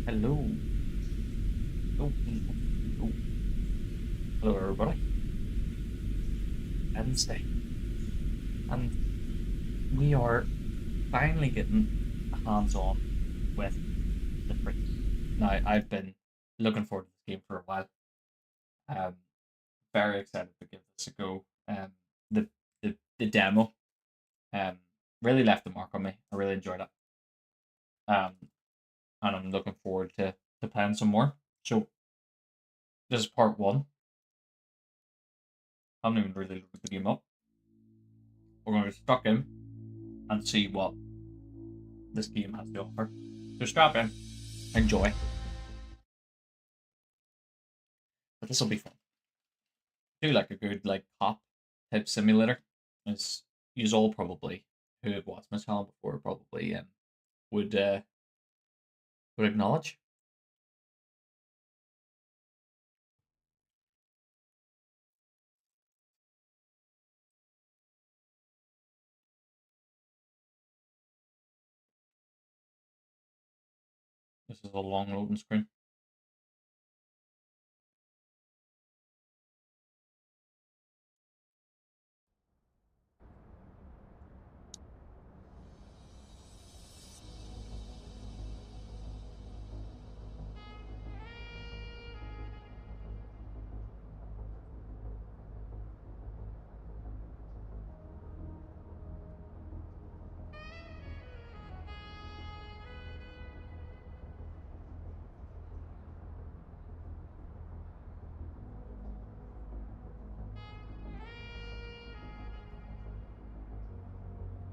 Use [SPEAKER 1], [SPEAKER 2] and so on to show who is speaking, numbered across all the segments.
[SPEAKER 1] Hello. Oh, oh. Hello, everybody. Wednesday. And we are finally getting hands on with the Precinct. Now, I've been looking forward to this game for a while. Um, very excited to give this a go. The, the demo um, really left a mark on me. I really enjoyed it. Um, and I'm looking forward to playing some more. So, this is part one. I haven't even really looked the game up. We're going to get stuck in and see what this game has to offer. So strap in, enjoy. But this will be fun. I do like a good cop type simulator. As you all probably who have watched my channel before probably would uh, would acknowledge. This is a long loading screen.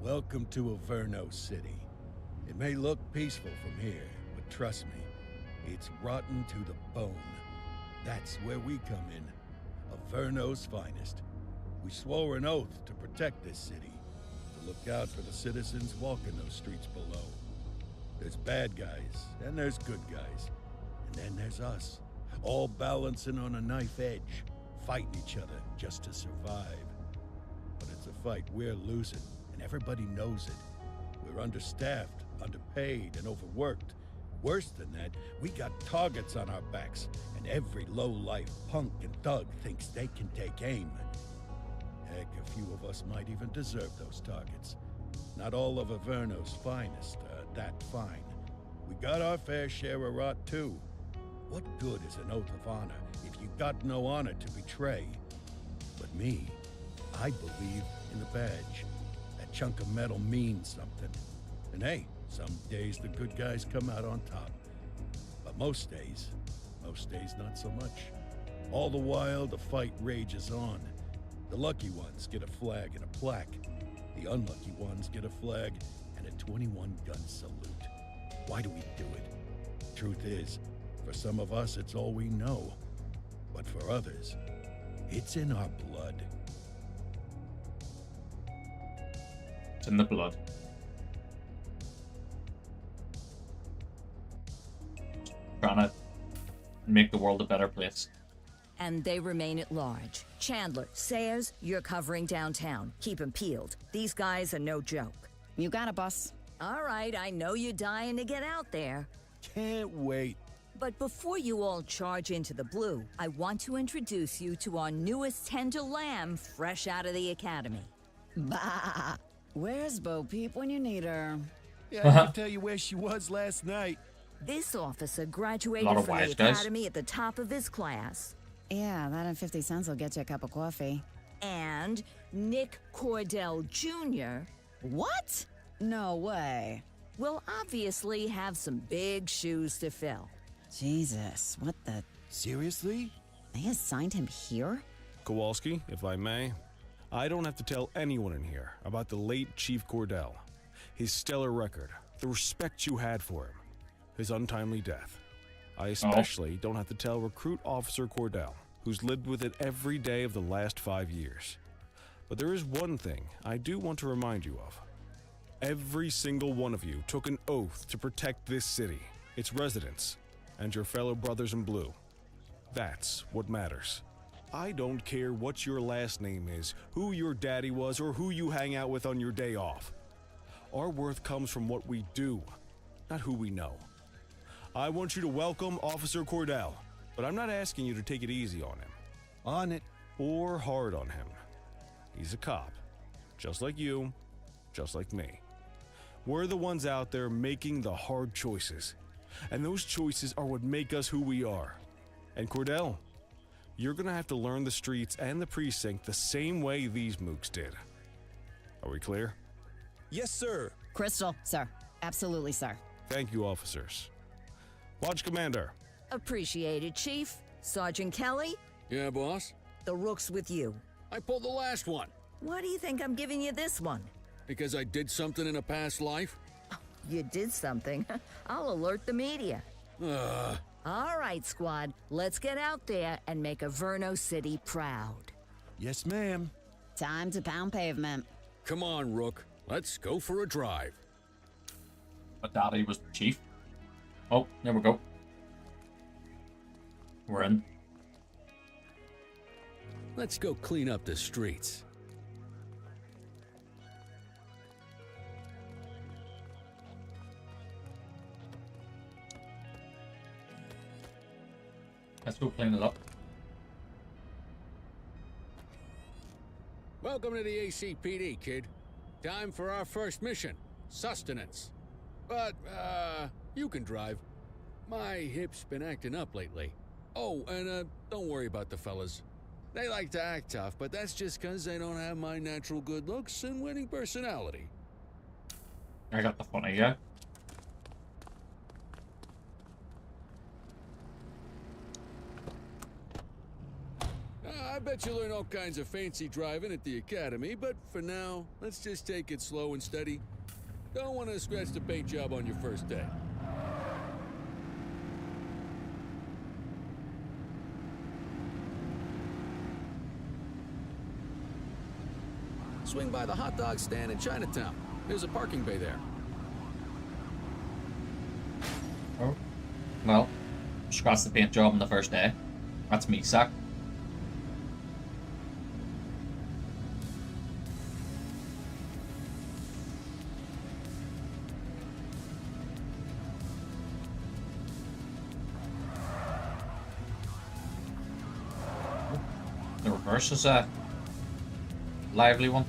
[SPEAKER 2] Welcome to Averno City. It may look peaceful from here, but trust me, it's rotten to the bone. That's where we come in. Averno's finest. We swore an oath to protect this city, to look out for the citizens walking those streets below. There's bad guys, and there's good guys. And then there's us, all balancing on a knife edge, fighting each other just to survive. But it's a fight we're losing. Everybody knows it. We're understaffed, underpaid, and overworked. Worse than that, we got targets on our backs, and every low-life punk and thug thinks they can take aim. Heck, a few of us might even deserve those targets. Not all of Averno's finest are that fine. We got our fair share of rot, too. What good is an oath of honor if you got no honor to betray? But me, I believe in the badge. Chunk of metal means something. And hey, some days the good guys come out on top. But most days not so much. All the while, the fight rages on. The lucky ones get a flag and a plaque. The unlucky ones get a flag and a 21-gun salute. Why do we do it? Truth is, for some of us, it's all we know. But for others, it's in our blood.
[SPEAKER 1] It's in the blood. Trying to make the world a better place.
[SPEAKER 3] And they remain at large. Chandler, Sayers, you're covering downtown. Keep 'em peeled. These guys are no joke.
[SPEAKER 4] You got it, boss.
[SPEAKER 3] All right, I know you're dying to get out there.
[SPEAKER 2] Can't wait.
[SPEAKER 3] But before you all charge into the blue, I want to introduce you to our newest tender lamb fresh out of the academy.
[SPEAKER 4] Bah! Where's Bo Peep when you need her?
[SPEAKER 2] Yeah, I can tell you where she was last night.
[SPEAKER 3] This officer graduated
[SPEAKER 1] A lot of
[SPEAKER 3] from the
[SPEAKER 1] wise guys.
[SPEAKER 3] academy at the top of his class.
[SPEAKER 4] Yeah, that and 50 cents will get you a cup of coffee.
[SPEAKER 3] And Nick Cordell Jr.
[SPEAKER 4] What? No way.
[SPEAKER 3] will obviously have some big shoes to fill.
[SPEAKER 4] Jesus, what the...
[SPEAKER 2] Seriously?
[SPEAKER 4] They assigned him here?
[SPEAKER 5] Kowalski, if I may, I don't have to tell anyone in here about the late Chief Cordell, his stellar record, the respect you had for him, his untimely death. I especially don't have to tell Recruit Officer Cordell, who's lived with it every day of the last 5 years. But there is one thing I do want to remind you of. Every single one of you took an oath to protect this city, its residents, and your fellow brothers in blue. That's what matters. I don't care what your last name is, who your daddy was, or who you hang out with on your day off. Our worth comes from what we do, not who we know. I want you to welcome Officer Cordell, but I'm not asking you to take it easy on him.
[SPEAKER 2] On it.
[SPEAKER 5] Or hard on him. He's a cop. Just like you, just like me. We're the ones out there making the hard choices. And those choices are what make us who we are. And Cordell, you're gonna have to learn the streets and the precinct the same way these mooks did. Are we clear?
[SPEAKER 6] Yes, sir.
[SPEAKER 4] Crystal, sir. Absolutely, sir.
[SPEAKER 5] Thank you, officers. Watch Commander.
[SPEAKER 3] Appreciated, Chief. Sergeant Kelly,
[SPEAKER 7] Yeah, boss?
[SPEAKER 3] the rook's with you.
[SPEAKER 7] I pulled the last one.
[SPEAKER 3] Why do you think I'm giving you this one?
[SPEAKER 7] Because I did something in a past life?
[SPEAKER 3] You did something. I'll alert the media. All right, squad. Let's get out there and make Averno City proud.
[SPEAKER 2] Yes, ma'am.
[SPEAKER 4] Time to pound pavement.
[SPEAKER 7] Come on, Rook. Let's go for a drive.
[SPEAKER 1] But Daddy was the chief. Oh, there we go. We're in.
[SPEAKER 7] Let's go clean up the streets.
[SPEAKER 1] Let's go clean it up.
[SPEAKER 7] Welcome to the ACPD, kid. Time for our first mission, sustenance. But, you can drive. My hip's been acting up lately. Oh, and, don't worry about the fellas. They like to act tough, but that's just 'cause they don't have my natural good looks and winning personality.
[SPEAKER 1] I got the funny guy.
[SPEAKER 7] I bet you learn all kinds of fancy driving at the academy, but for now, let's just take it slow and steady. Don't want to scratch the paint job on your first day. Swing by the hot dog stand in Chinatown. There's a parking bay there.
[SPEAKER 1] Oh. Well, scratch the paint job on the first day. That's me, Sack. The reverse is a lively one.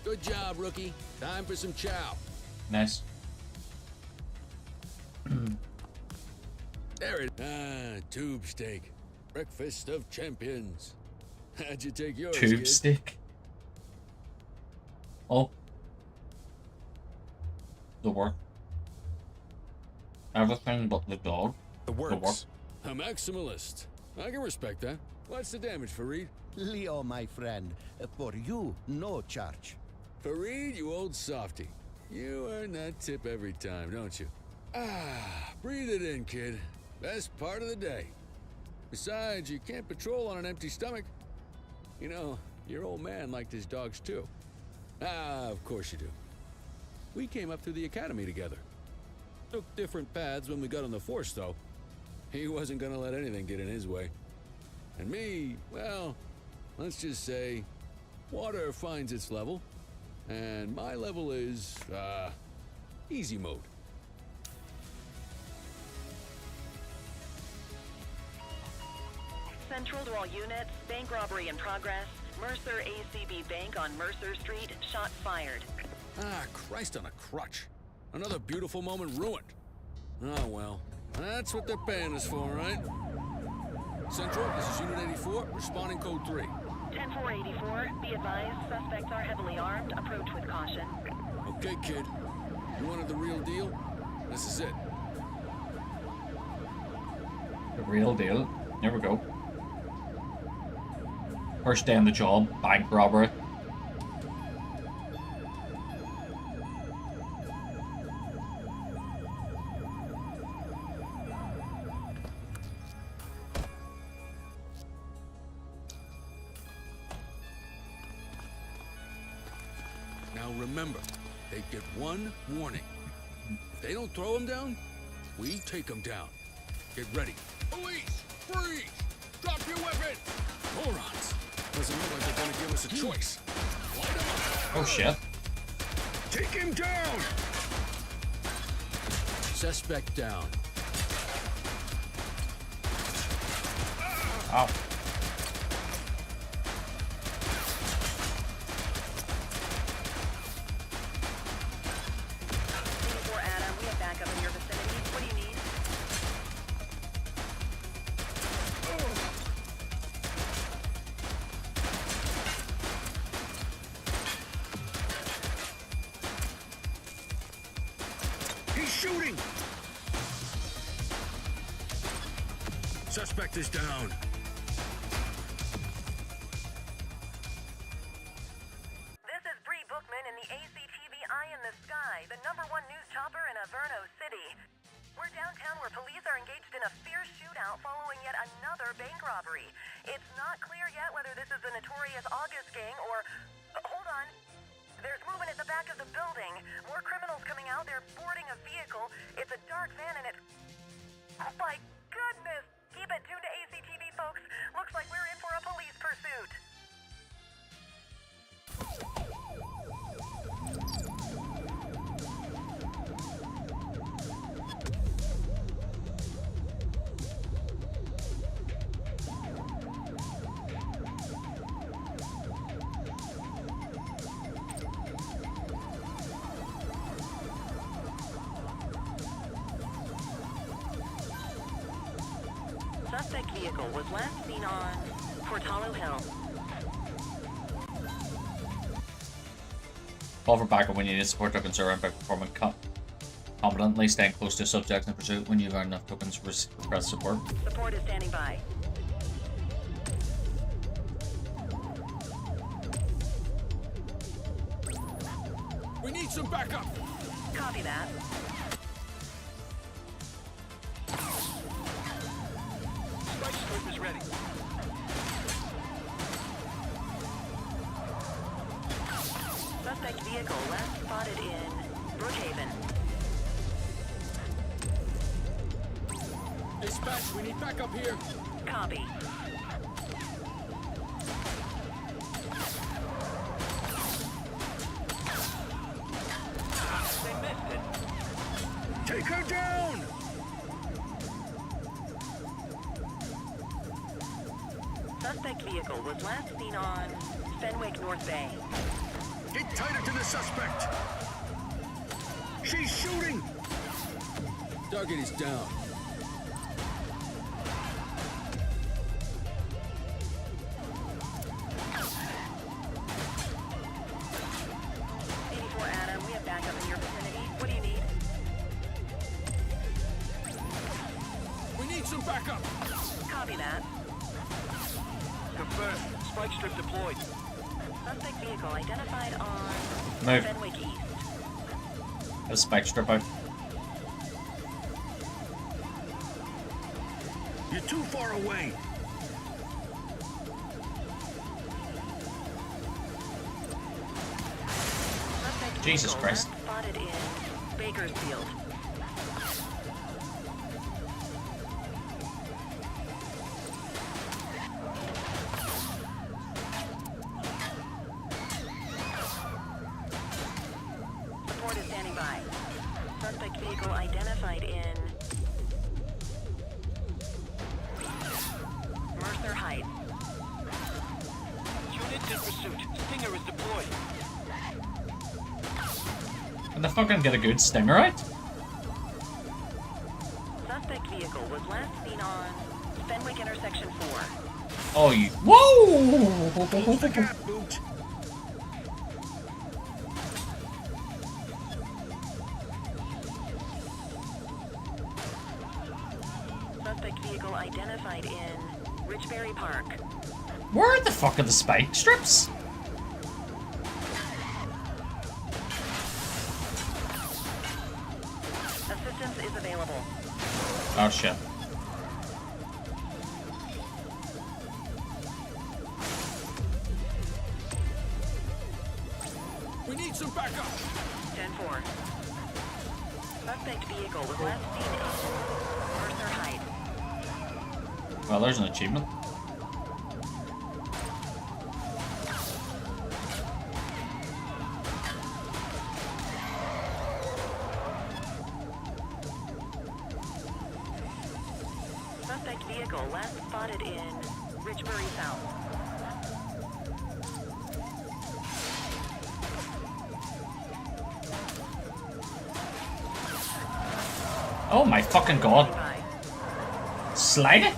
[SPEAKER 7] Good job, rookie. Time for some chow.
[SPEAKER 1] Nice.
[SPEAKER 7] There it is. Ah, tube steak. Breakfast of champions. How'd you take yours,
[SPEAKER 1] Tube
[SPEAKER 7] kid?
[SPEAKER 1] stick. Oh. The work. Everything but the dog.
[SPEAKER 5] The
[SPEAKER 1] The work.
[SPEAKER 5] works.
[SPEAKER 7] A maximalist. I can respect that. What's the damage, Fareed?
[SPEAKER 2] Leo, my friend. For you, no charge.
[SPEAKER 7] Fareed, you old softy. You earn that tip every time, don't you? Ah, breathe it in, kid. Best part of the day. Besides, you can't patrol on an empty stomach. You know, your old man liked his dogs too. Ah, of course you do. We came up through the academy together. Took different paths when we got on the force, though. He wasn't gonna let anything get in his way. And me, well, let's just say, water finds its level. And my level is, easy mode.
[SPEAKER 8] Central to all units, bank robbery in progress. Mercer ACB Bank on Mercer Street, shots fired.
[SPEAKER 7] Ah, Christ on a crutch. Another beautiful moment ruined. Oh, well. That's what they're paying us for, right? Central, this is Unit 84, responding code 3.
[SPEAKER 8] 10-484, be advised, suspects are heavily armed. Approach with caution.
[SPEAKER 7] Okay, kid. You wanted the real deal? This is it.
[SPEAKER 1] The real deal. There we go. First day on the job, bank robbery.
[SPEAKER 7] Now remember, they get one warning. If they don't throw them down, we take them down. Get ready. Police! Freeze! Drop your weapon! Morons! Doesn't look like they're gonna give us a choice. Light 'em up!
[SPEAKER 1] Oh shit.
[SPEAKER 7] Take him down! Suspect down.
[SPEAKER 1] Ow.
[SPEAKER 8] Adam, we have backup in your vicinity. What do you need?
[SPEAKER 2] He's shooting! Suspect is down.
[SPEAKER 8] This is Bree Bookman in the ACTV Eye in the Sky, the #1 news chopper in Averno City. We're downtown where police are engaged in a fierce shootout following yet another bank robbery. It's not clear yet whether this is the notorious August gang or... hold on. There's movement at the back of the building. More criminals coming out. They're boarding a vehicle. It's a dark van and it's... oh my goodness! Keep it tuned to ACTV, folks. Looks like we're in for a police pursuit. Suspect vehicle was last seen on Portalo Hill.
[SPEAKER 1] Call for backup when you need support tokens are earned by performing competently, staying close to subjects in pursuit. When you've earned enough tokens, request support.
[SPEAKER 8] Support is standing by.
[SPEAKER 7] We need some backup.
[SPEAKER 8] Copy that.
[SPEAKER 7] Strike strip is ready.
[SPEAKER 8] Suspect vehicle last spotted in Brookhaven.
[SPEAKER 7] Dispatch, we need backup here.
[SPEAKER 8] Copy.
[SPEAKER 7] They missed it.
[SPEAKER 2] Take her down!
[SPEAKER 8] Suspect vehicle was last seen on Fenwick North Bay.
[SPEAKER 2] Get tighter to the suspect! She's shooting!
[SPEAKER 7] Target is down.
[SPEAKER 8] Adam, we have backup in your vicinity. What do you need?
[SPEAKER 7] We need some backup.
[SPEAKER 8] Copy that.
[SPEAKER 7] Confirmed. Spike strip deployed.
[SPEAKER 8] Suspect vehicle identified on
[SPEAKER 1] Move.
[SPEAKER 8] Fenwick East.
[SPEAKER 1] A spike strip out.
[SPEAKER 2] You're too far away!
[SPEAKER 8] Suspect
[SPEAKER 1] Jesus
[SPEAKER 8] vehicle
[SPEAKER 1] Christ.
[SPEAKER 8] last spotted in Bakersfield. Support is standing by. Suspect vehicle identified in Mercer Heights.
[SPEAKER 7] Units in pursuit. Stinger is deployed.
[SPEAKER 1] Can the fucking get a good stinger out?
[SPEAKER 8] Suspect vehicle was last seen on Fenwick Intersection 4.
[SPEAKER 1] Oh, you. Whoa!
[SPEAKER 2] Close the gap, Boot!
[SPEAKER 8] Suspect vehicle identified in Richbury Park.
[SPEAKER 1] Where the fuck are the spike strips?
[SPEAKER 8] Assistance is available.
[SPEAKER 1] Oh shit.
[SPEAKER 7] We need some backup.
[SPEAKER 8] 10-4. Suspect vehicle was last seen in Mercer Heights.
[SPEAKER 1] Well, there's an achievement.
[SPEAKER 8] Suspect vehicle last spotted in Richbury South.
[SPEAKER 1] Oh my fucking god. Slide it?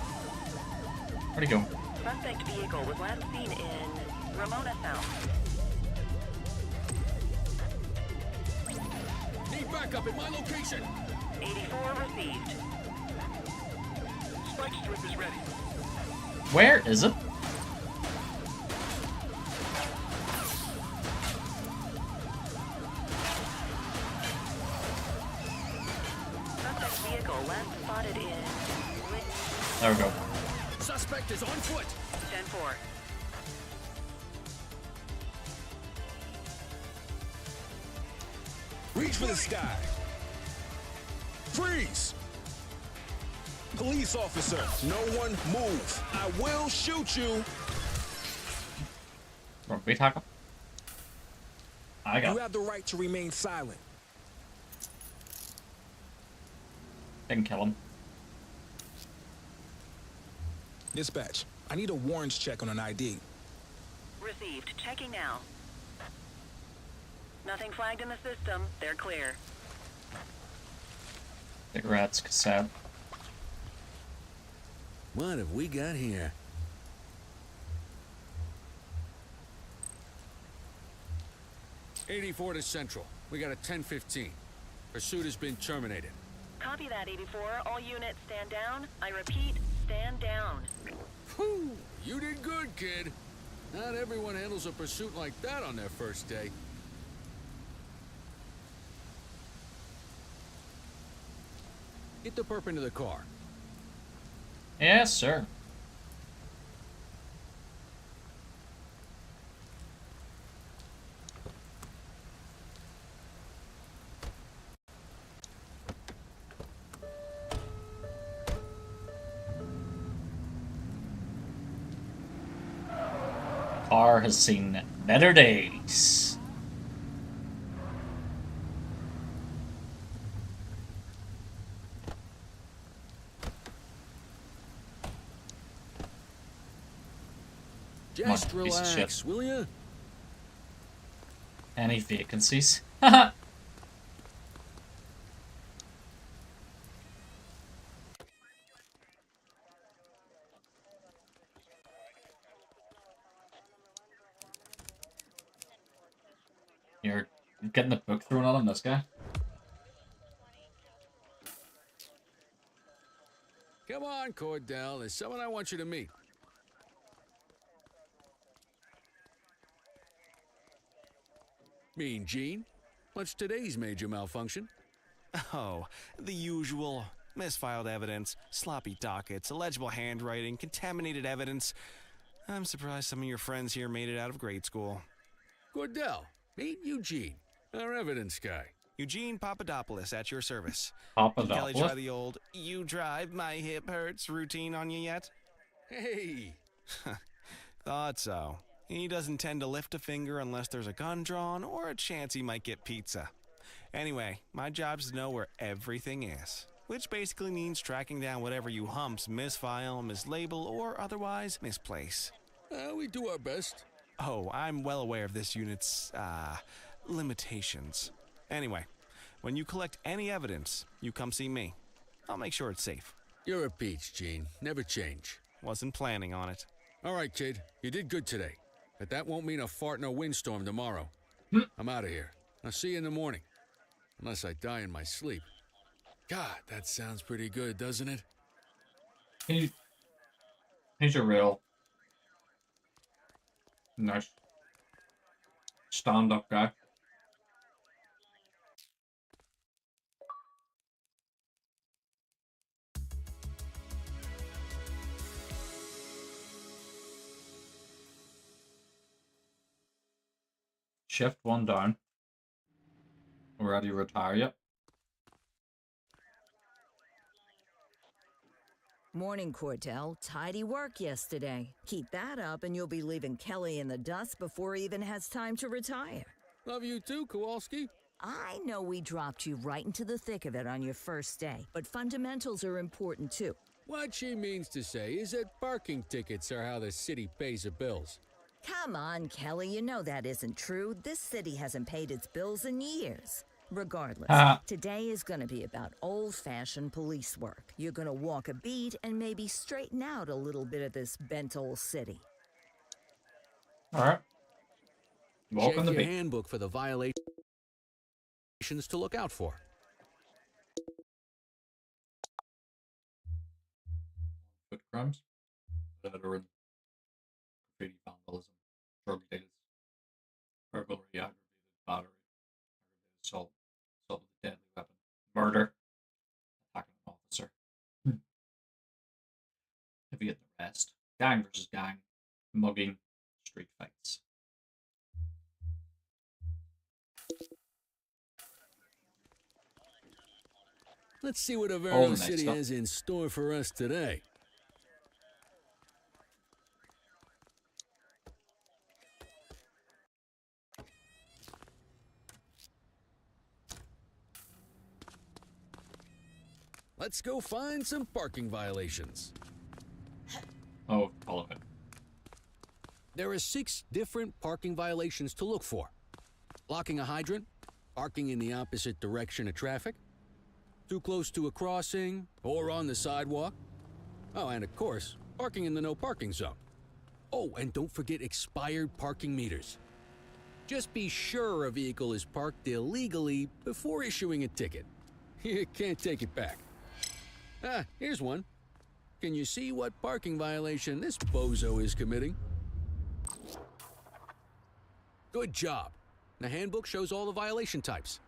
[SPEAKER 1] Where'd he go?
[SPEAKER 8] Suspect vehicle was last seen in Ramona South.
[SPEAKER 7] Need backup at my location.
[SPEAKER 8] 84 received.
[SPEAKER 7] Spike strip is ready.
[SPEAKER 1] Where is it?
[SPEAKER 8] Suspect vehicle last spotted in
[SPEAKER 1] There we go.
[SPEAKER 7] Suspect is on foot.
[SPEAKER 8] 10-4.
[SPEAKER 5] Reach for the sky.
[SPEAKER 2] Freeze!
[SPEAKER 5] Police officer, no one move. I will shoot you.
[SPEAKER 1] Rugby tackle. I got
[SPEAKER 5] You have the right to remain silent.
[SPEAKER 1] Didn't kill him.
[SPEAKER 6] Dispatch, I need a warrants check on an ID.
[SPEAKER 8] Received. Checking now. Nothing flagged in the system. They're clear.
[SPEAKER 1] Cigarettes, cassette.
[SPEAKER 7] What have we got here? '84 to Central. We got a 10-15. Pursuit has been terminated.
[SPEAKER 8] Copy that, 84. All units stand down. I repeat, stand down.
[SPEAKER 7] Whew! You did good, kid. Not everyone handles a pursuit like that on their first day. Get the perp into the car.
[SPEAKER 1] Yes, sir. Car has seen better days.
[SPEAKER 7] Just
[SPEAKER 1] Piece of
[SPEAKER 7] relax,
[SPEAKER 1] shit.
[SPEAKER 7] will ya?
[SPEAKER 1] Any vacancies? Haha. You're getting the book thrown at him, this guy.
[SPEAKER 7] Come on, Cordell. There's someone I want you to meet. Mean Gene? What's today's major malfunction?
[SPEAKER 5] Oh, the usual. Misfiled evidence, sloppy dockets, illegible handwriting, contaminated evidence. I'm surprised some of your friends here made it out of grade school.
[SPEAKER 7] Cordell, meet Eugene, our evidence guy.
[SPEAKER 5] Eugene Papadopoulos at your service. Did Kelly try
[SPEAKER 1] Papadopoulos?
[SPEAKER 5] the old "you drive, my hip hurts" routine on you yet?
[SPEAKER 7] Hey!
[SPEAKER 5] Thought so. He doesn't tend to lift a finger unless there's a gun drawn or a chance he might get pizza. Anyway, my job's to know where everything is, which basically means tracking down whatever you humps misfile, mislabel, or otherwise misplace.
[SPEAKER 7] We do our best.
[SPEAKER 5] Oh, I'm well aware of this unit's, limitations. Anyway, when you collect any evidence, you come see me. I'll make sure it's safe.
[SPEAKER 7] You're a peach, Gene. Never change.
[SPEAKER 5] Wasn't planning on it.
[SPEAKER 7] All right, kid. You did good today. But that won't mean a fart in a windstorm tomorrow. I'm out of here. I'll see you in the morning. Unless I die in my sleep. God, that sounds pretty good, doesn't it?
[SPEAKER 1] He's a real nice stand-up guy. Shift one down. Already retire yet?
[SPEAKER 3] Morning, Cordell. Tidy work yesterday. Keep that up and you'll be leaving Kelly in the dust before he even has time to retire.
[SPEAKER 7] Love you too, Kowalski.
[SPEAKER 3] I know we dropped you right into the thick of it on your first day, but fundamentals are important too.
[SPEAKER 7] What she means to say is that parking tickets are how the city pays the bills.
[SPEAKER 3] Come on, Kelly, you know that isn't true. This city hasn't paid its bills in years. Regardless, today is going to be about old-fashioned police work. You're going to walk a beat and maybe straighten out a little bit of this bent old city.
[SPEAKER 1] All right. Walk on
[SPEAKER 7] Check
[SPEAKER 1] the
[SPEAKER 7] your
[SPEAKER 1] beat.
[SPEAKER 7] handbook for the violations to look out for.
[SPEAKER 1] Foot crimes. Littering. Graffiti vandalism. Drug dealers. Burglary. Aggravated battery. Aggravated assault. Assault with a deadly weapon. Murder. Attacking an officer. If you get the rest. Gang versus gang. Mugging. Street fights.
[SPEAKER 7] Let's see what
[SPEAKER 1] All
[SPEAKER 7] Averno
[SPEAKER 1] the nice
[SPEAKER 7] City
[SPEAKER 1] stuff.
[SPEAKER 7] has in store for us today. Let's go find some parking violations.
[SPEAKER 1] Oh, all of it.
[SPEAKER 7] There are 6 different parking violations to look for. Blocking a hydrant, parking in the opposite direction of traffic, too close to a crossing or on the sidewalk. Oh, and of course, parking in the no parking zone. Oh, and don't forget expired parking meters. Just be sure a vehicle is parked illegally before issuing a ticket. You can't take it back. Ah, here's one. Can you see what parking violation this bozo is committing? Good job. The handbook shows all the violation types.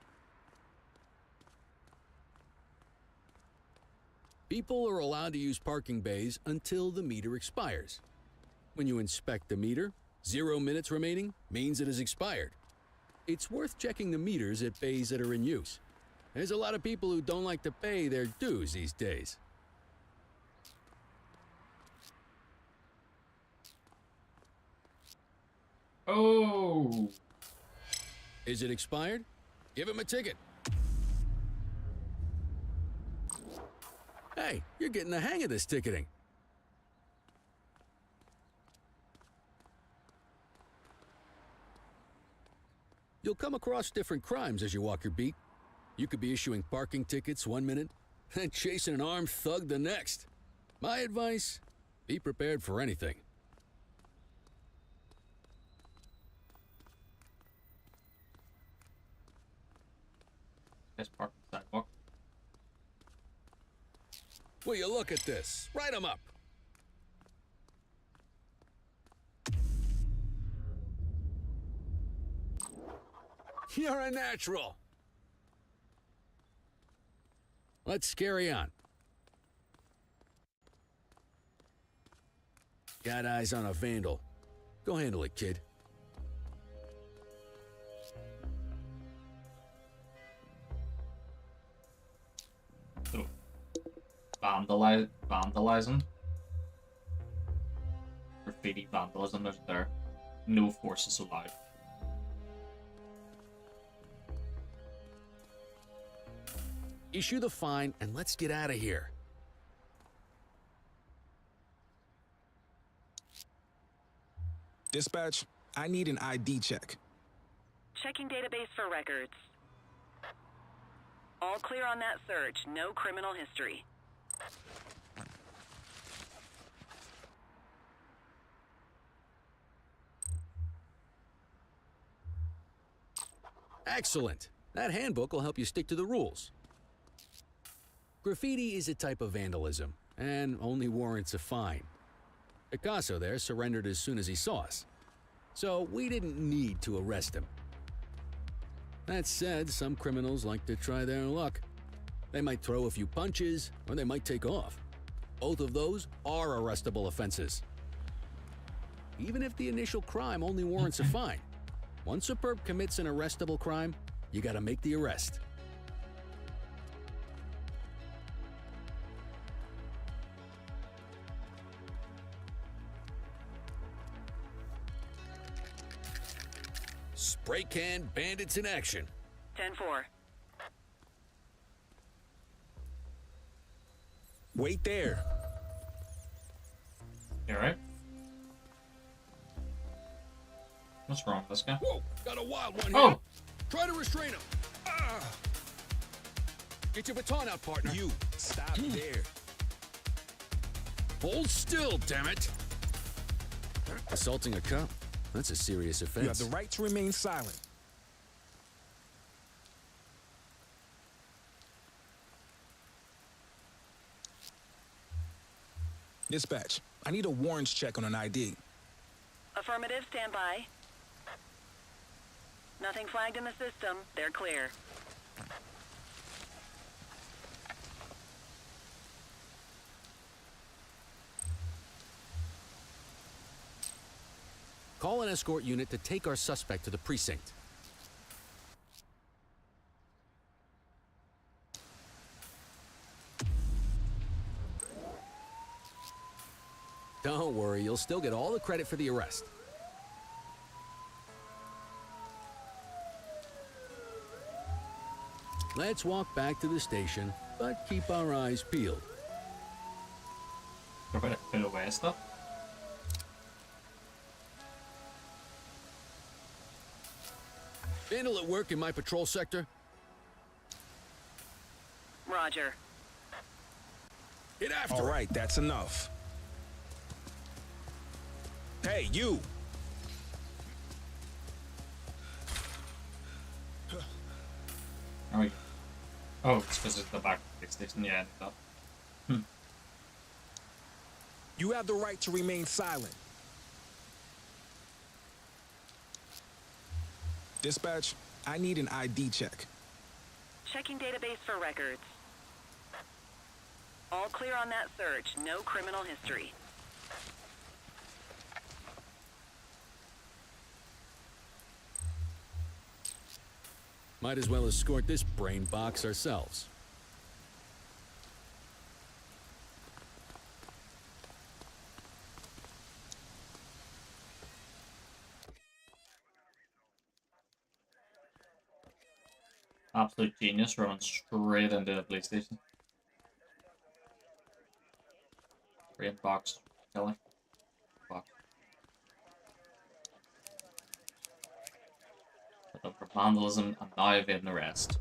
[SPEAKER 7] People are allowed to use parking bays until the meter expires. When you inspect the meter, 0 minutes remaining means it has expired. It's worth checking the meters at bays that are in use. There's a lot of people who don't like to pay their dues these days.
[SPEAKER 1] Oh!
[SPEAKER 7] Is it expired? Give him a ticket. Hey, you're getting the hang of this ticketing. You'll come across different crimes as you walk your beat. You could be issuing parking tickets 1 minute and chasing an armed thug the next. My advice, be prepared for anything.
[SPEAKER 1] Guess park on the sidewalk.
[SPEAKER 7] Will you look at this? Write 'em up. You're a natural. Let's carry on. Got eyes on a vandal. Go handle it, kid.
[SPEAKER 1] So, vandalizing. Graffiti vandalism is there. No forces allowed.
[SPEAKER 7] Issue the fine and let's get out of here.
[SPEAKER 6] Dispatch, I need an ID check.
[SPEAKER 8] Checking database for records. All clear on that search. No criminal history.
[SPEAKER 7] Excellent. That handbook will help you stick to the rules. Graffiti is a type of vandalism and only warrants a fine. Picasso there surrendered as soon as he saw us, so we didn't need to arrest him. That said, some criminals like to try their luck. They might throw a few punches, or they might take off. Both of those are arrestable offenses. Even if the initial crime only warrants a fine, once a perp commits an arrestable crime, you gotta make the arrest. Spray can bandits in action.
[SPEAKER 8] 10-4.
[SPEAKER 6] Wait there.
[SPEAKER 1] You alright? What's wrong with this guy?
[SPEAKER 7] Whoa, got a wild one here.
[SPEAKER 1] Oh!
[SPEAKER 7] Try to restrain him. Get your baton out, partner.
[SPEAKER 6] You, stop there.
[SPEAKER 7] Hold still, damn it. Assaulting a cop? That's a serious offense.
[SPEAKER 6] You have the right to remain silent. Dispatch, I need a warrants check on an ID.
[SPEAKER 8] Affirmative, stand by. Nothing flagged in the system. They're clear.
[SPEAKER 7] Call an escort unit to take our suspect to the precinct. Don't worry, you'll still get all the credit for the arrest. Let's walk back to the station, but keep our eyes peeled.
[SPEAKER 1] You're going to pull away stuff?
[SPEAKER 7] Vandal at work in my patrol sector?
[SPEAKER 8] Roger.
[SPEAKER 7] Get after
[SPEAKER 6] All
[SPEAKER 7] it.
[SPEAKER 6] right, that's enough. Hey, you!
[SPEAKER 1] Oh, oh, it's because it's the back of the station. Yeah, that.
[SPEAKER 6] You have the right to remain silent. Dispatch, I need an ID check.
[SPEAKER 8] Checking database for records. All clear on that search. No criminal history.
[SPEAKER 7] Might as well escort this brain box ourselves.
[SPEAKER 1] Absolute genius running straight into the police station. Great box, Kelly. Box. For vandalism and now evading arrest.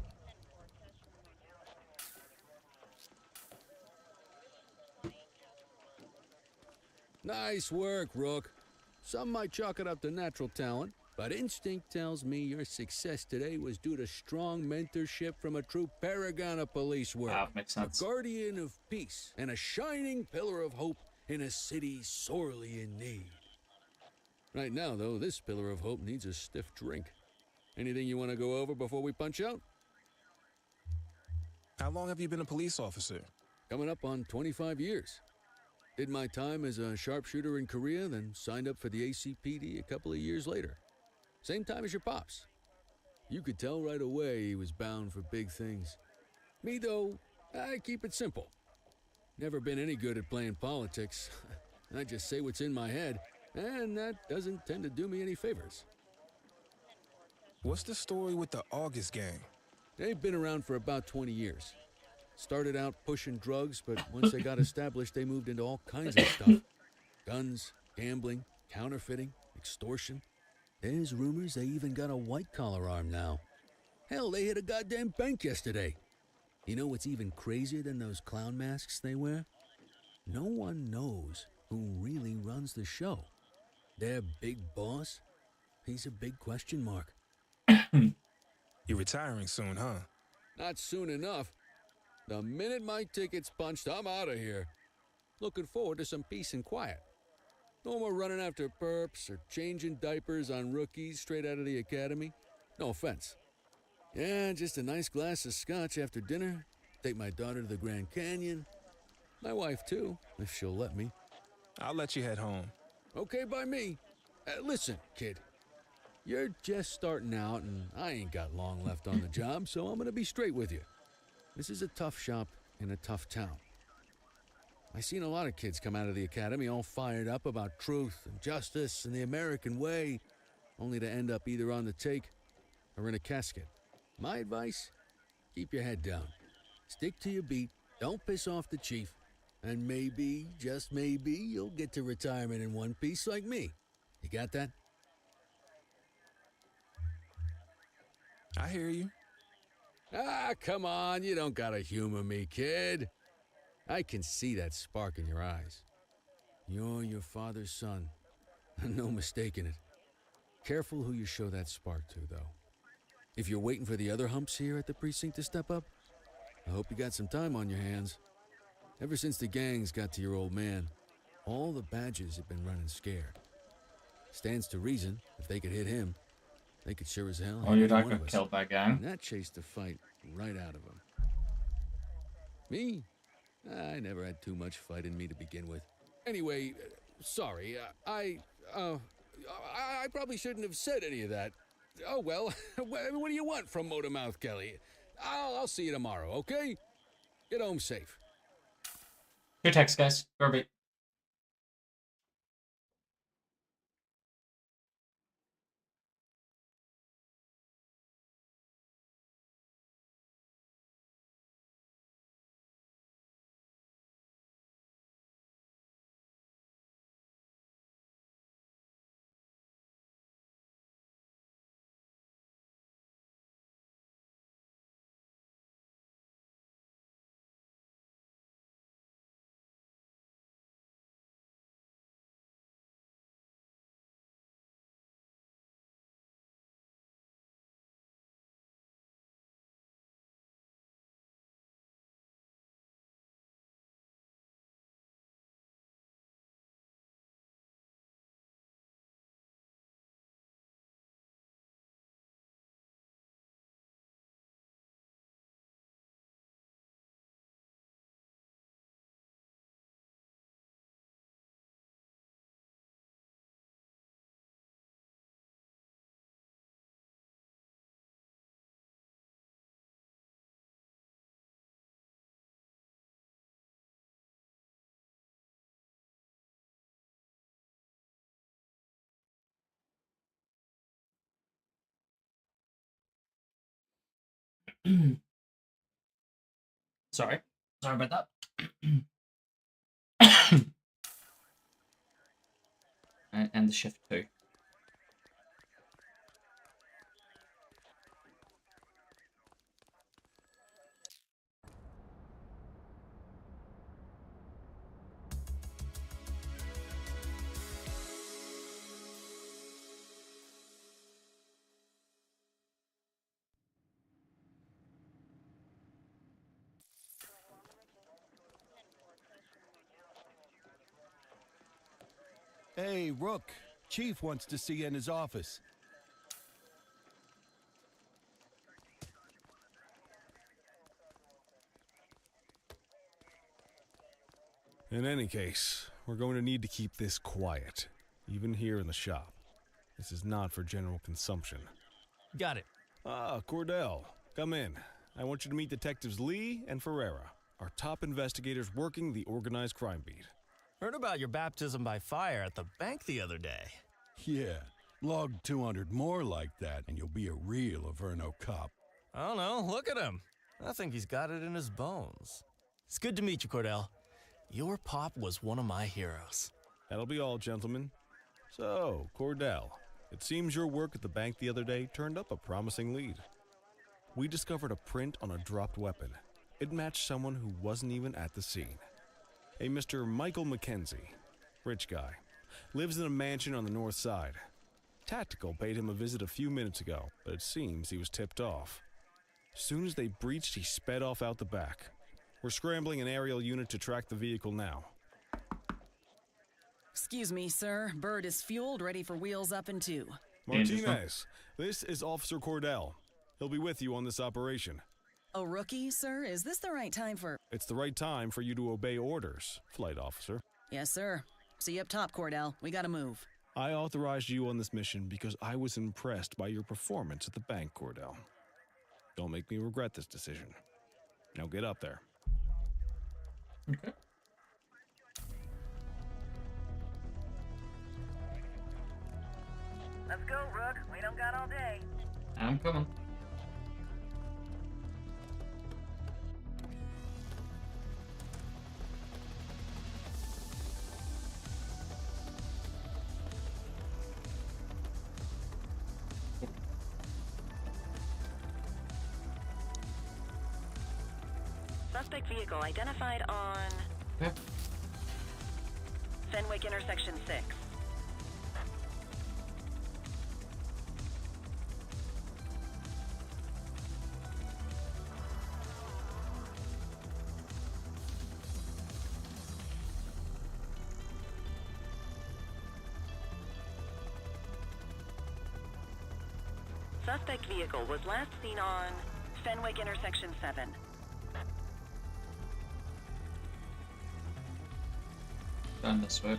[SPEAKER 7] Nice work, Rook. Some might chalk it up to natural talent, but instinct tells me your success today was due to strong mentorship from a true paragon of police work.
[SPEAKER 1] Makes sense.
[SPEAKER 7] A guardian of peace and a shining pillar of hope in a city sorely in need. Right now, though, this pillar of hope needs a stiff drink. Anything you want to go over before we punch out?
[SPEAKER 6] How long have you been a police officer?
[SPEAKER 7] Coming up on 25 years. Did my time as a sharpshooter in Korea, then signed up for the ACPD a couple of years later. Same time as your pops. You could tell right away he was bound for big things. Me, though, I keep it simple. Never been any good at playing politics. I just say what's in my head, and that doesn't tend to do me any favors.
[SPEAKER 6] What's the story with the August gang?
[SPEAKER 7] They've been around for about 20 years. Started out pushing drugs, but once they got established, they moved into all kinds of stuff. Guns, gambling, counterfeiting, extortion. There's rumors they even got a white-collar arm now. Hell, they hit a goddamn bank yesterday. You know what's even crazier than those clown masks they wear? No one knows who really runs the show. Their big boss? He's a big question mark.
[SPEAKER 6] You're retiring soon, huh?
[SPEAKER 7] Not soon enough. The minute my ticket's punched, I'm out of here. Looking forward to some peace and quiet. No more running after perps or changing diapers on rookies straight out of the academy. No offense. Yeah, just a nice glass of scotch after dinner. Take my daughter to the Grand Canyon. My wife, too, if she'll let me.
[SPEAKER 6] I'll let you head home.
[SPEAKER 7] Okay by me. Listen, kid. You're just starting out, and I ain't got long left on the job, so I'm gonna be straight with you. This is a tough shop in a tough town. I seen a lot of kids come out of the academy all fired up about truth and justice and the American way, only to end up either on the take or in a casket. My advice? Keep your head down. Stick to your beat, don't piss off the chief, And maybe, just maybe, you'll get to retirement in one piece like me. You got that?
[SPEAKER 6] I hear you.
[SPEAKER 7] Ah, come on, you don't gotta humor me, kid. I can see that spark in your eyes. You're your father's son. No mistaking it. Careful who you show that spark to, though. If you're waiting for the other humps here at the precinct to step up, I hope you got some time on your hands. Ever since the gangs got to your old man, all the badges have been running scared. Stands to reason, if they could hit him, they could sure as hell
[SPEAKER 1] Oh,
[SPEAKER 7] hit
[SPEAKER 1] your
[SPEAKER 7] any
[SPEAKER 1] dad
[SPEAKER 7] one of
[SPEAKER 1] got
[SPEAKER 7] us.
[SPEAKER 1] killed by a gang.
[SPEAKER 7] And that chased the fight right out of him. Me? I never had too much fight in me to begin with. Anyway, sorry, I probably shouldn't have said any of that. Oh, well, what do you want from Motormouth Kelly? I'll see you tomorrow, okay? Get home safe.
[SPEAKER 1] Good text, guys. Kirby. Sorry. Sorry about that. And the shift too.
[SPEAKER 2] Hey, Rook. Chief wants to see you in his office.
[SPEAKER 5] In any case, we're going to need to keep this quiet, even here in the shop. This is not for general consumption.
[SPEAKER 9] Got it.
[SPEAKER 5] Ah, Cordell, come in. I want you to meet Detectives Lee and Ferreira, our top investigators working the organized crime beat.
[SPEAKER 9] Heard about your baptism by fire at the bank the other day.
[SPEAKER 2] Yeah, log 200 more like that, and you'll be a real Averno cop.
[SPEAKER 9] I don't know, look at him. I think he's got it in his bones. It's good to meet you, Cordell. Your pop was one of my heroes.
[SPEAKER 5] That'll be all, gentlemen. So, Cordell, it seems your work at the bank the other day turned up a promising lead. We discovered a print on a dropped weapon. It matched someone who wasn't even at the scene. A Mr. Michael Mackenzie, rich guy, lives in a mansion on the north side. Tactical paid him a visit a few minutes ago, but it seems he was tipped off. As soon as they breached, he sped off out the back. We're scrambling an aerial unit to track the vehicle now.
[SPEAKER 4] Excuse me, sir. Bird is fueled, ready for wheels up in 2.
[SPEAKER 5] Martinez, this is Officer Cordell. He'll be with you on this operation.
[SPEAKER 4] A rookie, sir? Is this the right time for...
[SPEAKER 5] It's the right time for you to obey orders, flight officer.
[SPEAKER 4] Yes, sir. See you up top, Cordell. We gotta move.
[SPEAKER 5] I authorized you on this mission because I was impressed by your performance at the bank, Cordell. Don't make me regret this decision. Now get up there.
[SPEAKER 1] Okay.
[SPEAKER 8] Let's go, Rook. We don't got all day.
[SPEAKER 1] I'm coming.
[SPEAKER 8] Suspect vehicle identified on
[SPEAKER 1] Yep.
[SPEAKER 8] Fenwick intersection 6. Suspect vehicle was last seen on Fenwick intersection 7.
[SPEAKER 1] Down this way.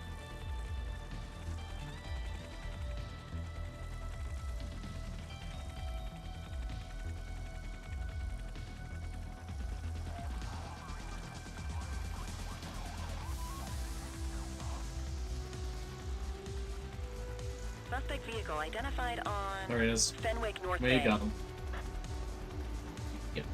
[SPEAKER 8] Suspect vehicle identified on
[SPEAKER 1] There he is.
[SPEAKER 8] Fenwick North
[SPEAKER 1] We
[SPEAKER 8] Bay.
[SPEAKER 1] got him. Yep.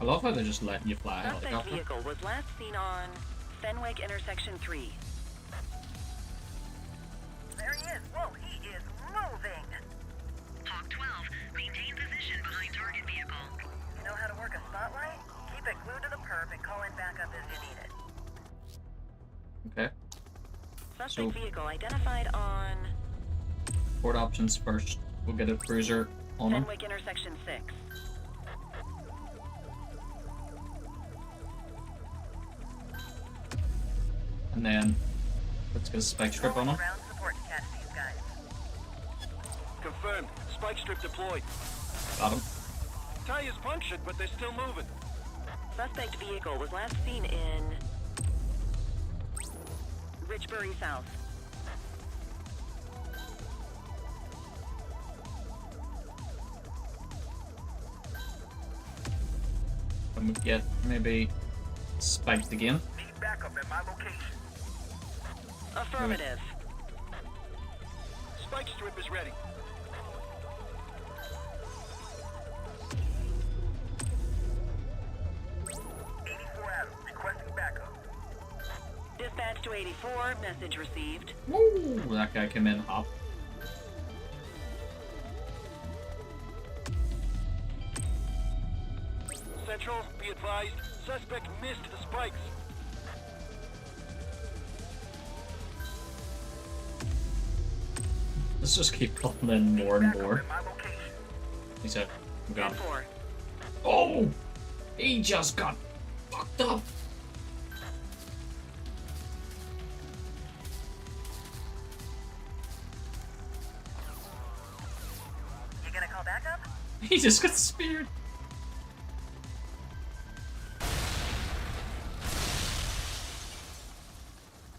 [SPEAKER 1] I love how they're just letting you fly a
[SPEAKER 8] Suspect
[SPEAKER 1] helicopter.
[SPEAKER 8] vehicle was last seen on Fenwick intersection 3. There he is. Whoa, he is moving. Hawk 12, maintain position behind target vehicle. You know how to work a spotlight? Keep it glued to the perp and call in backup as you need it.
[SPEAKER 1] Okay.
[SPEAKER 8] Suspect
[SPEAKER 1] So-
[SPEAKER 8] vehicle identified on
[SPEAKER 1] Port options first. We'll get a cruiser on him.
[SPEAKER 8] Fenwick intersection 6.
[SPEAKER 1] And then let's get a spike strip on him.
[SPEAKER 8] Ground support to catch these guys.
[SPEAKER 10] Confirmed. Spike strip deployed.
[SPEAKER 1] Got him.
[SPEAKER 10] Tires punctured, but they're still moving.
[SPEAKER 8] Suspect vehicle was last seen in Richbury South.
[SPEAKER 1] And we get maybe spiked again.
[SPEAKER 10] Need backup at my location.
[SPEAKER 8] Affirmative.
[SPEAKER 10] Spike strip is ready. Requesting backup.
[SPEAKER 8] Dispatch to 84, message received.
[SPEAKER 1] Woo! That guy came in hot.
[SPEAKER 10] Central, be advised, suspect missed the spikes.
[SPEAKER 1] Let's just keep pulling in more and more.
[SPEAKER 10] At my location.
[SPEAKER 1] He said, we got him.
[SPEAKER 8] 4.
[SPEAKER 1] Oh! He just got fucked up.
[SPEAKER 8] You gonna call backup?
[SPEAKER 1] He just got speared.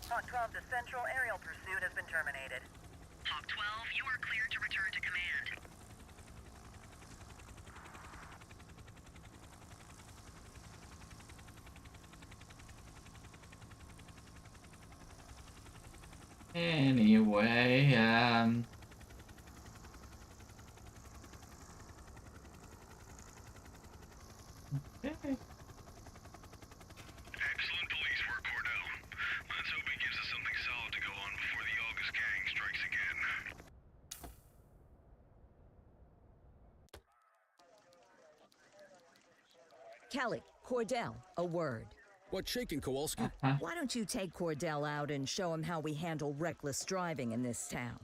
[SPEAKER 8] Hawk 12 to Central, aerial pursuit has been terminated. Hawk 12, you are cleared to return to command.
[SPEAKER 1] Anyway, okay.
[SPEAKER 11] Excellent police work, Cordell. Let's hope he gives us something solid to go on before the August gang strikes again.
[SPEAKER 3] Kelly, Cordell, a word.
[SPEAKER 7] What's shaking, Kowalski?
[SPEAKER 3] Why don't you take Cordell out and show him how we handle reckless driving in this town?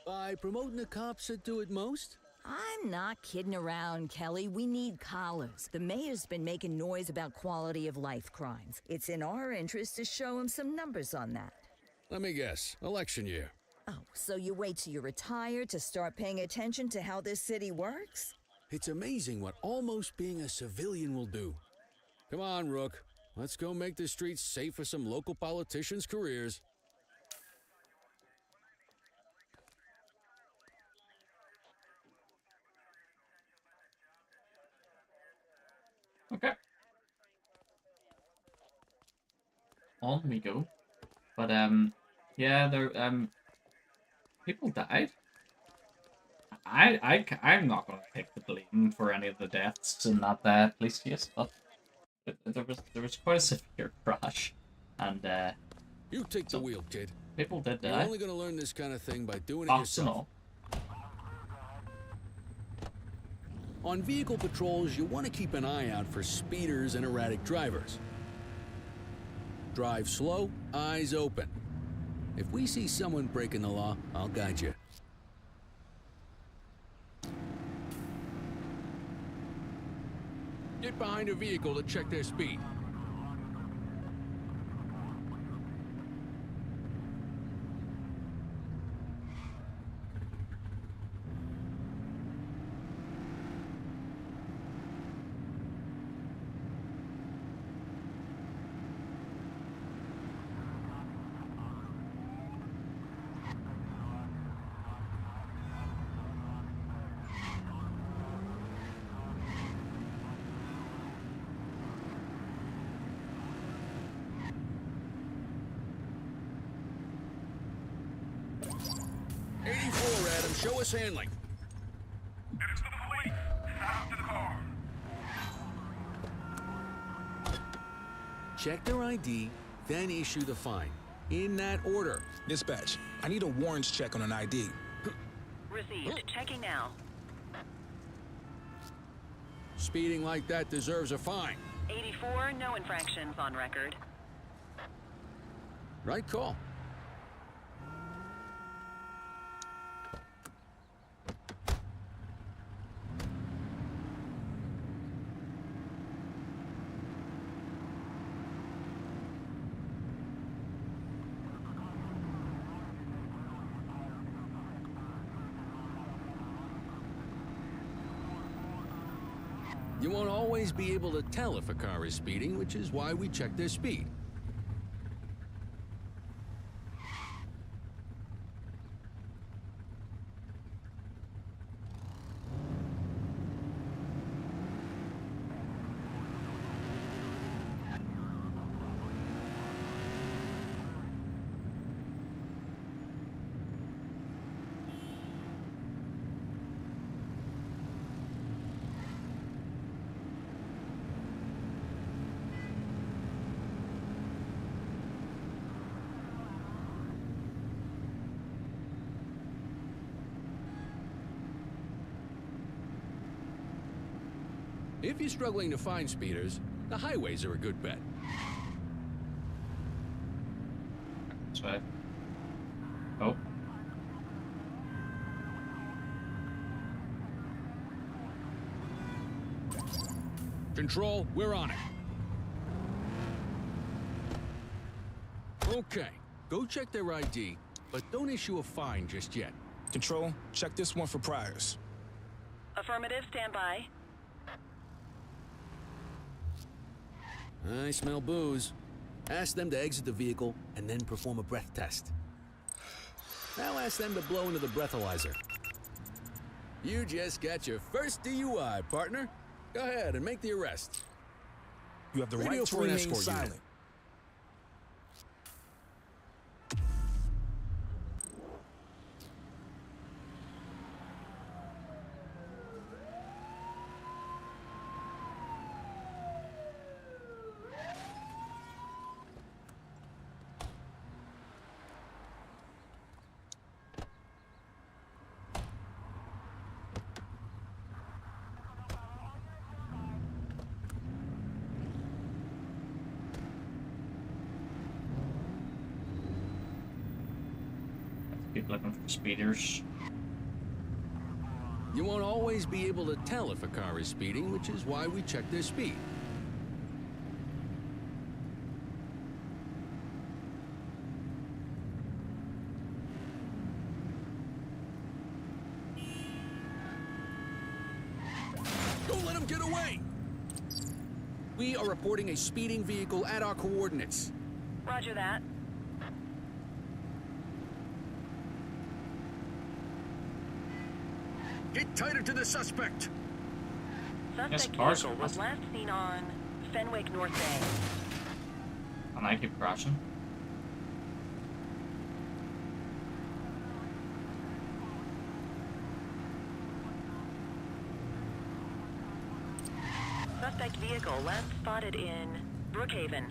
[SPEAKER 7] By promoting the cops that do it most?
[SPEAKER 3] I'm not kidding around, Kelly. We need collars. The mayor's been making noise about quality of life crimes. It's in our interest to show him some numbers on that.
[SPEAKER 7] Let me guess. Election year.
[SPEAKER 3] Oh, so you wait till you're retired to start paying attention to how this city works?
[SPEAKER 7] It's amazing what almost being a civilian will do. Come on, Rook. Let's go make the streets safe for some local politicians' careers.
[SPEAKER 1] Okay. On we go. But yeah, there people died. I'm not gonna take the blame for any of the deaths in that police case, but there was quite a severe crash. And
[SPEAKER 7] You take the wheel, kid.
[SPEAKER 1] people did
[SPEAKER 7] You're
[SPEAKER 1] die.
[SPEAKER 7] only gonna learn this kind of thing by doing it
[SPEAKER 1] Box and
[SPEAKER 7] yourself.
[SPEAKER 1] all.
[SPEAKER 7] On vehicle patrols, you want to keep an eye out for speeders and erratic drivers. Drive slow, eyes open. If we see someone breaking the law, I'll guide you. Get behind a vehicle to check their speed. Adam, show us handling.
[SPEAKER 11] It's the police. Stop to the car.
[SPEAKER 7] Check their ID, then issue the fine. In that order.
[SPEAKER 6] Dispatch, I need a warrants check on an ID.
[SPEAKER 8] Received. Checking now.
[SPEAKER 7] Speeding like that deserves a fine.
[SPEAKER 8] 84, no infractions on record.
[SPEAKER 7] Right call. You won't always be able to tell if a car is speeding, which is why we check their speed. If you're struggling to find speeders, the highways are a good bet.
[SPEAKER 1] That's right. Oh.
[SPEAKER 7] Control, we're on it. Okay, go check their ID, but don't issue a fine just yet.
[SPEAKER 6] Control, check this one for priors.
[SPEAKER 8] Affirmative, stand by.
[SPEAKER 7] I smell booze. Ask them to exit the vehicle and then perform a breath test. Now ask them to blow into the breathalyzer. You just got your first DUI, partner. Go ahead and make the arrest.
[SPEAKER 6] You have the
[SPEAKER 7] Radio
[SPEAKER 6] right to
[SPEAKER 7] for an
[SPEAKER 6] remain
[SPEAKER 7] escort unit.
[SPEAKER 6] silent.
[SPEAKER 1] Keep looking for speeders.
[SPEAKER 7] You won't always be able to tell if a car is speeding, which is why we check their speed. Don't let them get away! We are reporting a speeding vehicle at our coordinates.
[SPEAKER 8] Roger that.
[SPEAKER 7] Get tighter to the suspect!
[SPEAKER 8] Suspect
[SPEAKER 1] cars
[SPEAKER 8] vehicle
[SPEAKER 1] are
[SPEAKER 8] was last seen on Fenwick North Bay.
[SPEAKER 1] And I keep crashing.
[SPEAKER 8] Suspect vehicle last spotted in Brookhaven.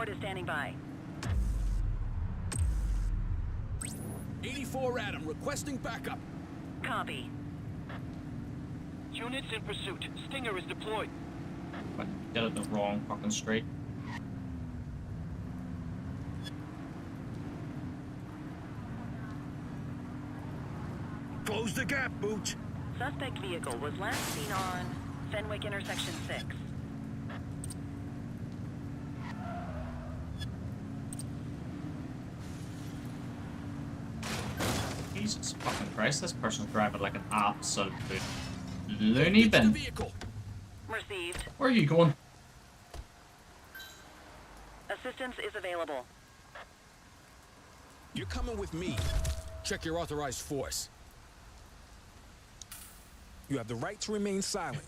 [SPEAKER 8] Support is standing by.
[SPEAKER 6] 84 Adam, requesting backup.
[SPEAKER 8] Copy.
[SPEAKER 10] Units in pursuit. Stinger is deployed.
[SPEAKER 1] But did it the wrong fucking street.
[SPEAKER 2] Close the gap, Booch.
[SPEAKER 8] Suspect vehicle was last seen on Fenwick Intersection 6.
[SPEAKER 1] Jesus fucking Christ, this person's driving like an absolute loony bin.
[SPEAKER 8] Received.
[SPEAKER 1] Where are you going?
[SPEAKER 8] Assistance is available.
[SPEAKER 6] You're coming with me. Check your authorized force. You have the right to remain silent.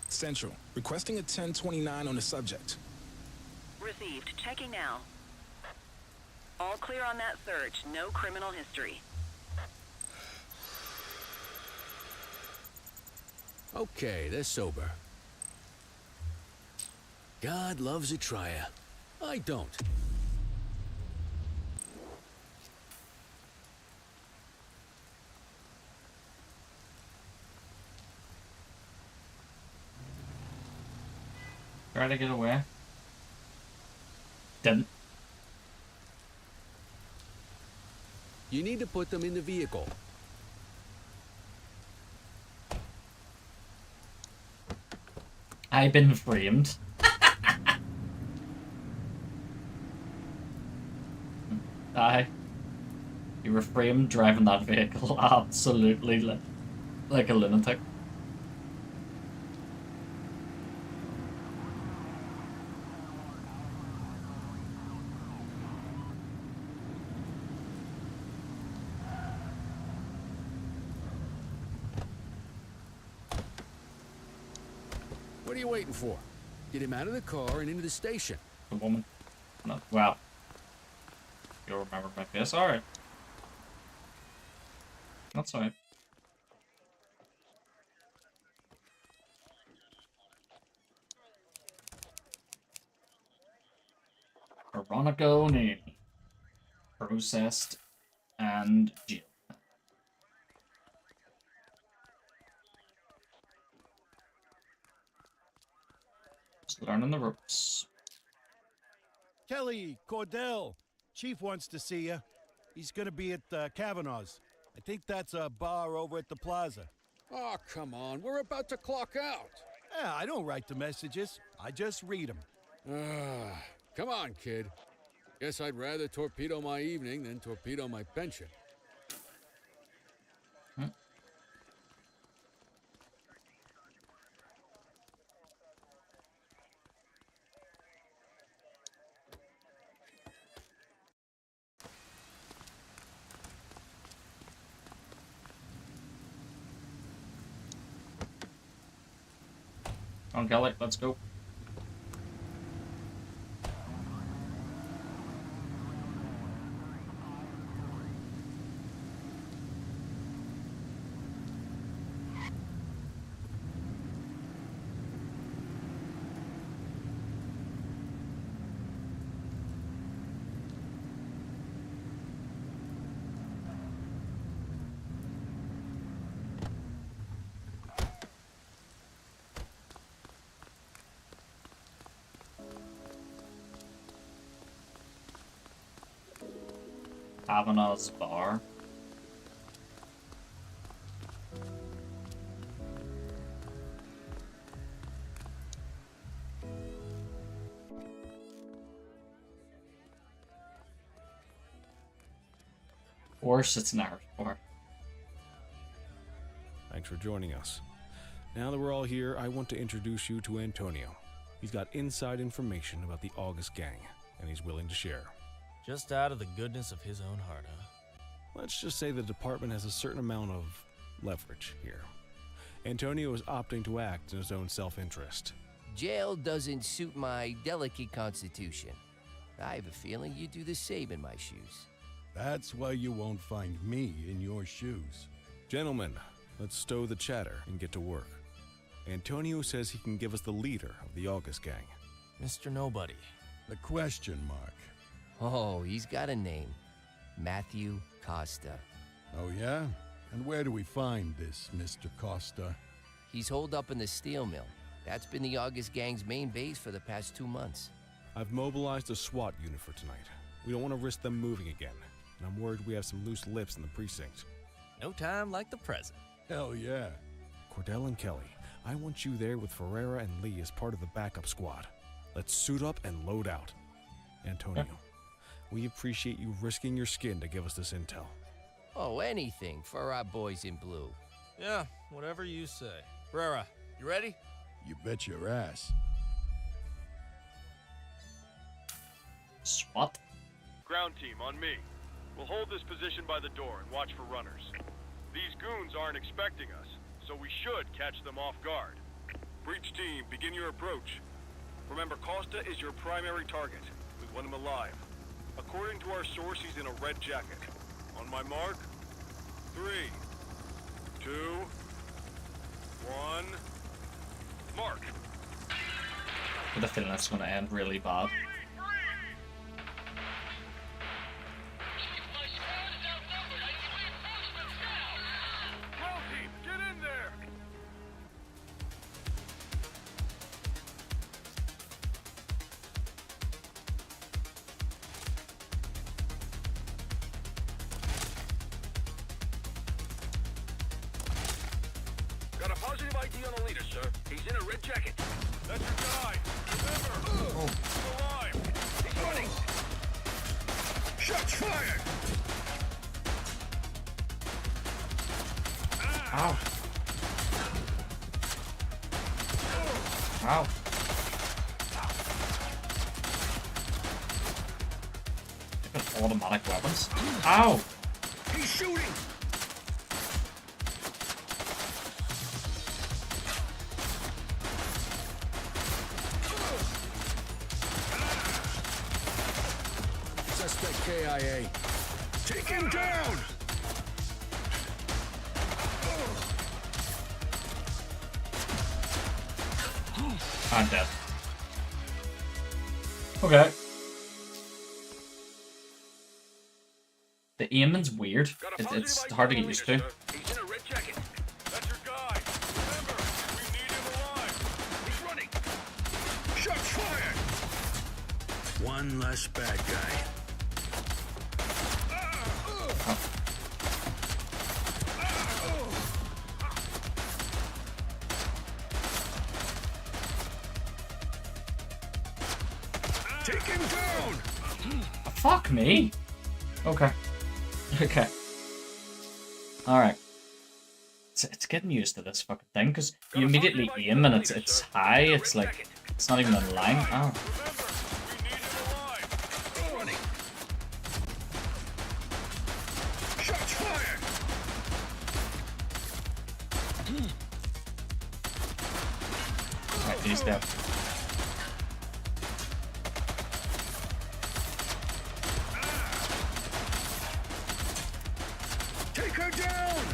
[SPEAKER 6] Central, requesting a 1029 on the subject.
[SPEAKER 8] Received. Checking now. All clear on that search. No criminal history.
[SPEAKER 7] Okay, they're sober. God loves a trier. I don't.
[SPEAKER 1] Try to get away. Didn't.
[SPEAKER 7] You need to put them in the vehicle.
[SPEAKER 1] I've been framed. Aye. You were framed driving that vehicle absolutely like a lunatic.
[SPEAKER 7] What are you waiting for? Get him out of the car and into the station.
[SPEAKER 1] The woman. No, well. You'll remember my face. Alright. That's alright. Veronica O'Neill. Processed and jailed. Just learning the ropes.
[SPEAKER 2] Kelly, Cordell, Chief wants to see you. He's gonna be at Kavanaugh's. I think that's a bar over at the plaza.
[SPEAKER 7] Oh, come on. We're about to clock out.
[SPEAKER 2] Yeah, I don't write the messages. I just read them.
[SPEAKER 7] Come on, kid. Guess I'd rather torpedo my evening than torpedo my pension.
[SPEAKER 1] On Kelly, let's go. Kavanaugh's bar. Of course it's an Irish bar.
[SPEAKER 5] Thanks for joining us. Now that we're all here, I want to introduce you to Antonio. He's got inside information about the August gang, and he's willing to share.
[SPEAKER 9] Just out of the goodness of his own heart, huh?
[SPEAKER 5] Let's just say the department has a certain amount of leverage here. Antonio is opting to act in his own self-interest.
[SPEAKER 12] Jail doesn't suit my delicate constitution. I have a feeling you'd do the same in my shoes.
[SPEAKER 2] That's why you won't find me in your shoes.
[SPEAKER 5] Gentlemen, Let's stow the chatter and get to work. Antonio says he can give us the leader of the August gang.
[SPEAKER 9] Mr. Nobody.
[SPEAKER 2] The question mark.
[SPEAKER 12] Oh, he's got a name. Matthew Costa.
[SPEAKER 2] Oh, yeah? And where do we find this Mr. Costa?
[SPEAKER 12] He's holed up in the steel mill. That's been the August gang's main base for the past 2 months.
[SPEAKER 5] I've mobilized a SWAT unit for tonight. We don't want to risk them moving again, and I'm worried we have some loose lips in the precinct.
[SPEAKER 9] No time like the present.
[SPEAKER 2] Hell yeah.
[SPEAKER 5] Cordell and Kelly, I want you there with Ferreira and Lee as part of the backup squad. Let's suit up and load out. Antonio, we appreciate you risking your skin to give us this intel.
[SPEAKER 12] Oh, anything for our boys in blue.
[SPEAKER 9] Yeah, whatever you say. Ferreira, you ready?
[SPEAKER 2] You bet your ass.
[SPEAKER 1] SWAT?
[SPEAKER 10] Ground team, on me. We'll hold this position by the door and watch for runners. These goons aren't expecting us, so we should catch them off guard. Breach team, begin your approach. Remember, Costa is your primary target. We want him alive. According to our source, he's in a red jacket. On my mark, 3, 2, 1, mark.
[SPEAKER 1] I have a feeling that's going to end really bad.
[SPEAKER 10] Ground team, get in there! Got a positive ID on the leader, sir. He's in a red jacket. That's your guy. Remember, he's alive. He's running. Shots fired.
[SPEAKER 1] Ow. Ow. Different automatic weapons. Ow!
[SPEAKER 2] He's shooting!
[SPEAKER 7] Suspect KIA.
[SPEAKER 2] Take him down!
[SPEAKER 1] I'm dead. Okay. The aiming's weird. It's hard to get used to.
[SPEAKER 10] He's in a red jacket. That's your guy. Remember, we need him alive. He's running.
[SPEAKER 2] Shots fired!
[SPEAKER 7] One less bad guy.
[SPEAKER 2] Take him down!
[SPEAKER 1] Fuck me. Okay. Okay. Alright. It's getting used to this fucking thing, because you immediately aim and it's high, it's like, it's not even in line. Oh.
[SPEAKER 2] Shots fired!
[SPEAKER 1] Right, he's dead.
[SPEAKER 2] Take her down!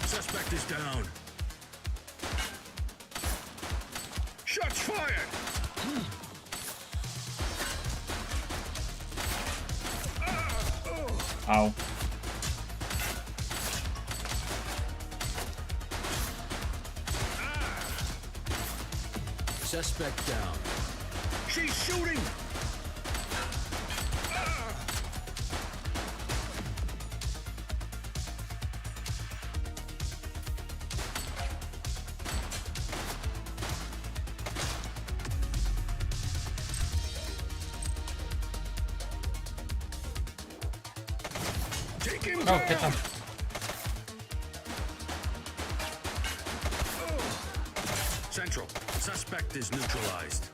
[SPEAKER 7] Suspect is down.
[SPEAKER 2] Shots fired!
[SPEAKER 1] Ow.
[SPEAKER 7] Suspect down.
[SPEAKER 2] She's shooting! Take him
[SPEAKER 1] Oh,
[SPEAKER 2] down!
[SPEAKER 1] get them.
[SPEAKER 7] Central. Suspect is neutralized.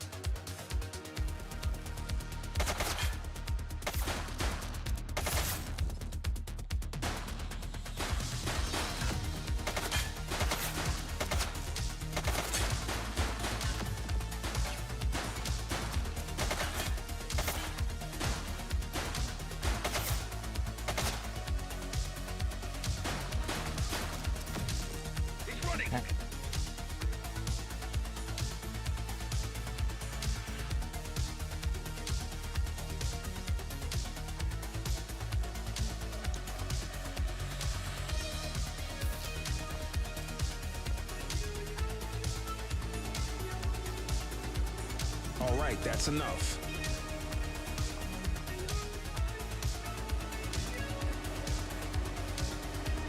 [SPEAKER 6] right, that's enough.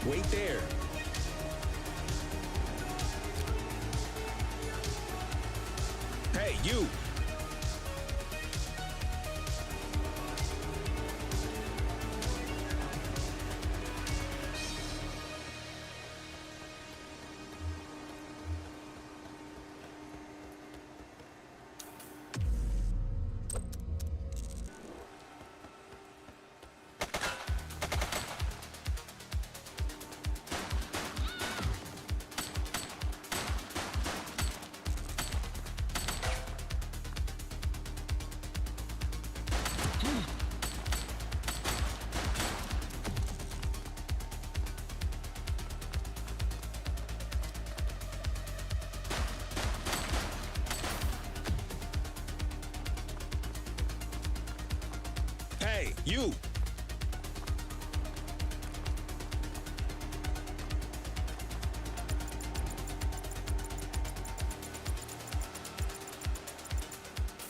[SPEAKER 6] Wait there. Hey, you! Hey, you!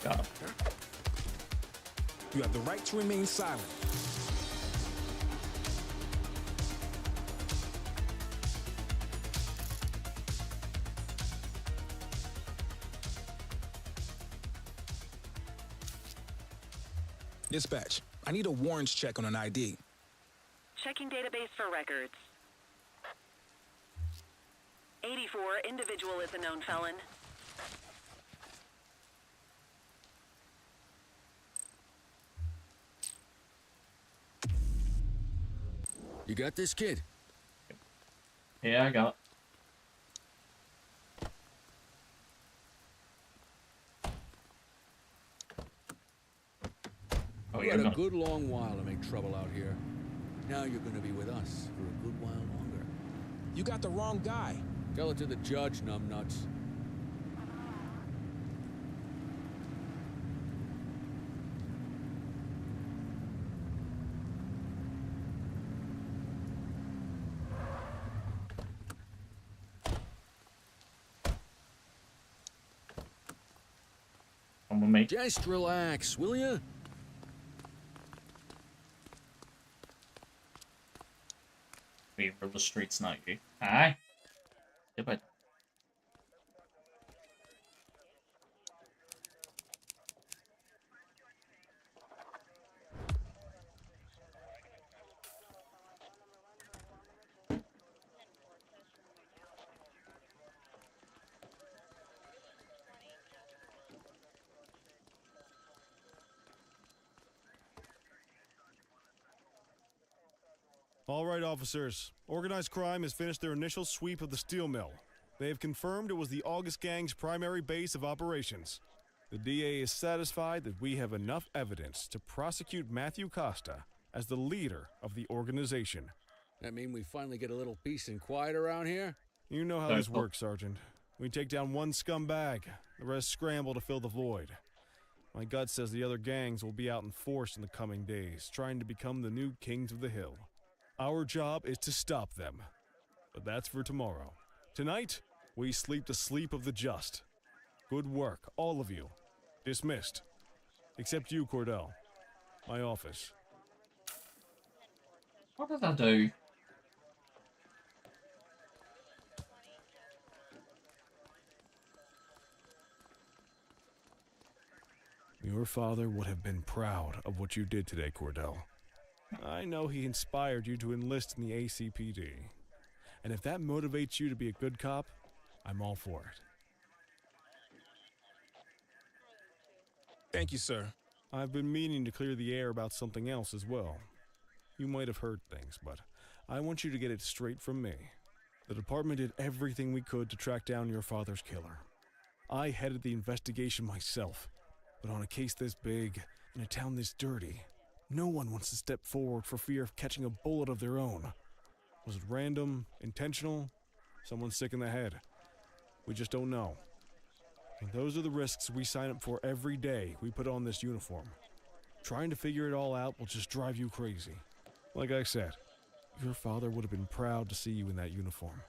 [SPEAKER 1] Got him.
[SPEAKER 6] You have the right to remain silent. Dispatch, I need a warrants check on an ID.
[SPEAKER 8] Checking database for records. 84, individual is a known felon.
[SPEAKER 7] You got this, kid?
[SPEAKER 1] Yeah, I got it. Oh,
[SPEAKER 7] You
[SPEAKER 1] you're
[SPEAKER 7] had a
[SPEAKER 1] gonna...
[SPEAKER 7] good long while to make trouble out here. Now you're gonna be with us for a good while longer.
[SPEAKER 6] You got the wrong guy.
[SPEAKER 7] Tell it to the judge, numbnuts.
[SPEAKER 1] Come with me.
[SPEAKER 7] Just relax, will ya?
[SPEAKER 1] We for the streets, not you. Aye. Stupid.
[SPEAKER 5] All right, officers. Organized crime has finished their initial sweep of the steel mill. They have confirmed it was the August Gang's primary base of operations. The DA is satisfied that we have enough evidence to prosecute Matthew Costa as the leader of the organization.
[SPEAKER 7] That mean we finally get a little peace and quiet around here?
[SPEAKER 5] You know how this works, Sergeant. We take down one scumbag, the rest scramble to fill the void. My gut says the other gangs will be out in force in the coming days, trying to become the new kings of the hill. Our job is to stop them. But that's for tomorrow. Tonight, we sleep the sleep of the just. Good work, all of you. Dismissed. Except you, Cordell. My office.
[SPEAKER 1] What does that do?
[SPEAKER 5] Your father would have been proud of what you did today, Cordell. I know he inspired you to enlist in the ACPD. And if that motivates you to be a good cop, I'm all for it.
[SPEAKER 6] Thank you, sir.
[SPEAKER 5] I've been meaning to clear the air about something else as well. You might have heard things, but I want you to get it straight from me. The department did everything we could to track down your father's killer. I headed the investigation myself, but on a case this big, in a town this dirty, no one wants to step forward for fear of catching a bullet of their own. Was it random, intentional, someone sick in the head? We just don't know. And those are the risks we sign up for every day we put on this uniform. Trying to figure it all out will just drive you crazy. Like I said, your father would have been proud to see you in that uniform.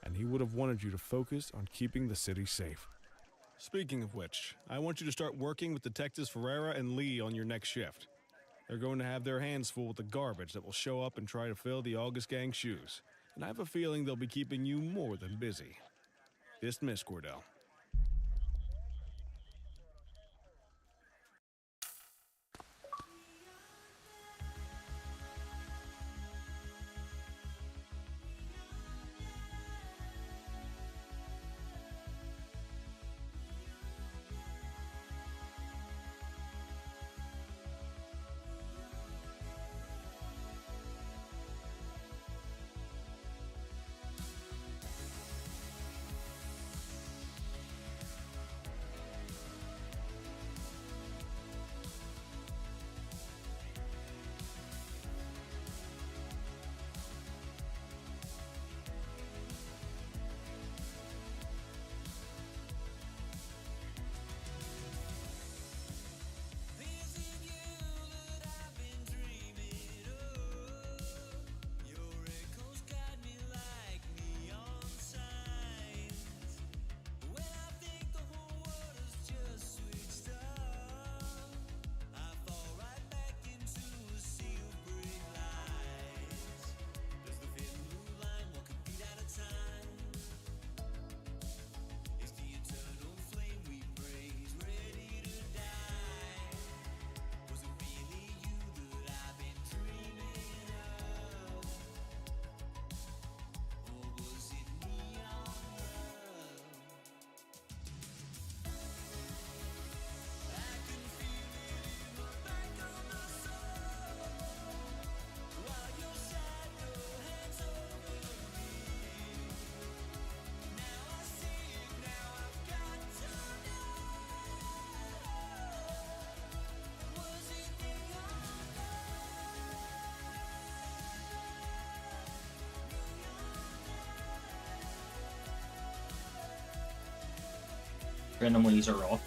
[SPEAKER 5] And he would have wanted you to focus on keeping the city safe. Speaking of which, I want you to start working with Detectives Ferreira and Lee on your next shift. They're going to have their hands full with the garbage that will show up and try to fill the August Gang's shoes. And I have a feeling they'll be keeping you more than busy. Dismiss, Cordell.
[SPEAKER 1] Randomly are off.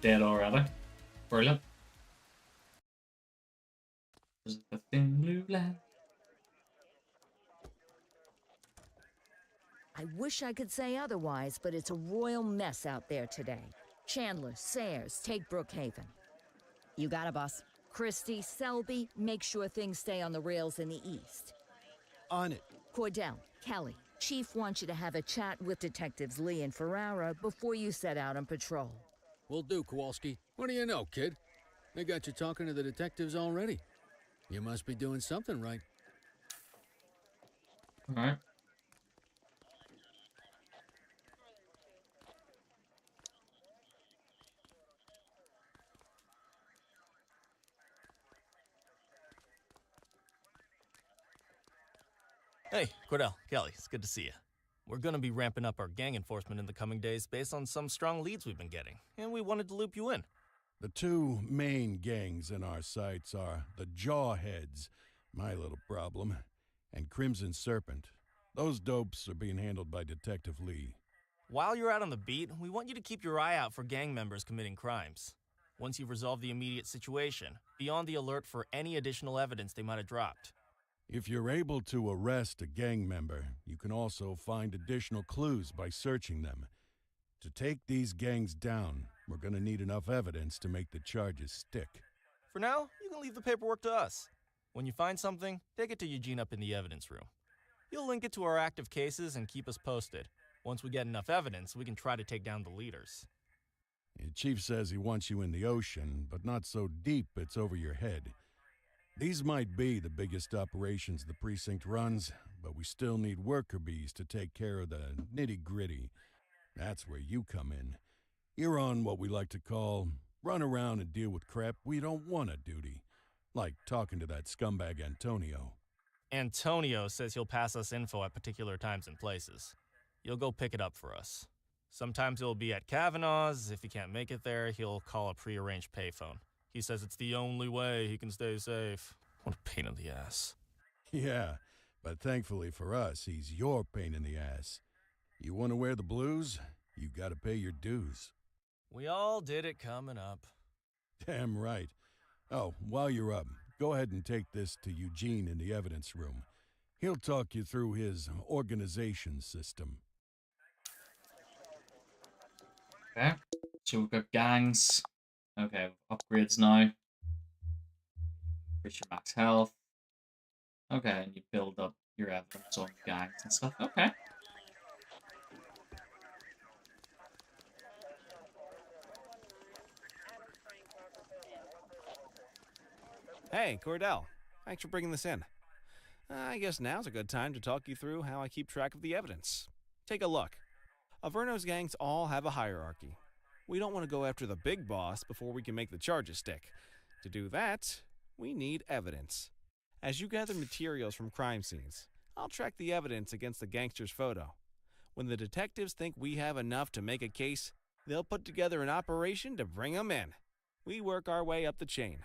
[SPEAKER 1] Dead already. Brilliant. There's a thin blue line.
[SPEAKER 3] I wish I could say otherwise, but it's a royal mess out there today. Chandler, Sayers, take Brookhaven.
[SPEAKER 4] You got it, boss.
[SPEAKER 3] Christie, Selby, make sure things stay on the rails in the east.
[SPEAKER 13] On it.
[SPEAKER 3] Cordell, Kelly, Chief wants you to have a chat with Detectives Lee and Ferrara before you set out on patrol.
[SPEAKER 7] Will do, Kowalski. What do you know, kid? They got you talking to the detectives already. You must be doing something right.
[SPEAKER 1] All right.
[SPEAKER 9] Hey, Cordell, Kelly, it's good to see you. We're gonna be ramping up our gang enforcement in the coming days based on some strong leads we've been getting, and we wanted to loop you in.
[SPEAKER 2] The two main gangs in our sights are the Jawheads, my little problem, and Crimson Serpent. Those dopes are being handled by Detective Lee.
[SPEAKER 9] While you're out on the beat, we want you to keep your eye out for gang members committing crimes. Once you've resolved the immediate situation, be on the alert for any additional evidence they might have dropped.
[SPEAKER 2] If you're able to arrest a gang member, you can also find additional clues by searching them. To take these gangs down, we're gonna need enough evidence to make the charges stick.
[SPEAKER 9] For now, you can leave the paperwork to us. When you find something, take it to Eugene up in the evidence room. He'll link it to our active cases and keep us posted. Once we get enough evidence, we can try to take down the leaders.
[SPEAKER 2] The chief says he wants you in the ocean, but not so deep it's over your head. These might be the biggest operations the precinct runs, but we still need worker bees to take care of the nitty-gritty. That's where you come in. You're on what we like to call run around and deal with crap we don't want to duty, like talking to that scumbag Antonio.
[SPEAKER 9] Antonio says he'll pass us info at particular times and places. You'll go pick it up for us. Sometimes it'll be at Kavanaugh's. If he can't make it there, he'll call a prearranged payphone. He says it's the only way he can stay safe. What a pain in the ass.
[SPEAKER 2] Yeah, but thankfully for us, he's your pain in the ass. You want to wear the blues? You gotta pay your dues.
[SPEAKER 9] We all did it coming up.
[SPEAKER 2] Damn right. Oh, while you're up, go ahead and take this to Eugene in the evidence room. He'll talk you through his organization system.
[SPEAKER 1] Okay. So we've got gangs. Okay, upgrades now. Increase your max health. Okay, and you build up your evidence on gangs and stuff. Okay.
[SPEAKER 5] Hey, Cordell. Thanks for bringing this in. I guess now's a good time to talk you through how I keep track of the evidence. Take a look. Averno's gangs all have a hierarchy. We don't want to go after the big boss before we can make the charges stick. To do that, we need evidence. As you gather materials from crime scenes, I'll track the evidence against the gangster's photo. When the detectives think we have enough to make a case, they'll put together an operation to bring them in. We work our way up the chain.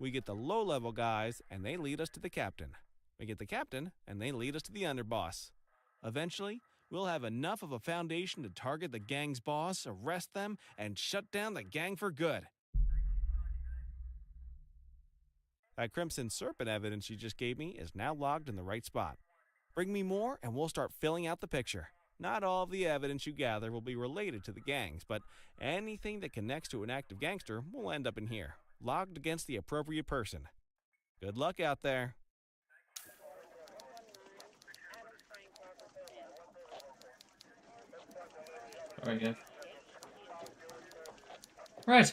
[SPEAKER 5] We get the low-level guys, and they lead us to the captain. We get the captain, and they lead us to the underboss. Eventually, we'll have enough of a foundation to target the gang's boss, arrest them, and shut down the gang for good. That Crimson Serpent evidence you just gave me is now logged in the right spot. Bring me more, and we'll start filling out the picture. Not all of the evidence you gather will be related to the gangs, but anything that connects to an active gangster will end up in here, logged against the appropriate person. Good luck out there.
[SPEAKER 1] Very good. Right.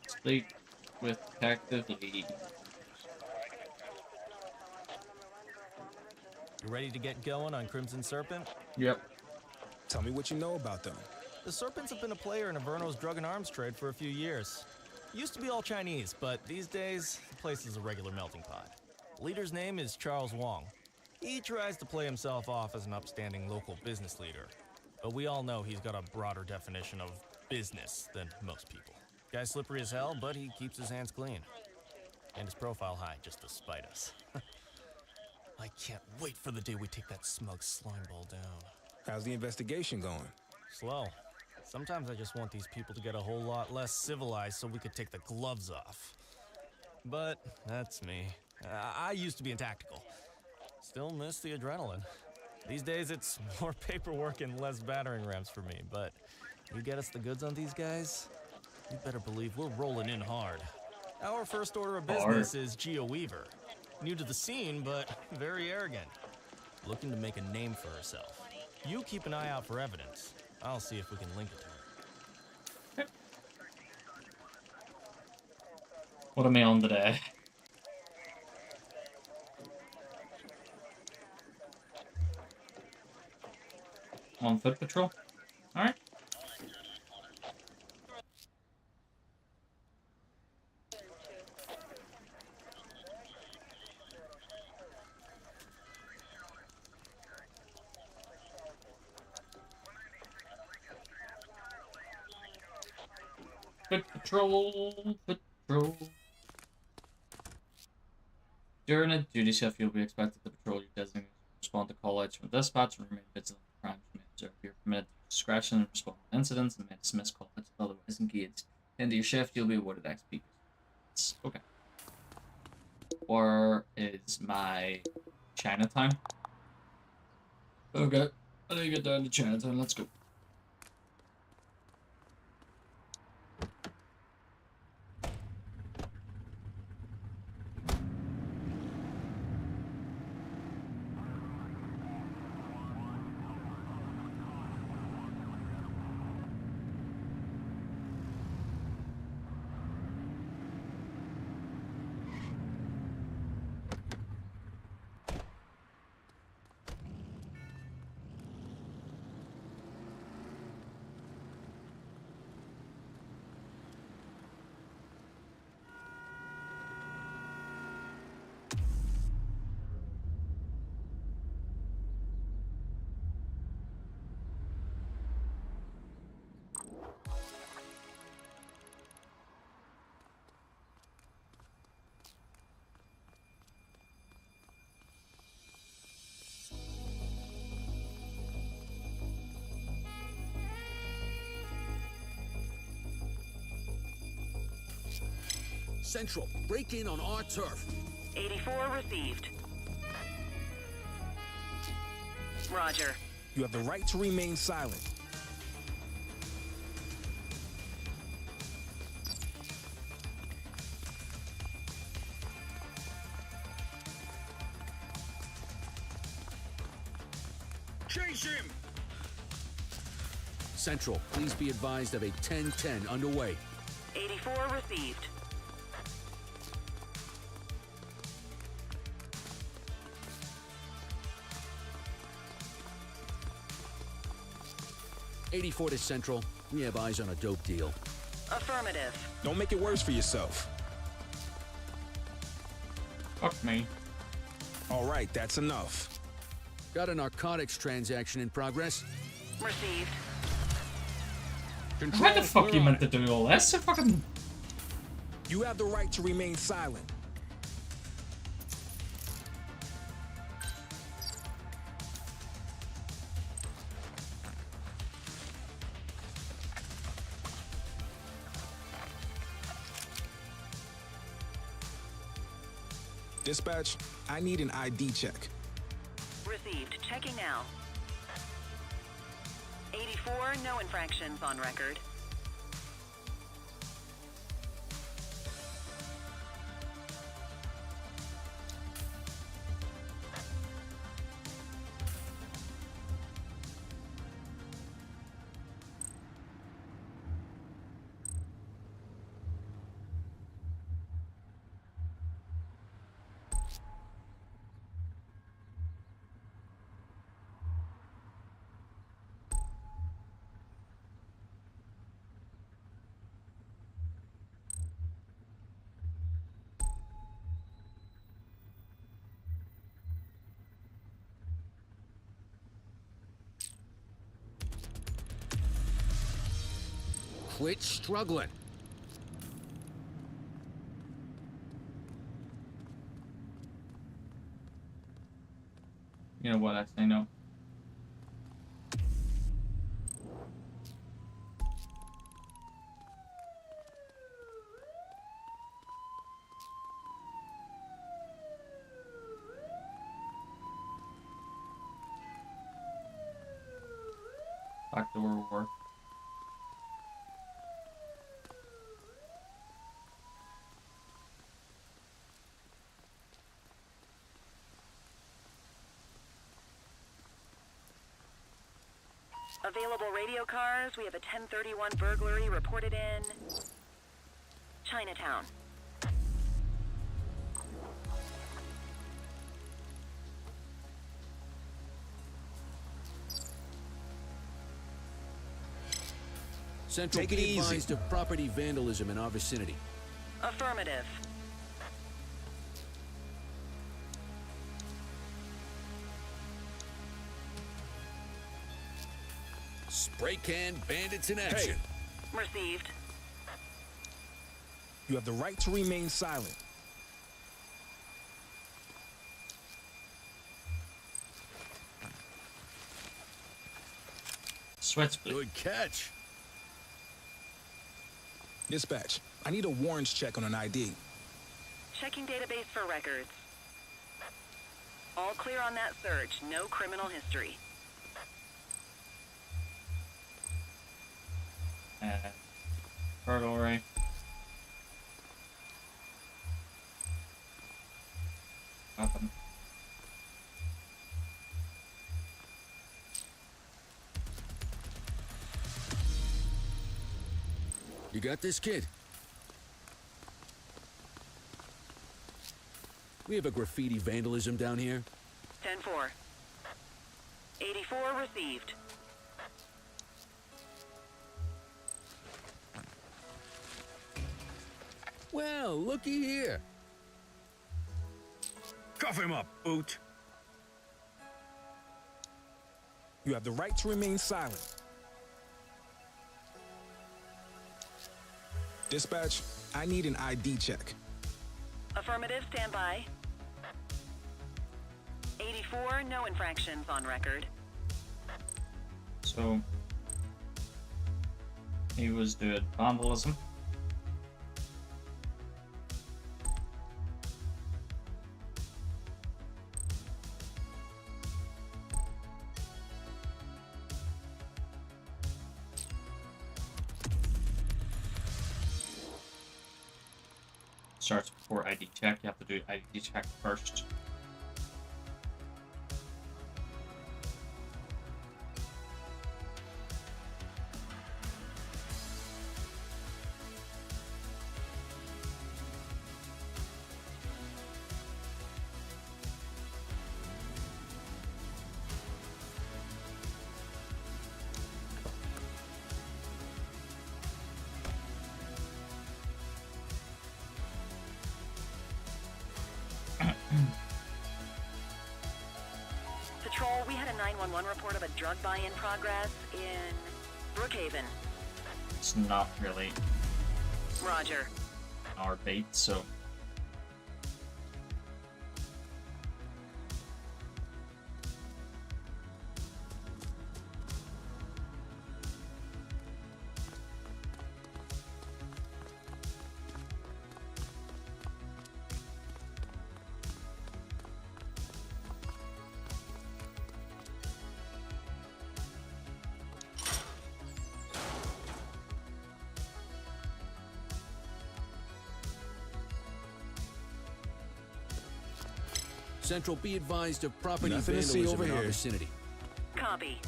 [SPEAKER 1] Speak with Detective Lee.
[SPEAKER 9] You ready to get going on Crimson Serpent?
[SPEAKER 1] Yep.
[SPEAKER 6] Tell me what you know about them.
[SPEAKER 9] The Serpents have been a player in Averno's drug and arms trade for a few years. Used to be all Chinese, but these days, the place is a regular melting pot. The leader's name is Charles Wong. He tries to play himself off as an upstanding local business leader, but we all know he's got a broader definition of business than most people. Guy's slippery as hell, but he keeps his hands clean. And his profile high, just to spite us. I can't wait for the day we take that smug slimeball down.
[SPEAKER 6] How's the investigation going?
[SPEAKER 9] Slow. Sometimes I just want these people to get a whole lot less civilized so we could take the gloves off. But that's me. I used to be in tactical. Still miss the adrenaline. These days it's more paperwork and less battering rams for me, but you get us the goods on these guys, you better believe we're rolling in hard. Our first order of business is Geo Weaver. New to the scene, but very arrogant. Looking to make a name for herself. You keep an eye out for evidence. I'll see if we can link it to her.
[SPEAKER 1] What am I on today? On foot patrol? Alright. Foot patrol, foot patrol. During a duty shift, you'll be expected to patrol your designated, respond to call-outs from dispatch, and remain vigilant to crimes you may observe. You're permitted to use discretion and respond to incidents, and may dismiss call-outs if otherwise engaged. Into your shift, you'll be awarded XP. Okay. Where is my Chinatown? Okay, I need to get down to Chinatown. Let's go.
[SPEAKER 7] Central, break in on our turf.
[SPEAKER 8] 84 received. Roger.
[SPEAKER 6] You have the right to remain silent.
[SPEAKER 7] Chase him! Central, please be advised of a 10-10 underway.
[SPEAKER 8] 84 received.
[SPEAKER 7] '84 to Central. We have eyes on a dope deal.
[SPEAKER 8] Affirmative.
[SPEAKER 6] Don't make it worse for yourself.
[SPEAKER 1] Fuck me.
[SPEAKER 6] All right, that's enough.
[SPEAKER 7] Got a narcotics transaction in progress.
[SPEAKER 8] Received.
[SPEAKER 6] Control,
[SPEAKER 1] How the fuck
[SPEAKER 6] we're
[SPEAKER 1] you
[SPEAKER 6] on
[SPEAKER 1] meant
[SPEAKER 6] it.
[SPEAKER 1] to do all this? I fucking...
[SPEAKER 6] You have the right to remain silent. Dispatch, I need an ID check.
[SPEAKER 8] Received. Checking now. 84, no infractions on record.
[SPEAKER 7] Quit struggling.
[SPEAKER 1] You know what, actually, no. Back to where we were.
[SPEAKER 8] Available radio cars. We have a 1031 burglary reported in Chinatown.
[SPEAKER 7] Central,
[SPEAKER 6] Take it
[SPEAKER 7] be
[SPEAKER 6] easy.
[SPEAKER 7] advised of property vandalism in our vicinity.
[SPEAKER 8] Affirmative.
[SPEAKER 7] Spray can bandits in action.
[SPEAKER 8] Received.
[SPEAKER 6] You have the right to remain silent.
[SPEAKER 1] Switchblade.
[SPEAKER 7] Good catch.
[SPEAKER 6] Dispatch, I need a warrants check on an ID.
[SPEAKER 8] Checking database for records. All clear on that search. No criminal history.
[SPEAKER 1] Burglary. Weapon.
[SPEAKER 7] You got this, kid? We have a graffiti vandalism down here.
[SPEAKER 8] 10-4. 84 received.
[SPEAKER 7] Well, looky here.
[SPEAKER 11] Cuff him up, Boot.
[SPEAKER 6] You have the right to remain silent. Dispatch, I need an ID check.
[SPEAKER 8] Affirmative, stand by. 84, no infractions on record.
[SPEAKER 1] So he was doing vandalism. starts before ID check. You have to do ID check first.
[SPEAKER 8] Patrol, we had a 911 report of a drug buy-in progress in Brookhaven.
[SPEAKER 1] It's not really
[SPEAKER 8] Roger.
[SPEAKER 1] our bait, so
[SPEAKER 7] Central, be advised of property
[SPEAKER 6] Nothing to see
[SPEAKER 7] vandalism
[SPEAKER 6] over
[SPEAKER 7] in our
[SPEAKER 6] here.
[SPEAKER 7] vicinity.
[SPEAKER 8] Copy.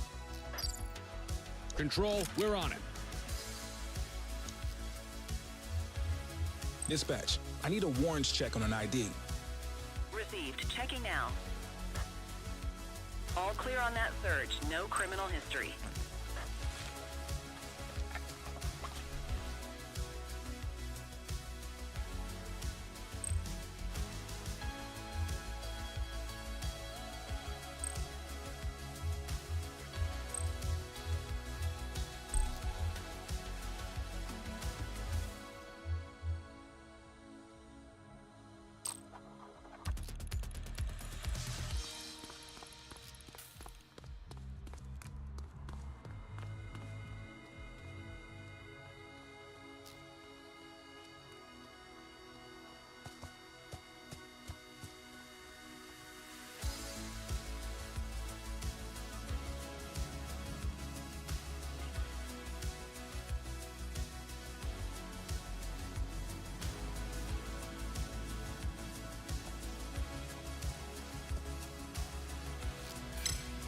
[SPEAKER 6] Control, we're on it. Dispatch, I need a warrants check on an ID.
[SPEAKER 8] Received. Checking now. All clear on that search. No criminal history.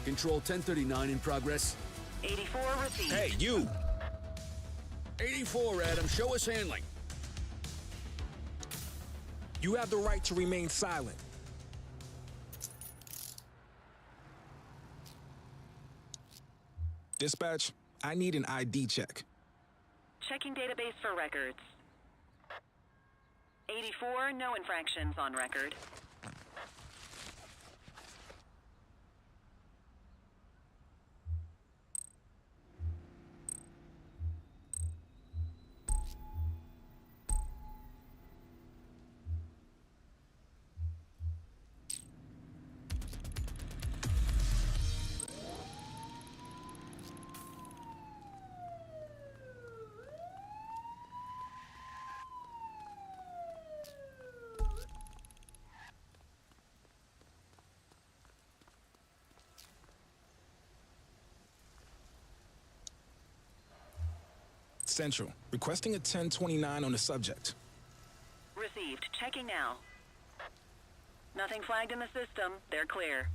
[SPEAKER 7] Control 1039 in progress.
[SPEAKER 8] 84 received.
[SPEAKER 6] Hey, you!
[SPEAKER 7] 84, Adam, show us handling.
[SPEAKER 6] You have the right to remain silent. Dispatch, I need an ID check.
[SPEAKER 8] Checking database for records. 84, no infractions on record.
[SPEAKER 6] Central, requesting a 1029 on the subject.
[SPEAKER 8] Received. Checking now. Nothing flagged in the system. They're clear.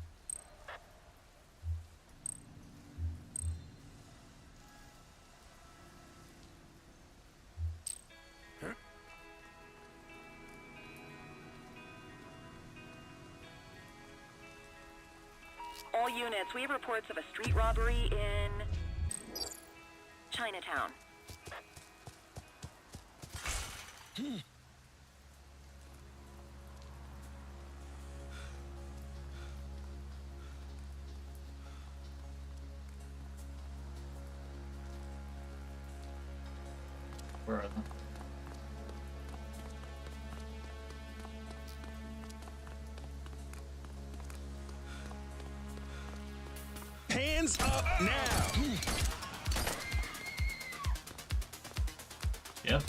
[SPEAKER 8] All units, we have reports of a street robbery in Chinatown.
[SPEAKER 1] where are they?
[SPEAKER 6] Hands up now!
[SPEAKER 1] Yep.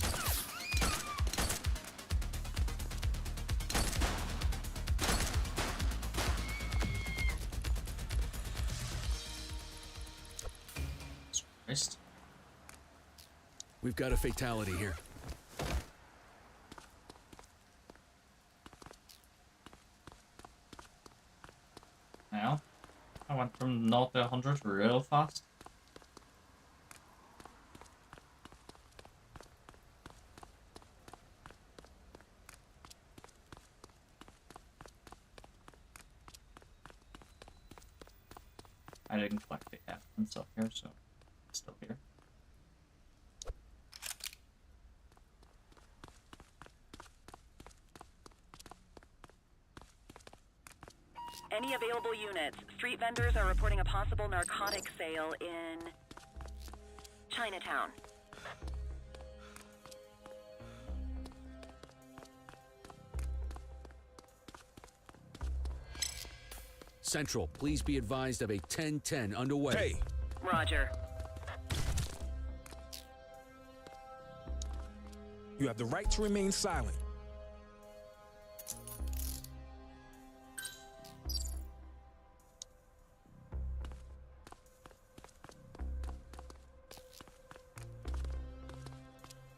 [SPEAKER 1] Christ.
[SPEAKER 7] We've got a fatality here.
[SPEAKER 1] Went from 0 to 100 real fast. I didn't collect the evidence stuff here, so it's still here.
[SPEAKER 8] Any available units? Street vendors are reporting a possible narcotic sale in Chinatown.
[SPEAKER 7] Central, please be advised of a 10-10 underway.
[SPEAKER 6] Hey!
[SPEAKER 8] Roger.
[SPEAKER 6] You have the right to remain silent.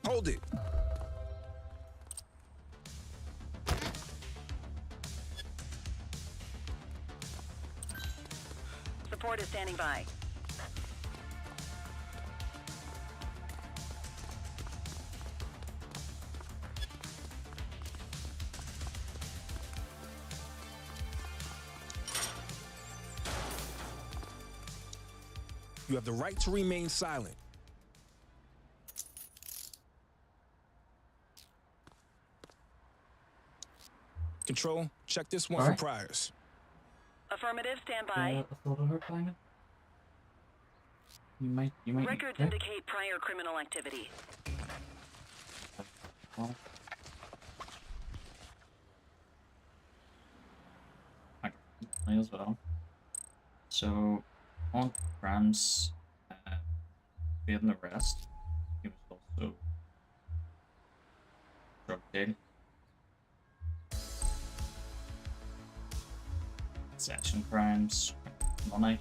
[SPEAKER 6] Hold it.
[SPEAKER 8] Support is standing by.
[SPEAKER 6] You have the right to remain silent. Control, check this one for priors.
[SPEAKER 8] Affirmative, stand by.
[SPEAKER 1] I thought I heard banging. You might.
[SPEAKER 8] Records indicate prior criminal activity.
[SPEAKER 1] Well, may as well. So, on crimes, evading arrest. He was also drug deal. Possession crimes, money.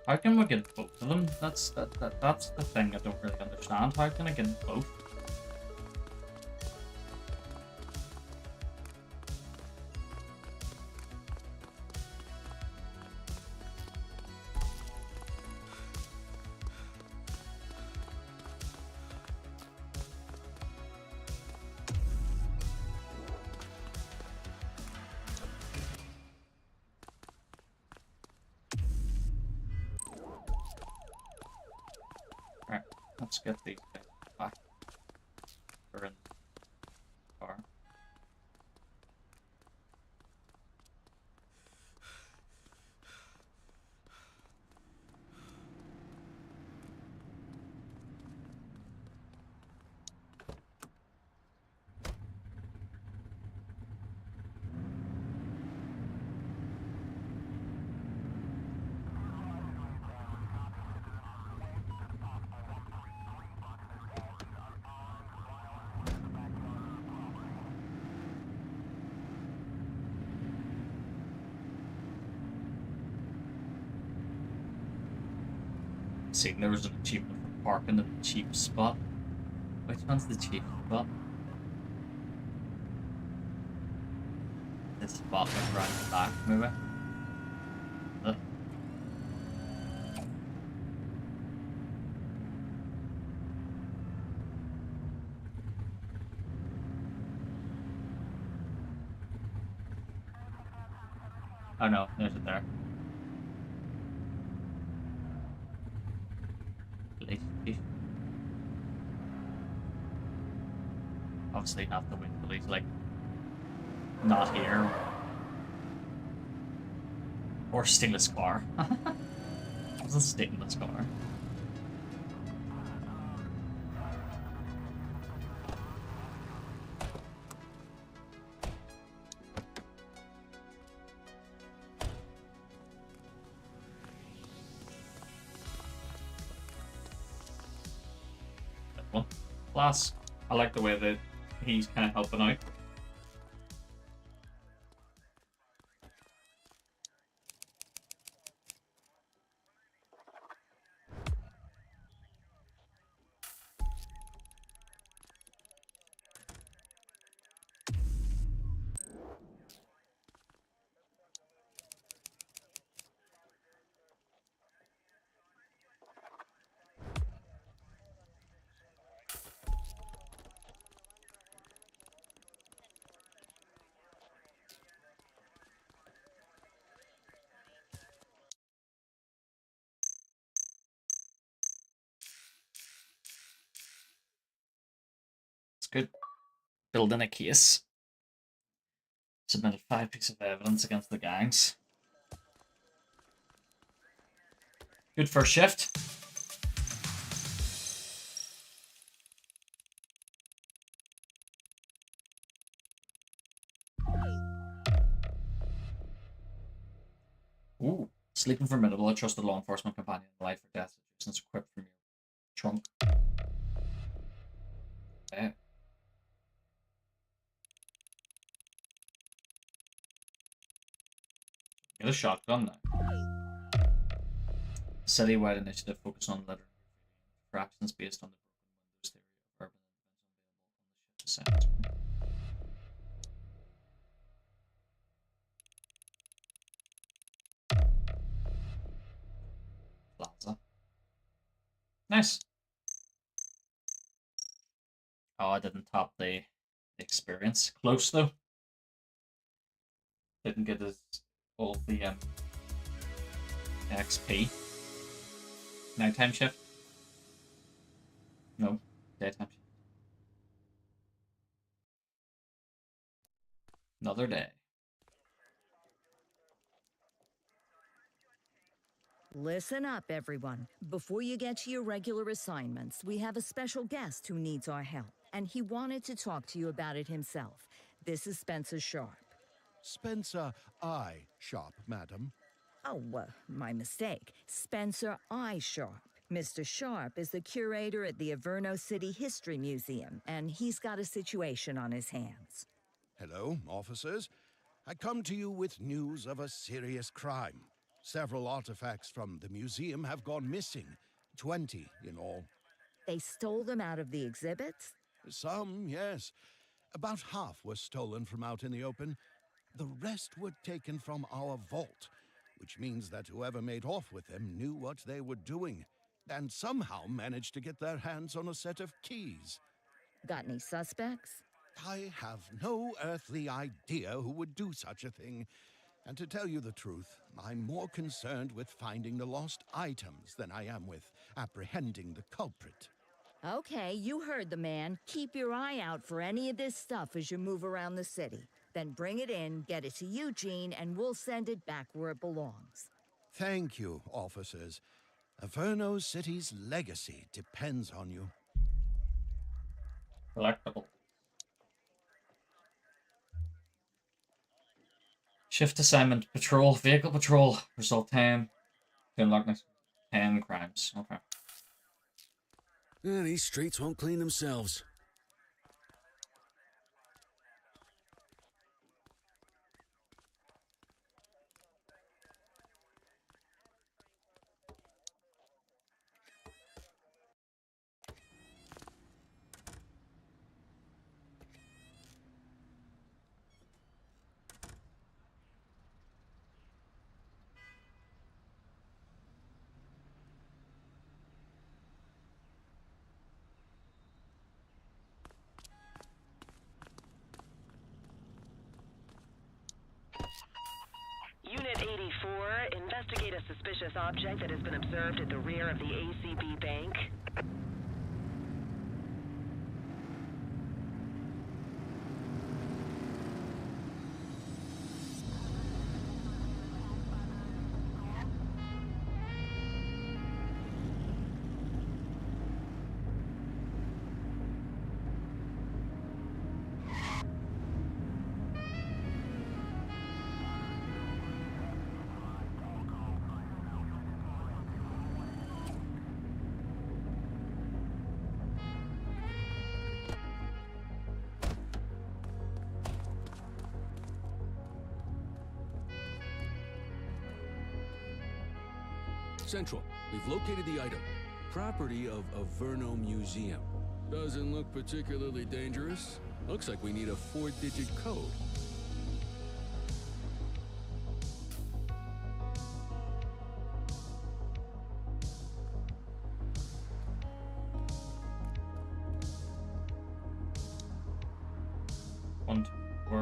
[SPEAKER 1] How can we get both of them? That's the thing I don't really understand. How can I get both? Let's get these guys back. They're in the car. See, there was an achievement for parking at the cheap spot. Which one's the cheap spot? This spot was around the back, maybe. Oh no, there's it there. Obviously have to wait till he's like not here or steal his car. I'll steal his car. Well, class. I like the way that he's kind of helping out. building a case. Submitted 5 pieces of evidence against the gangs. Good first shift. Ooh. Sleeping formidable. A trusted law enforcement companion in life or death situations equipped from your trunk. Okay. Get a shotgun now. Citywide initiative focused on litter for actions based on the broken windows theory of urban intervention available on the shift to Plaza. Nice. Oh, I didn't top the experience. Close though. Didn't get as all the XP. Nighttime shift? No, daytime shift. Another day.
[SPEAKER 3] Listen up, everyone. Before you get to your regular assignments, we have a special guest who needs our help, and he wanted to talk to you about it himself. This is Spencer Sharp.
[SPEAKER 2] Spencer I. Sharp, madam.
[SPEAKER 3] Oh, my mistake. Spencer I. Sharp. Mr. Sharp is the curator at the Averno City History Museum, and he's got a situation on his hands.
[SPEAKER 2] Hello, officers. I come to you with news of a serious crime. Several artifacts from the museum have gone missing. 20 in all.
[SPEAKER 3] They stole them out of the exhibits?
[SPEAKER 2] Some, yes. About half were stolen from out in the open. The rest were taken from our vault, which means that whoever made off with them knew what they were doing, and somehow managed to get their hands on a set of keys.
[SPEAKER 3] Got any suspects?
[SPEAKER 2] I have no earthly idea who would do such a thing. And to tell you the truth, I'm more concerned with finding the lost items than I am with apprehending the culprit.
[SPEAKER 3] Okay, you heard the man. Keep your eye out for any of this stuff as you move around the city. Then bring it in, get it to Eugene, and we'll send it back where it belongs.
[SPEAKER 2] Thank you, officers. Averno City's legacy depends on you.
[SPEAKER 1] Collectible. Shift assignment, patrol, vehicle patrol, result 10. To unlock next 10 crimes. Okay.
[SPEAKER 7] Yeah, these streets won't clean themselves.
[SPEAKER 8] Unit 84, investigate a suspicious object that has been observed at the rear of the ACB bank.
[SPEAKER 7] Central, we've located the item. Property of Averno Museum. Doesn't look particularly dangerous. Looks like we need a 4-digit code.
[SPEAKER 1] One, two, four.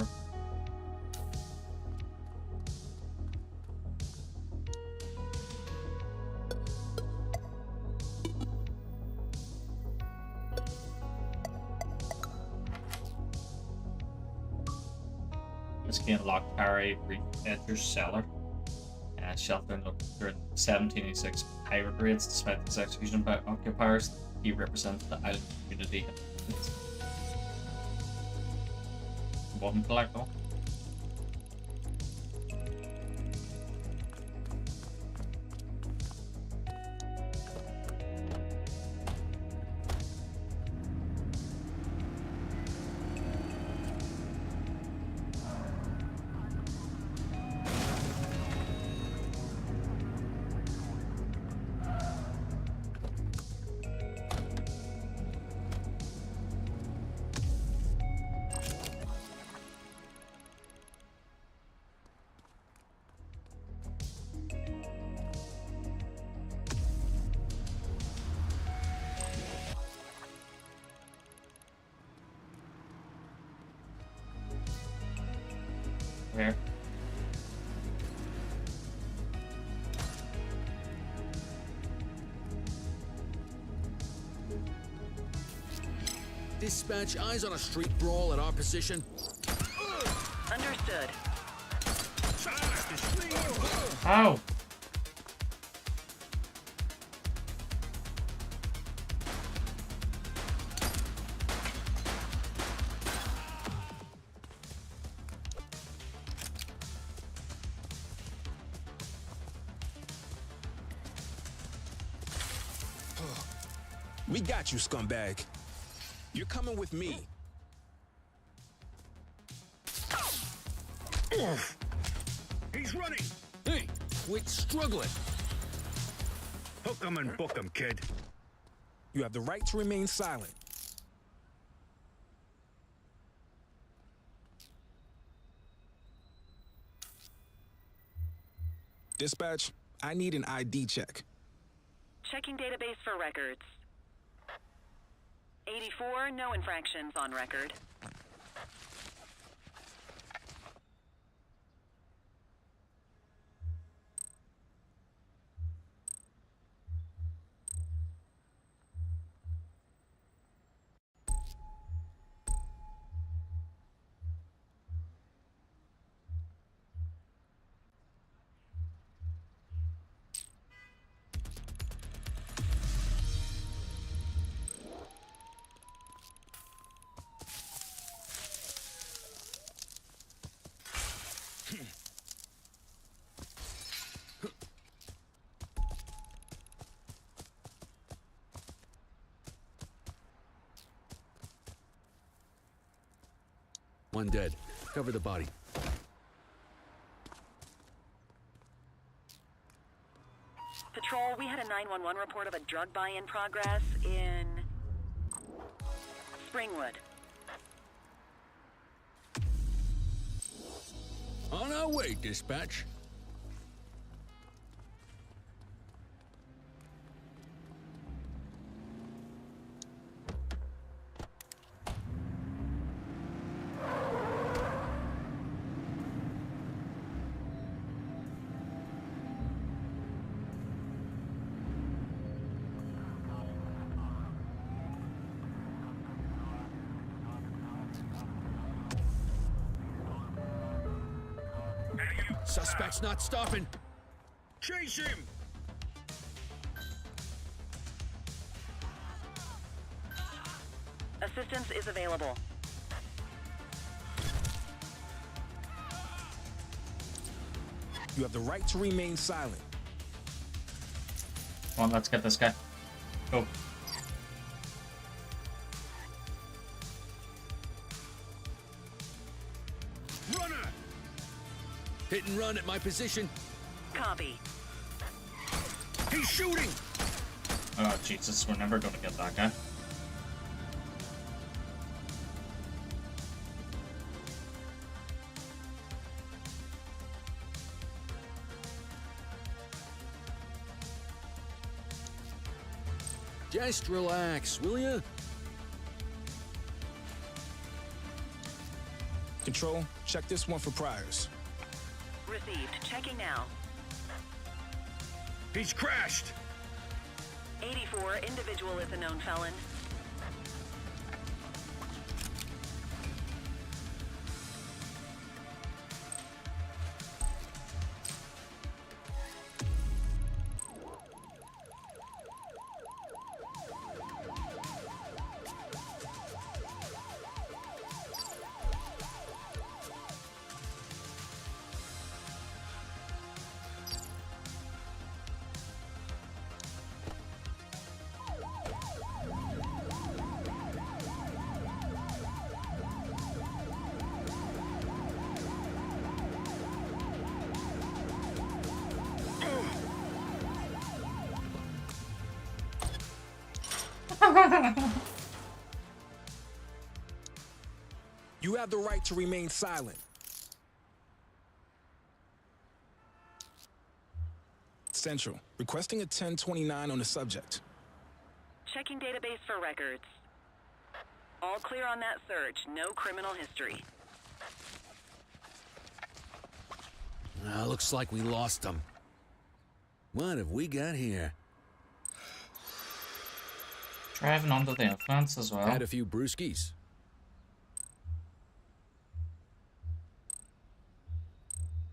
[SPEAKER 1] whiskey and lock carry Reef Edger's cellar, sheltering during 1786 pirate raids. Despite his execution by occupiers, he represents the island community. Wasn't collectible. Where?
[SPEAKER 7] Dispatch, eyes on a street brawl at our position.
[SPEAKER 8] Understood.
[SPEAKER 1] Ow!
[SPEAKER 6] We got you, scumbag. You're coming with me.
[SPEAKER 11] He's running!
[SPEAKER 7] Hey, quit struggling.
[SPEAKER 11] Hook 'em and book 'em, kid.
[SPEAKER 6] You have the right to remain silent. Dispatch, I need an ID check.
[SPEAKER 8] Checking database for records. 84, no infractions on record.
[SPEAKER 7] One dead. Cover the body.
[SPEAKER 8] Patrol, we had a 911 report of a drug buy in progress in Springwood.
[SPEAKER 7] On our way, dispatch. Suspect's not stopping.
[SPEAKER 11] Chase him!
[SPEAKER 8] Assistance is available.
[SPEAKER 6] You have the right to remain silent.
[SPEAKER 1] Come on, let's get this guy. Go.
[SPEAKER 11] Runner!
[SPEAKER 7] Hit and run at my position.
[SPEAKER 8] Copy.
[SPEAKER 11] He's shooting!
[SPEAKER 1] Oh, Jesus, we're never gonna get that guy.
[SPEAKER 7] Just relax, will ya?
[SPEAKER 6] Control, check this one for priors.
[SPEAKER 8] Received. Checking now.
[SPEAKER 11] He's crashed!
[SPEAKER 8] 84, individual is a known felon.
[SPEAKER 6] You have the right to remain silent. Central, requesting a 1029 on the subject.
[SPEAKER 8] Checking database for records. All clear on that search. No criminal history.
[SPEAKER 7] Looks like we lost them. What have we got here?
[SPEAKER 1] Driving under the influence as well.
[SPEAKER 7] Had a few brewskis.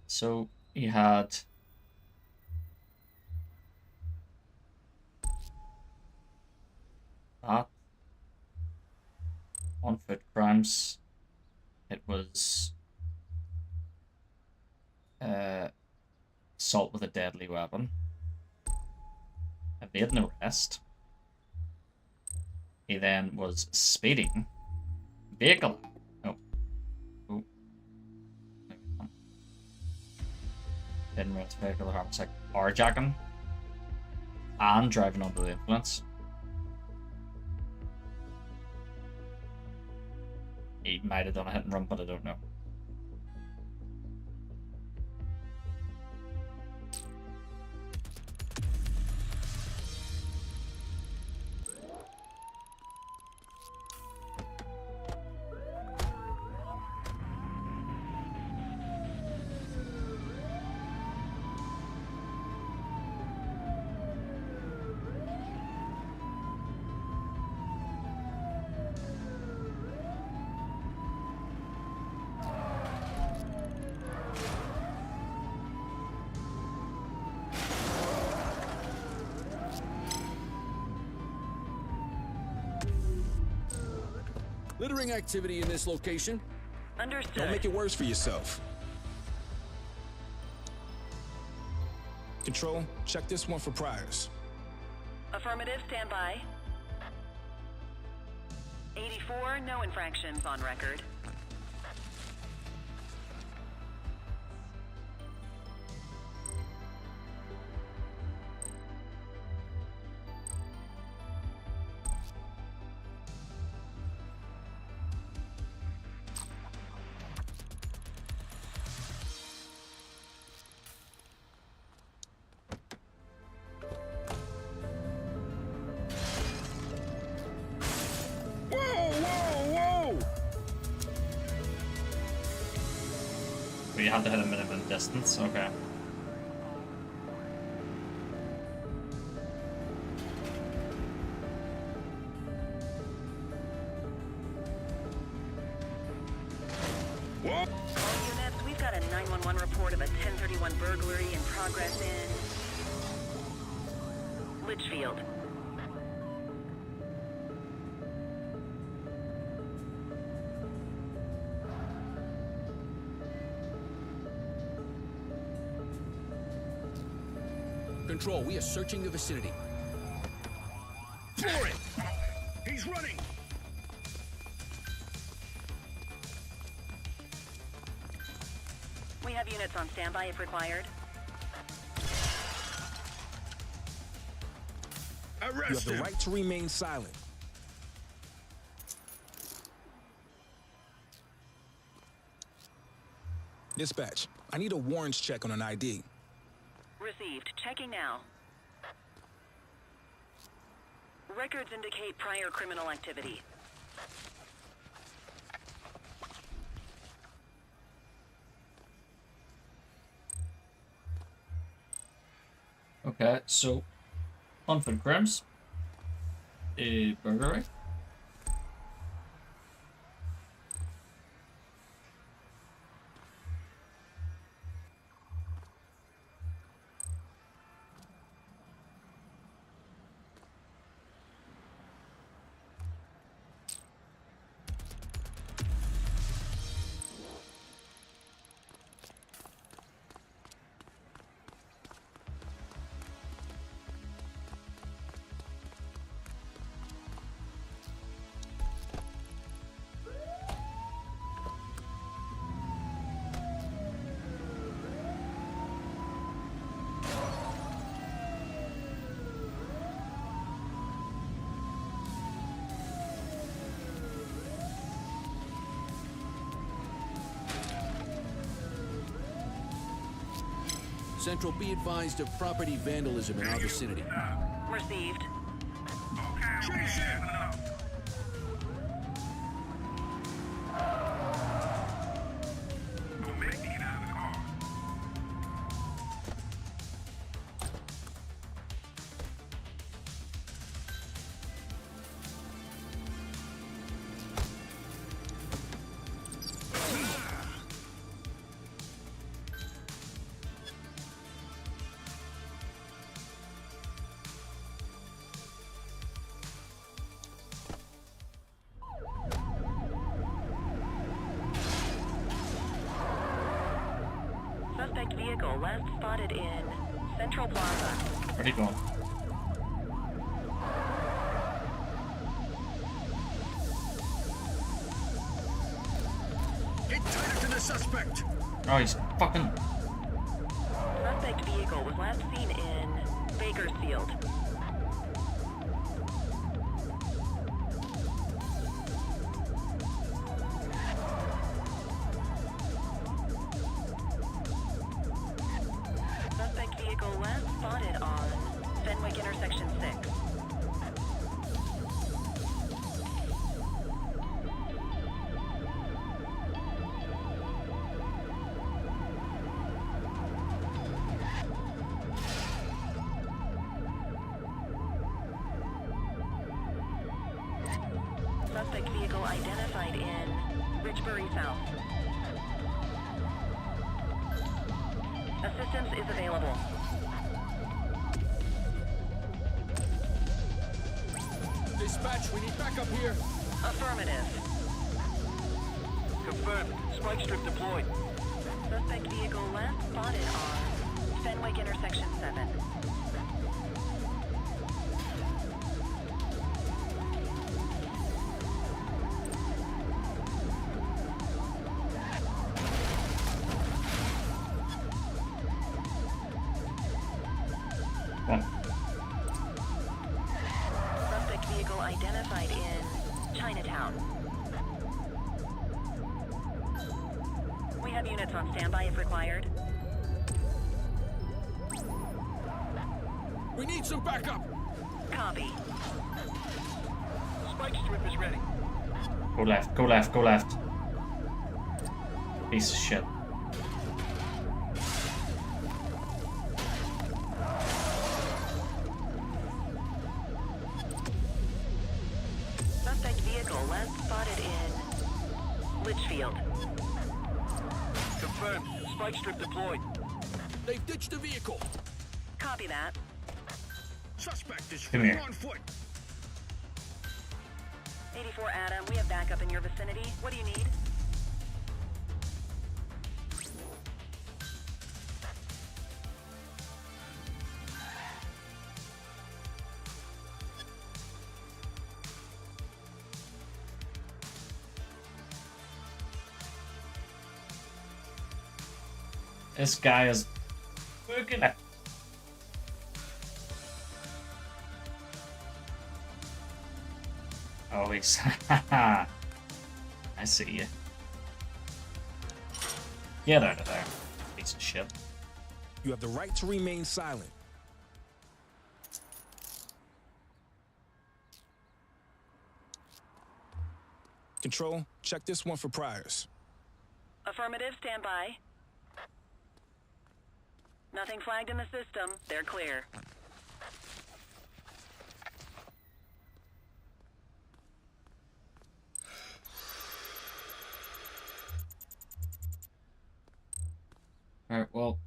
[SPEAKER 1] So he had that on foot crimes. It was assault with a deadly weapon. Evade an arrest. He then was speeding. Vehicle. Oh. Oh. Didn't realize vehicle homicide. Carjacking. And driving under the influence. He might have done a hit and run, but I don't know.
[SPEAKER 7] Littering activity in this location.
[SPEAKER 8] Understood.
[SPEAKER 6] Don't make it worse for yourself. Control, check this one for priors.
[SPEAKER 8] Affirmative, stand by. 84, no infractions on record.
[SPEAKER 1] But you have to hit a minimum distance, okay.
[SPEAKER 8] All units, we've got a 911 report of a 1031 burglary in progress in Litchfield.
[SPEAKER 7] Control, we are searching the vicinity.
[SPEAKER 11] For it! He's running!
[SPEAKER 8] We have units on standby if required.
[SPEAKER 6] You have the right to remain silent. Dispatch, I need a warrants check on an ID.
[SPEAKER 8] Received. Checking now. Records indicate prior criminal activity.
[SPEAKER 1] Okay, so unfit crimes. A burglary.
[SPEAKER 7] Central, be advised of property vandalism in our vicinity.
[SPEAKER 8] Received.
[SPEAKER 11] Chase him! Don't make me get out of the car.
[SPEAKER 8] Suspect vehicle last spotted in Central Plaza.
[SPEAKER 1] Where'd he go?
[SPEAKER 2] Get tighter to the suspect!
[SPEAKER 1] Oh, he's fucking...
[SPEAKER 8] Suspect vehicle was last seen in Bakersfield. Suspect vehicle last spotted on Fenwick intersection 6. Suspect vehicle identified in Richbury South. Assistance is available.
[SPEAKER 7] Dispatch, we need backup here.
[SPEAKER 8] Affirmative.
[SPEAKER 9] Confirmed. Spike strip deployed.
[SPEAKER 8] Suspect vehicle last spotted on Fenwick intersection 7.
[SPEAKER 1] One.
[SPEAKER 8] Suspect vehicle identified in Chinatown. We have units on standby if required.
[SPEAKER 7] We need some backup.
[SPEAKER 8] Copy.
[SPEAKER 9] Spike strip is ready.
[SPEAKER 1] Go left, go left, go left. Piece of shit.
[SPEAKER 8] Suspect vehicle last spotted in Litchfield.
[SPEAKER 9] Confirmed. Spike strip deployed.
[SPEAKER 7] They've ditched the vehicle.
[SPEAKER 8] Copy that.
[SPEAKER 2] Suspect is
[SPEAKER 1] Come here.
[SPEAKER 2] on foot.
[SPEAKER 8] 84 Adam, we have backup in your vicinity. What do you need?
[SPEAKER 1] This guy is working it. Oh, he's... I see you. Get out of there, piece of shit.
[SPEAKER 6] You have the right to remain silent. Control, check this one for priors.
[SPEAKER 8] Affirmative, stand by. Nothing flagged in the system. They're clear.
[SPEAKER 1] Alright, well,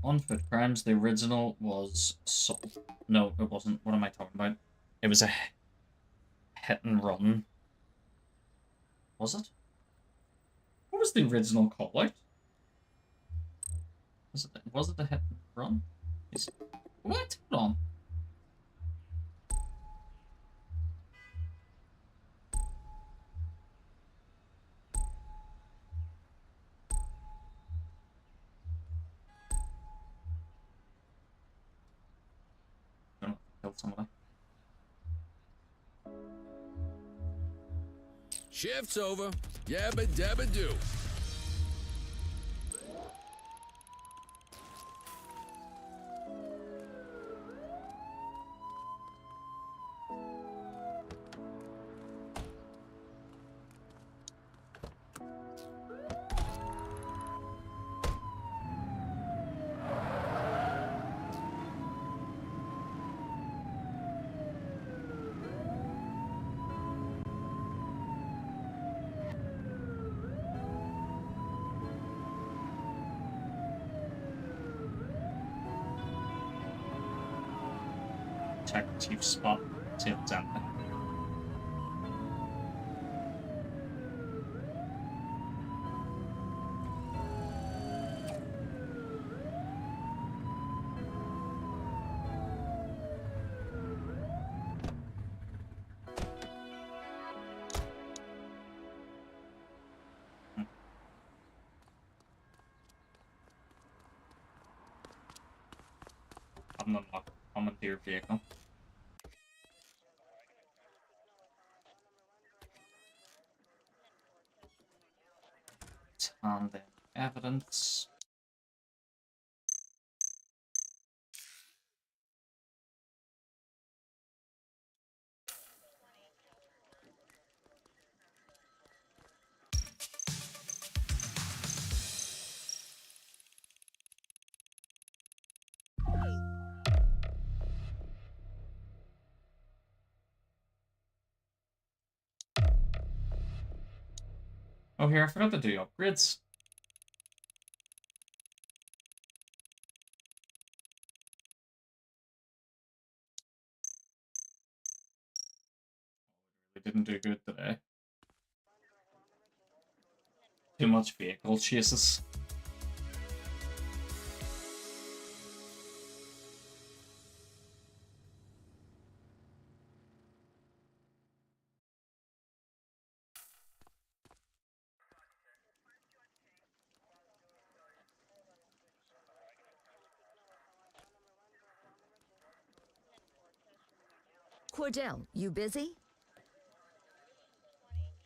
[SPEAKER 1] Unfit Crimes, the original was sold. No, it wasn't. What am I talking about? It was a hit and run. Was it? What was the original call out? Was it a hit and run? What? Hold on. I don't know if I killed somebody.
[SPEAKER 7] Shift's over. Yabba dabba do.
[SPEAKER 1] check the chief's spot, see if it's empty. I'm not commandeer vehicle. And then evidence. Oh, here, I forgot to do upgrades. We didn't do good today. Too much vehicle chases.
[SPEAKER 3] Cordell, you busy?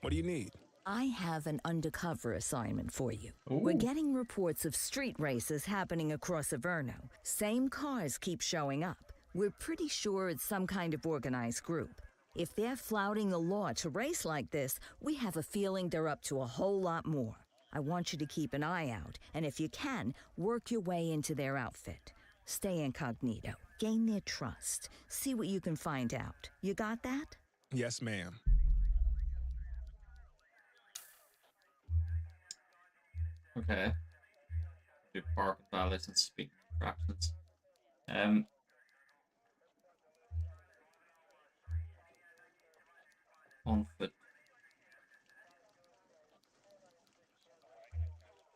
[SPEAKER 6] What do you need?
[SPEAKER 3] I have an undercover assignment for you.
[SPEAKER 1] Ooh.
[SPEAKER 3] We're getting reports of street races happening across Averno. Same cars keep showing up. We're pretty sure it's some kind of organized group. If they're flouting the law to race like this, we have a feeling they're up to a whole lot more. I want you to keep an eye out, and if you can, work your way into their outfit. Stay incognito, gain their trust, see what you can find out. You got that?
[SPEAKER 6] Yes, ma'am.
[SPEAKER 1] Okay. Do parking violations, speeding infractions. On foot.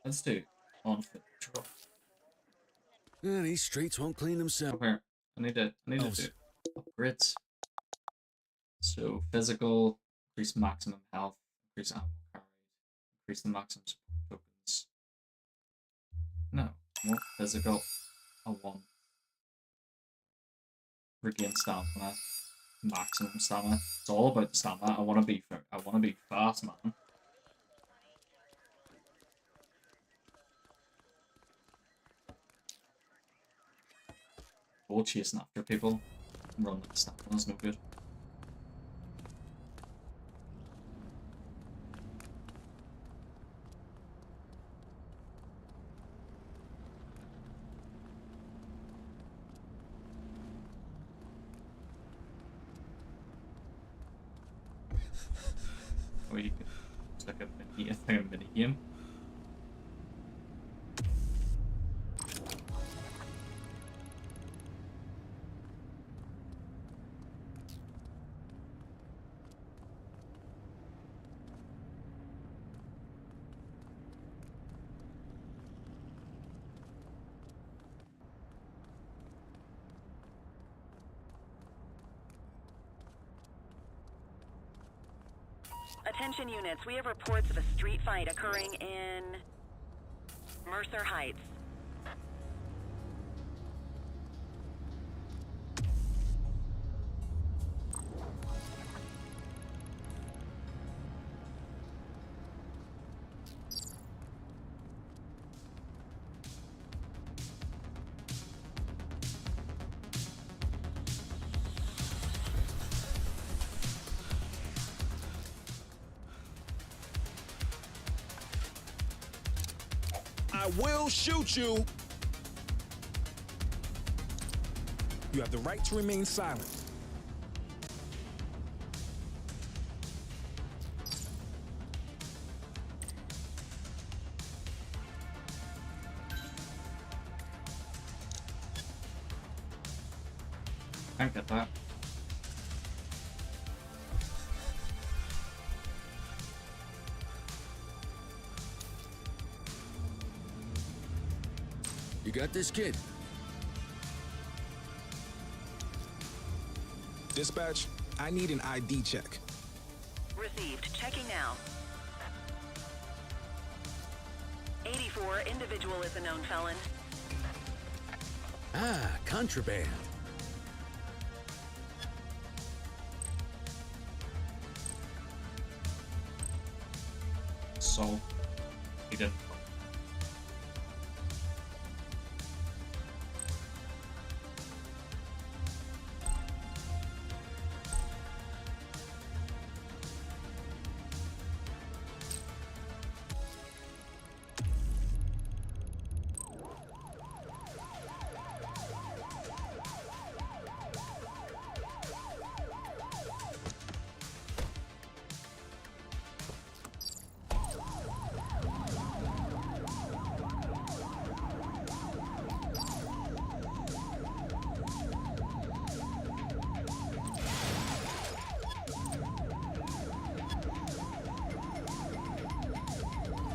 [SPEAKER 1] Let's do on foot patrol.
[SPEAKER 7] Yeah, these streets won't clean themselves.
[SPEAKER 1] Over here. I need to do upgrades. So physical, increase maximum health, increase ammo carried, increase the maximum support tokens. No, more physical. I want regain stamina, maximum stamina. It's all about stamina. I want to be fast, man. All chasing after people, running stamina's no good. Or you could, it's like a mini game.
[SPEAKER 8] Attention units, we have reports of a street fight occurring in Mercer Heights.
[SPEAKER 6] I will shoot you. You have the right to remain silent.
[SPEAKER 1] I get that.
[SPEAKER 7] You got this, kid?
[SPEAKER 6] Dispatch, I need an ID check.
[SPEAKER 8] Received. Checking now. 84, individual is a known felon.
[SPEAKER 7] Ah, contraband.
[SPEAKER 1] So, he didn't.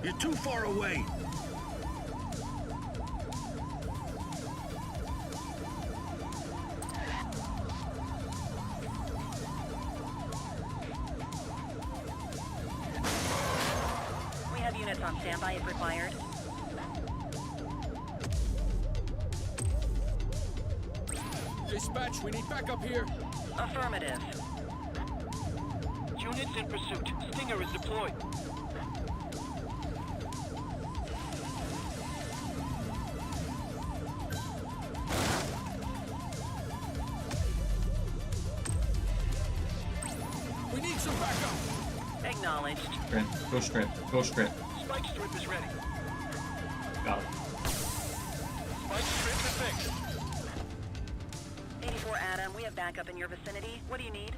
[SPEAKER 2] You're too far away.
[SPEAKER 8] We have units on standby if required.
[SPEAKER 7] Dispatch, we need backup here.
[SPEAKER 8] Affirmative.
[SPEAKER 13] Units in pursuit. Stinger is deployed.
[SPEAKER 7] We need some backup.
[SPEAKER 8] Acknowledged.
[SPEAKER 1] Strip. Go strip. Go strip.
[SPEAKER 13] Spike strip is ready.
[SPEAKER 1] Got it.
[SPEAKER 13] Spike strip is fixed.
[SPEAKER 8] 84 Adam, we have backup in your vicinity. What do you need?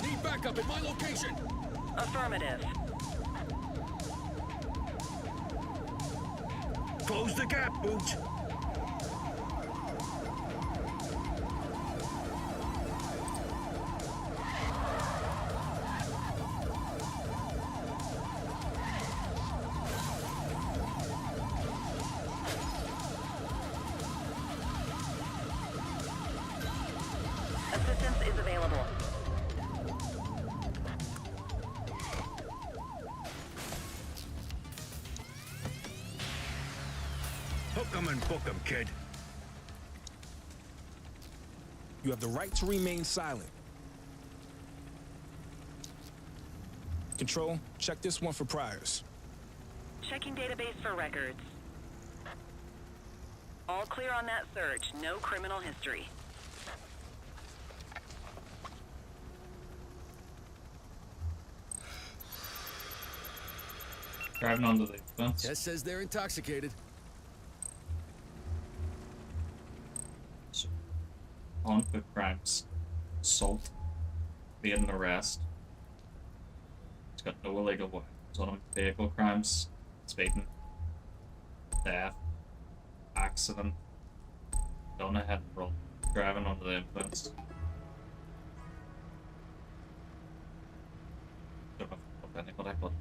[SPEAKER 7] Need backup at my location.
[SPEAKER 8] Affirmative.
[SPEAKER 2] Close the gap, Booch.
[SPEAKER 8] Assistance is available.
[SPEAKER 2] Hook 'em and book 'em, kid.
[SPEAKER 6] You have the right to remain silent. Control, check this one for priors.
[SPEAKER 8] Checking database for records. All clear on that search. No criminal history.
[SPEAKER 1] Driving onto the fence.
[SPEAKER 7] Tess says they're intoxicated.
[SPEAKER 1] On foot crimes. Assault. Being arrest. It's got no illegal weapons on him. Vehicle crimes. Speeding. Theft. Accident. Don't ahead and roll. Driving under the influence. Don't know if anybody, but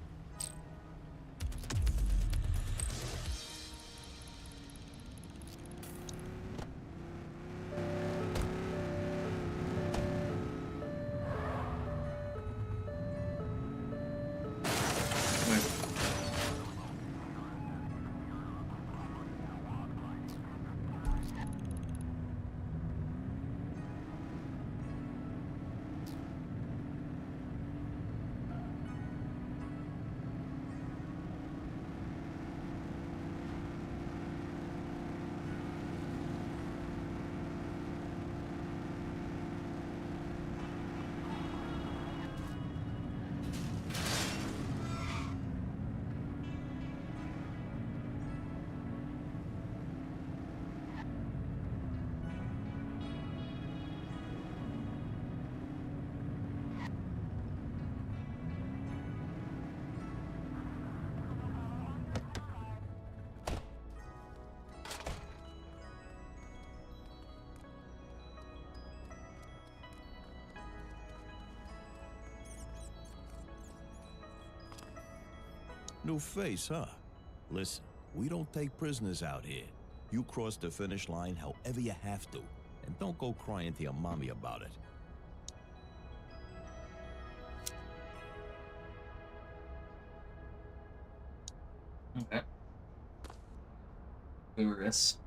[SPEAKER 14] new face, huh? Listen, we don't take prisoners out here. You cross the finish line however you have to, and don't go crying to your mommy about it.
[SPEAKER 1] Okay. Curious.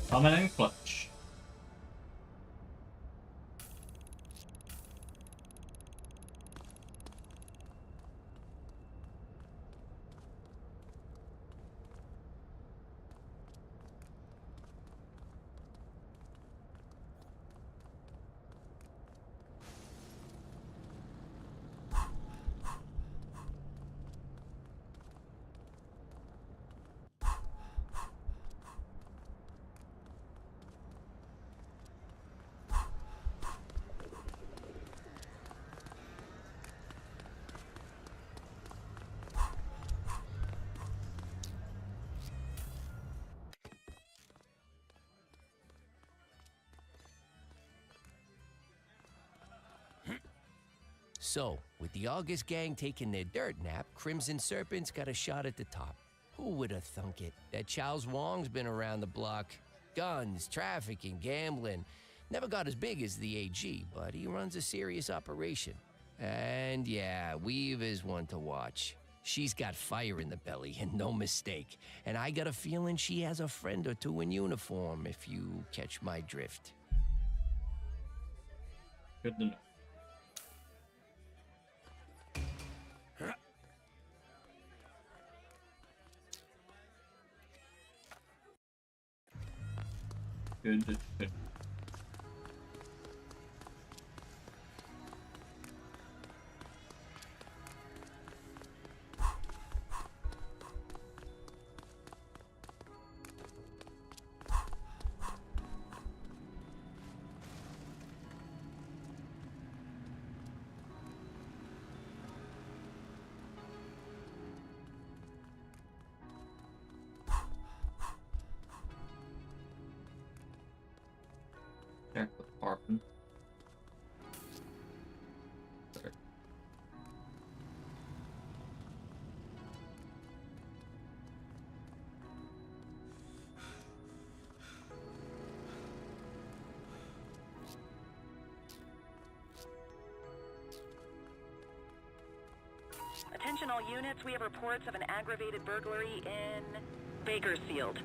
[SPEAKER 1] Coming in clutch.
[SPEAKER 12] So, with the August gang taking their dirt nap, Crimson Serpent's got a shot at the top. Who would have thunk it? That Charles Wong's been around the block. Guns, trafficking, gambling. Never got as big as the AG, but he runs a serious operation. And yeah, Weave is one to watch. She's got fire in the belly, and no mistake. And I got a feeling she has a friend or two in uniform, if you catch my drift.
[SPEAKER 1] Good to know. Good. Check the parking. Sorry.
[SPEAKER 8] Attention all units, we have reports of an aggravated burglary in Bakersfield.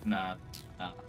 [SPEAKER 1] No. Nah.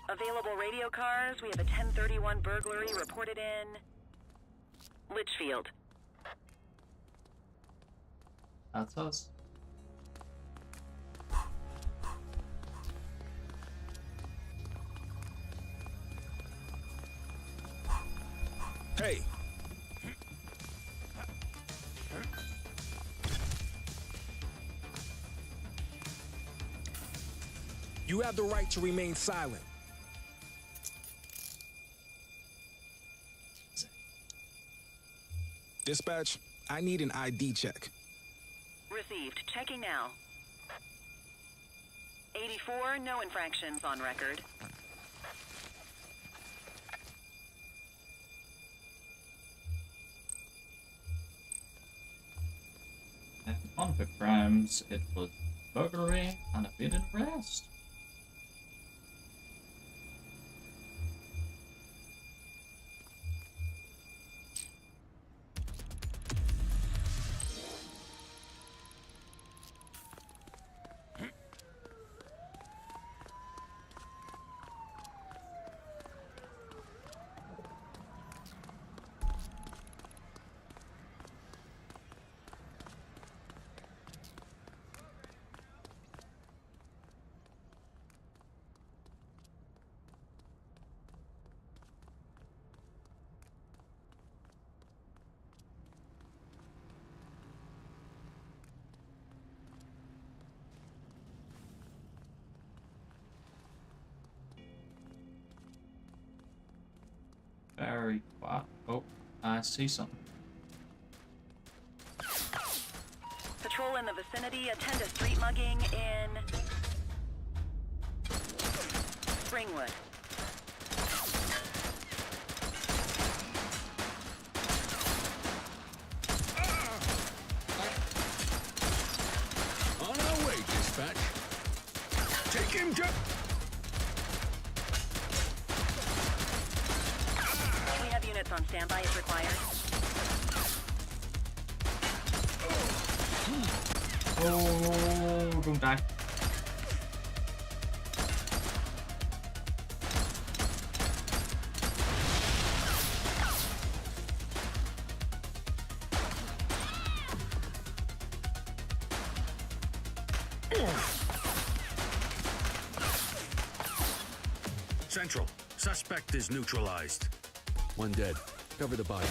[SPEAKER 8] Available radio cars. We have a 1031 burglary reported in Litchfield.
[SPEAKER 1] That's us.
[SPEAKER 6] Hey! You have the right to remain silent. Dispatch, I need an ID check.
[SPEAKER 8] Received. Checking now. 84, no infractions on record.
[SPEAKER 1] And on the crimes, it was burglary and a bid and arrest. Very quiet. Oh, I see something.
[SPEAKER 8] Patrol in the vicinity. Attend a street mugging in Springwood.
[SPEAKER 7] On our way, dispatch. Take him,
[SPEAKER 8] We have units on standby if required.
[SPEAKER 1] Oh, don't die.
[SPEAKER 7] Central. Suspect is neutralized. One dead. Cover the body.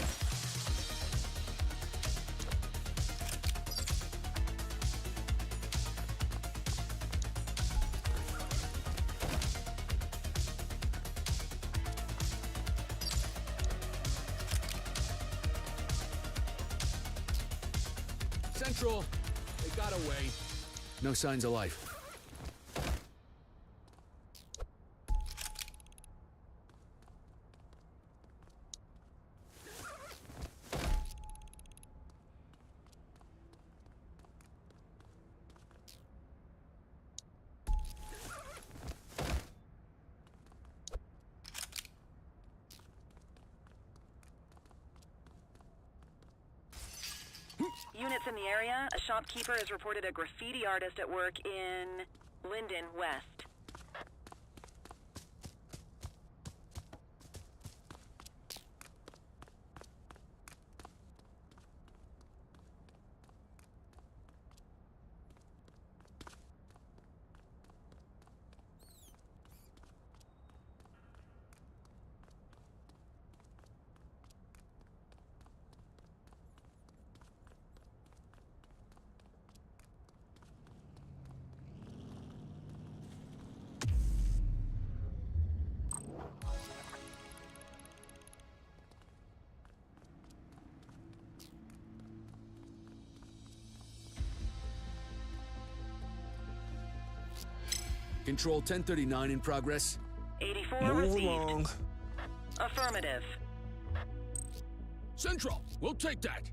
[SPEAKER 7] Central. They got away. No signs of life.
[SPEAKER 8] Units in the area. A shopkeeper has reported a graffiti artist at work in Linden West.
[SPEAKER 7] Control 1039 in progress.
[SPEAKER 8] 84
[SPEAKER 6] Move
[SPEAKER 8] received.
[SPEAKER 6] along.
[SPEAKER 8] Affirmative.
[SPEAKER 7] Central, we'll take that.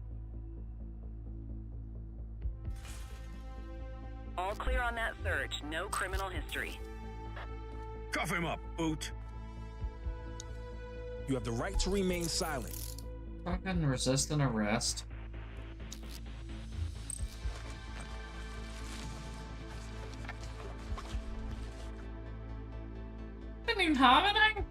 [SPEAKER 8] All clear on that search. No criminal history.
[SPEAKER 7] Cuff him up, Boot.
[SPEAKER 6] You have the right to remain silent.
[SPEAKER 1] Fucking resist an arrest. Didn't even have anything?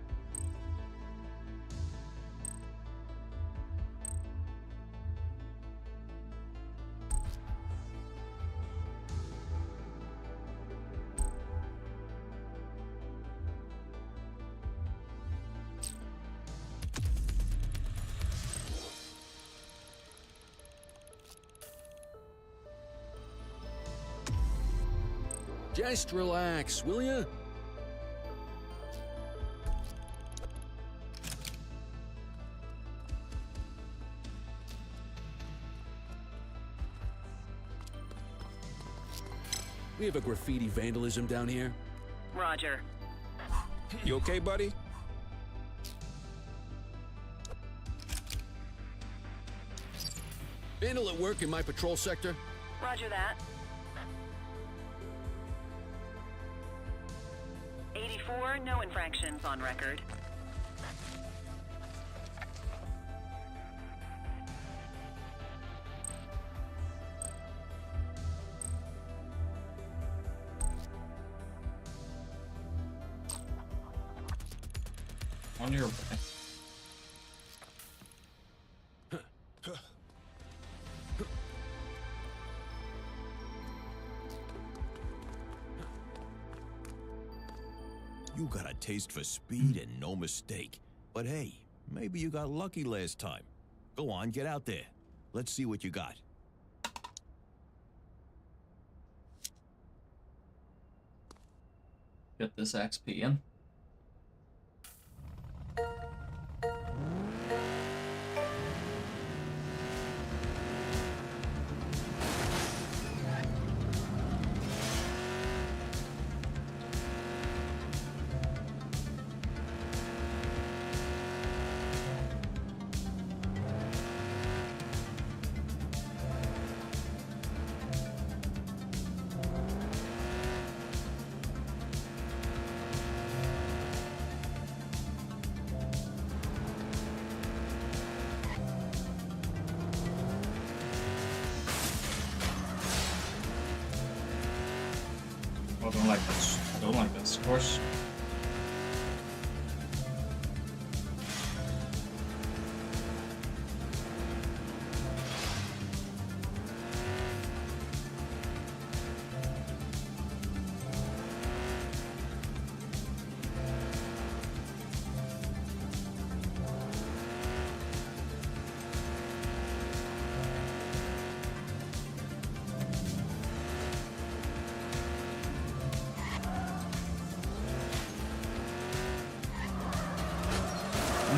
[SPEAKER 7] Just relax, will ya? We have a graffiti vandalism down here.
[SPEAKER 8] Roger.
[SPEAKER 6] You okay, buddy?
[SPEAKER 7] Vandal at work in my patrol sector.
[SPEAKER 8] Roger that. 84, no infractions on record.
[SPEAKER 1] On your way.
[SPEAKER 14] You got a taste for speed and no mistake. But hey, maybe you got lucky last time. Go on, get out there. Let's see what you got.
[SPEAKER 1] Get this XP in. I don't like this. I don't like this, of course.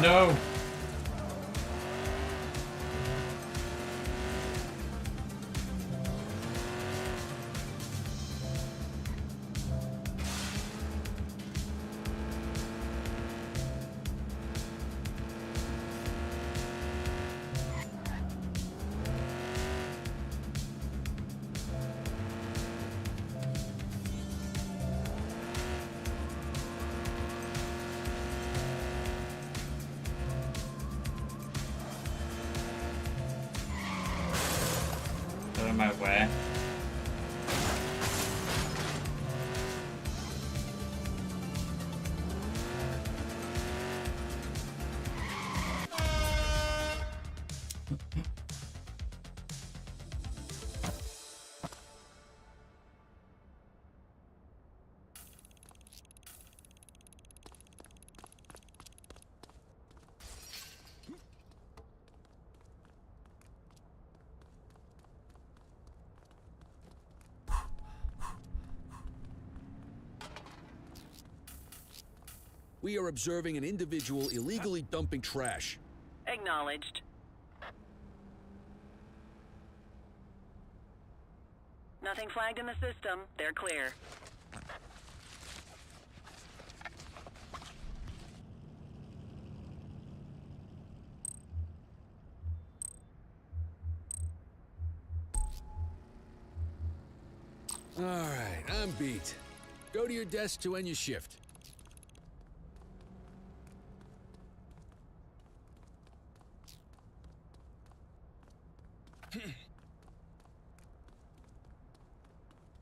[SPEAKER 1] No! Out of my way.
[SPEAKER 7] We are observing an individual illegally dumping trash.
[SPEAKER 8] Acknowledged. Nothing flagged in the system. They're clear.
[SPEAKER 7] All right, I'm beat. Go to your desk to end your shift.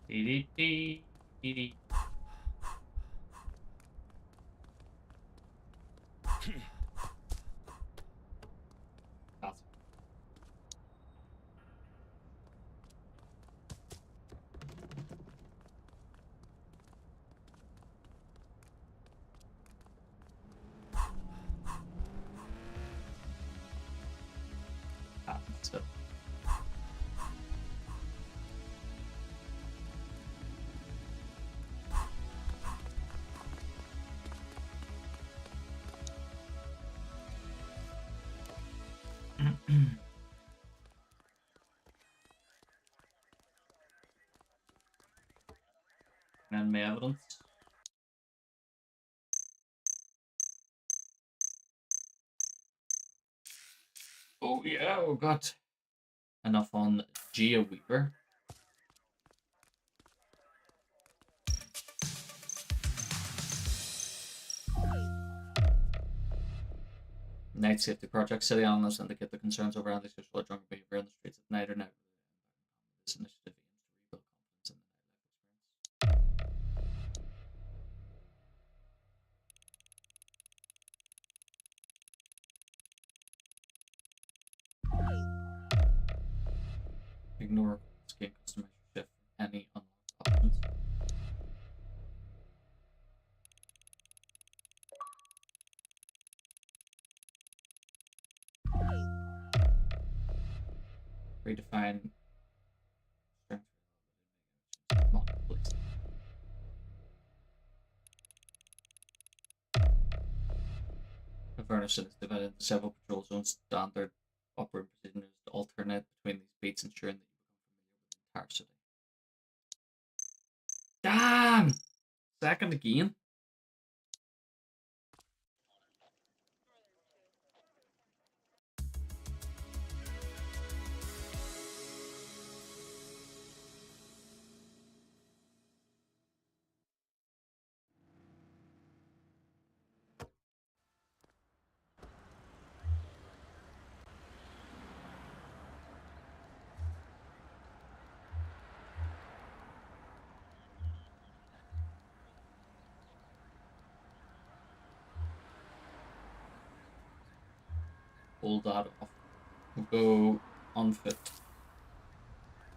[SPEAKER 1] Dee dee dee dee dee. So. Enemy evidence. Oh yeah, we got enough on Gia Weaver. Night safety project. City analysts indicate the concerns over antisocial or drunken behavior on the streets at night are now. This initiative aims to rebuild confidence in the nightlife experience. Ignore gain customer shift from any unlocked options. Redefine strength. Avernus is divided into several patrol zones. Standard operating procedure is to alternate between these beats, ensuring that you become familiar with the entire city. Damn! Second again. Hold that off. We'll go unfit.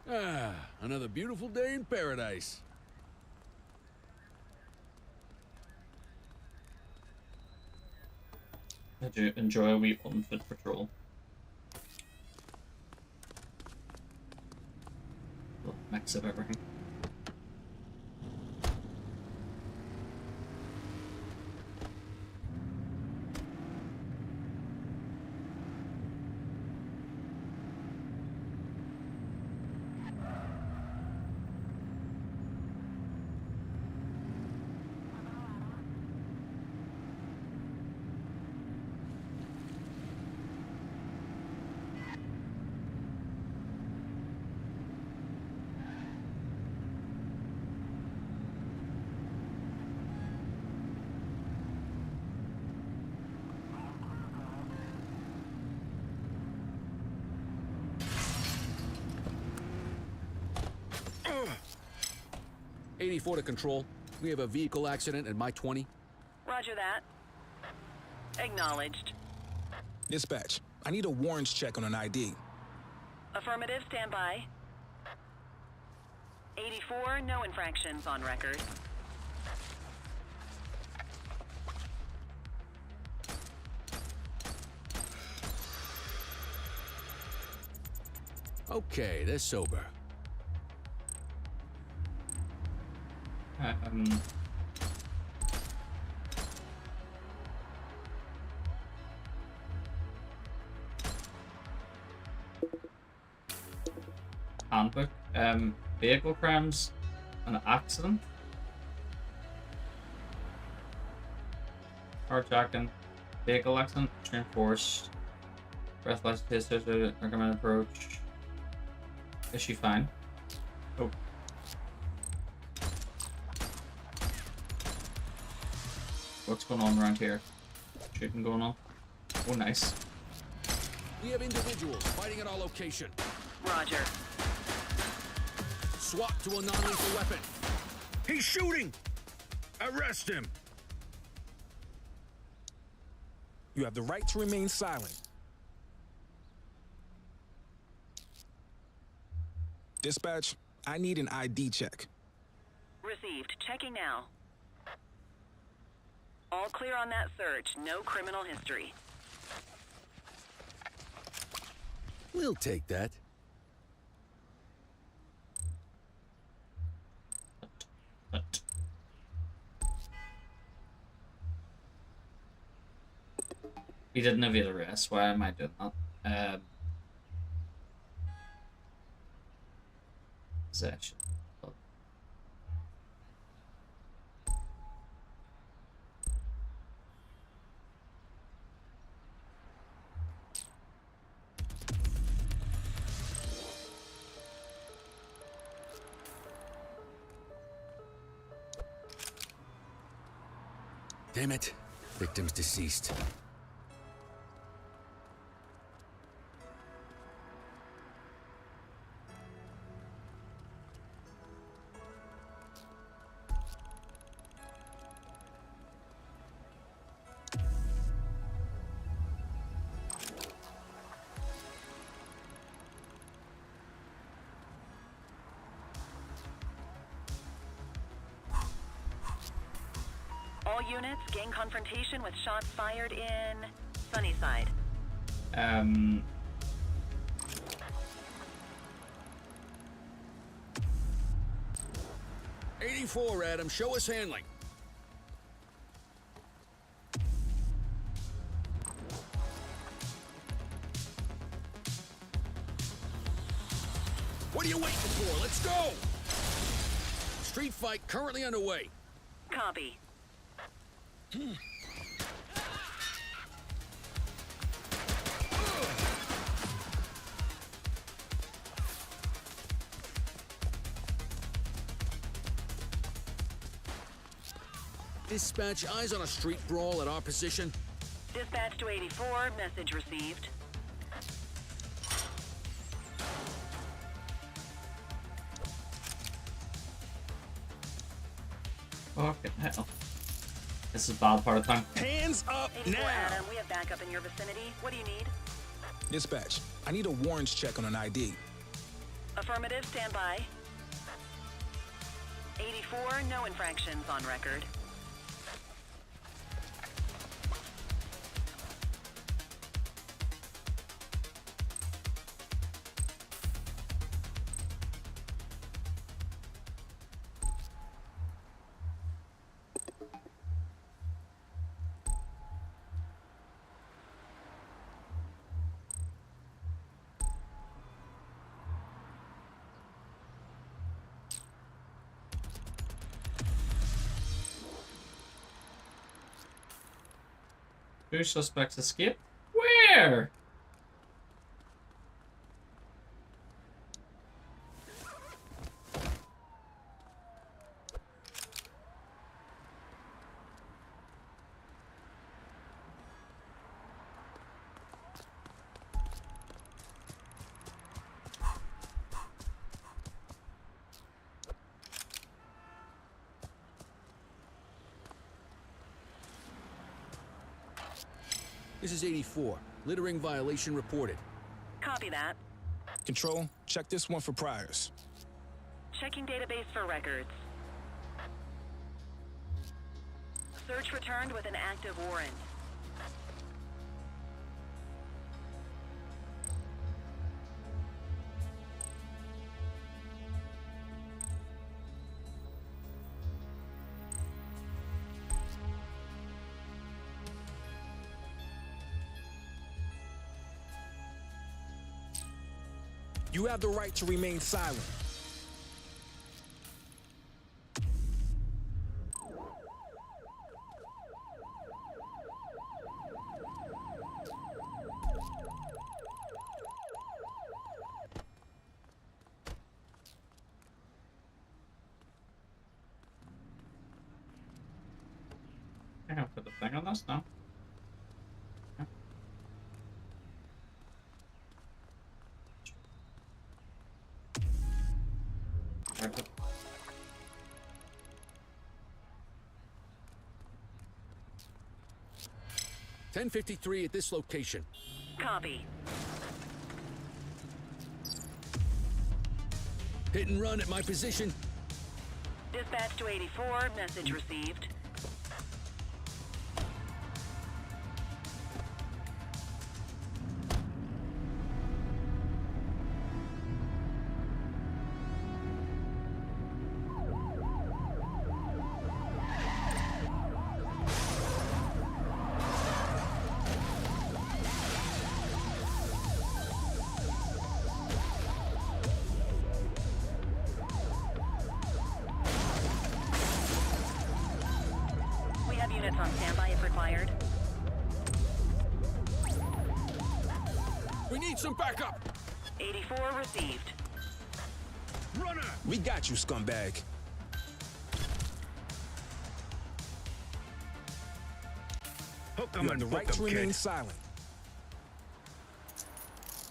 [SPEAKER 7] Ah, another beautiful day in paradise.
[SPEAKER 1] Did you enjoy a wee unfit patrol? Little mix of everything.
[SPEAKER 7] Ugh. 84 to control. We have a vehicle accident at my 20.
[SPEAKER 8] Roger that. Acknowledged.
[SPEAKER 6] Dispatch, I need a warrants check on an ID.
[SPEAKER 8] Affirmative, stand by. 84, no infractions on record.
[SPEAKER 7] Okay, they're sober.
[SPEAKER 1] Handbook. Vehicle crimes. An accident. Carjacking. Vehicle accident. Extreme force. Breathless taser. Recommended approach. Is she fine? Oh. What's going on around here? Shooting going on. Oh, nice.
[SPEAKER 7] We have individuals fighting at our location.
[SPEAKER 8] Roger.
[SPEAKER 7] SWAT to a non-lethal weapon.
[SPEAKER 6] He's shooting! Arrest him! You have the right to remain silent. Dispatch, I need an ID check.
[SPEAKER 8] Received. Checking now. All clear on that search. No criminal history.
[SPEAKER 7] We'll take that.
[SPEAKER 1] We didn't have the rest. Why am I doing that? Possession.
[SPEAKER 7] Damn it. Victim's deceased.
[SPEAKER 8] All units, gang confrontation with shots fired in Sunnyside.
[SPEAKER 7] 84, Adam. Show us handling. What are you waiting for? Let's go! Street fight currently underway.
[SPEAKER 8] Copy.
[SPEAKER 7] Dispatch, eyes on a street brawl at our position.
[SPEAKER 8] Dispatch to 84, message received.
[SPEAKER 1] Fucking hell. This is a bad part of time.
[SPEAKER 6] Hands up
[SPEAKER 8] 84
[SPEAKER 6] now!
[SPEAKER 8] Adam, we have backup in your vicinity. What do you need?
[SPEAKER 6] Dispatch, I need a warrants check on an ID.
[SPEAKER 8] Affirmative, stand by. 84, no infractions on record.
[SPEAKER 1] Two suspects escaped? Where?
[SPEAKER 7] This is 84. Littering violation reported.
[SPEAKER 8] Copy that.
[SPEAKER 6] Control, check this one for priors.
[SPEAKER 8] Checking database for records. Search returned with an active warrant.
[SPEAKER 6] You have the right to remain silent.
[SPEAKER 1] I gotta put the thing on this now. Okay.
[SPEAKER 7] 1053 at this location.
[SPEAKER 8] Copy.
[SPEAKER 7] Hit and run at my position.
[SPEAKER 8] Dispatch to 84, message received. units on standby if required.
[SPEAKER 6] We need some backup!
[SPEAKER 8] 84 received.
[SPEAKER 6] Runner! We got you, scumbag.
[SPEAKER 2] Hook
[SPEAKER 6] You
[SPEAKER 2] 'em
[SPEAKER 6] have
[SPEAKER 2] and
[SPEAKER 6] the
[SPEAKER 2] book
[SPEAKER 6] right to
[SPEAKER 2] 'em,
[SPEAKER 6] remain
[SPEAKER 2] kid.
[SPEAKER 6] silent.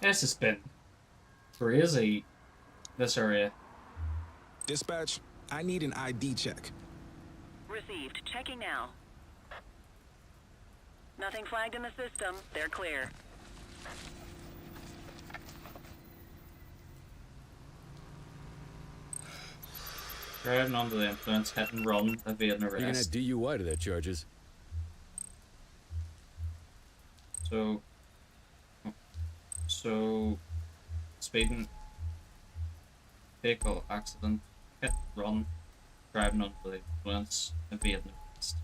[SPEAKER 1] This has been crazy, this area.
[SPEAKER 6] Dispatch, I need an ID check.
[SPEAKER 8] Received. Checking now. Nothing flagged in the system. They're clear.
[SPEAKER 1] Driving under the influence, hit and run, evading
[SPEAKER 7] You can add
[SPEAKER 1] arrest.
[SPEAKER 7] DUI to that charges.
[SPEAKER 1] So, speeding, vehicle accident, hit, run, driving under the influence, evading arrest.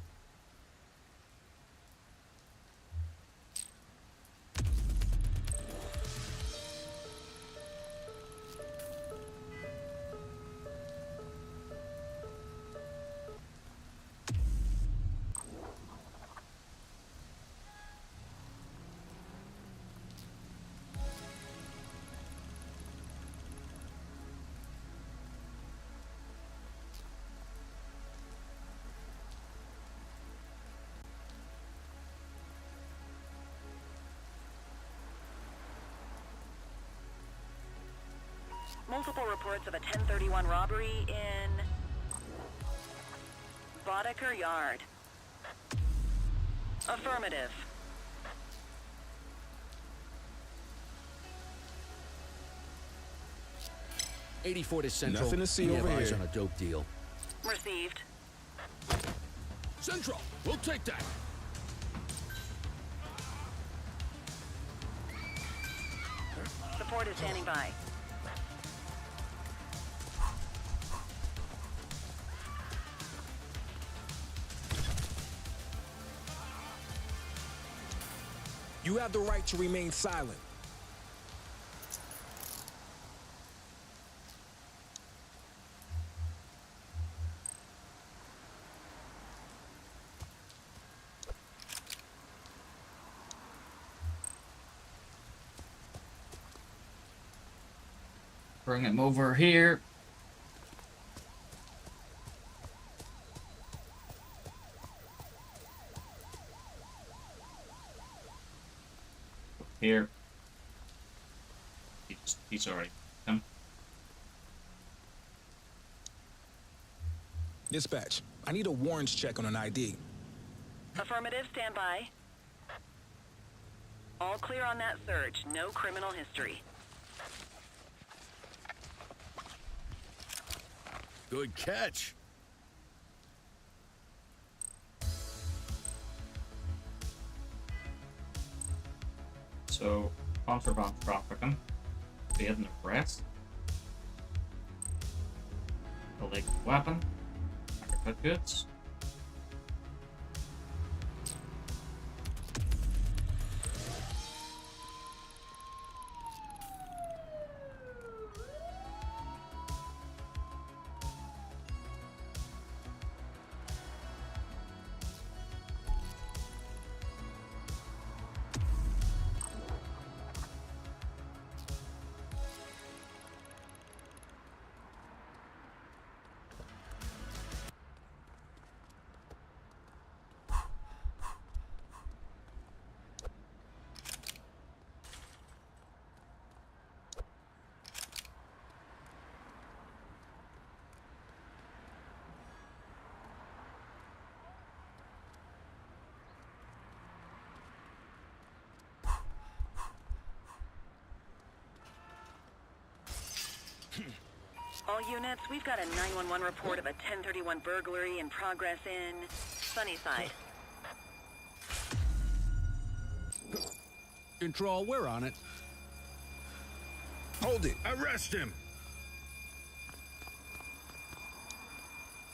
[SPEAKER 8] Multiple reports of a 1031 robbery in Boddicker Yard. Affirmative.
[SPEAKER 7] '84 to Central.
[SPEAKER 6] Nothing to see
[SPEAKER 7] We have
[SPEAKER 6] over
[SPEAKER 7] eyes
[SPEAKER 6] here.
[SPEAKER 7] on a dope deal.
[SPEAKER 8] Received.
[SPEAKER 7] Central, we'll take that.
[SPEAKER 8] Support is standing by.
[SPEAKER 6] You have the right to remain silent.
[SPEAKER 1] Bring him over here. Here. He's already come.
[SPEAKER 6] Dispatch, I need a warrants check on an ID.
[SPEAKER 8] Affirmative, stand by. All clear on that search. No criminal history.
[SPEAKER 7] Good catch.
[SPEAKER 1] So, contraband trafficking, evading arrest, illegal weapon, counterfeit goods.
[SPEAKER 8] All units, we've got a 911 report of a 1031 burglary in progress in Sunnyside.
[SPEAKER 7] Control, we're on it.
[SPEAKER 6] Hold it.
[SPEAKER 2] Arrest him!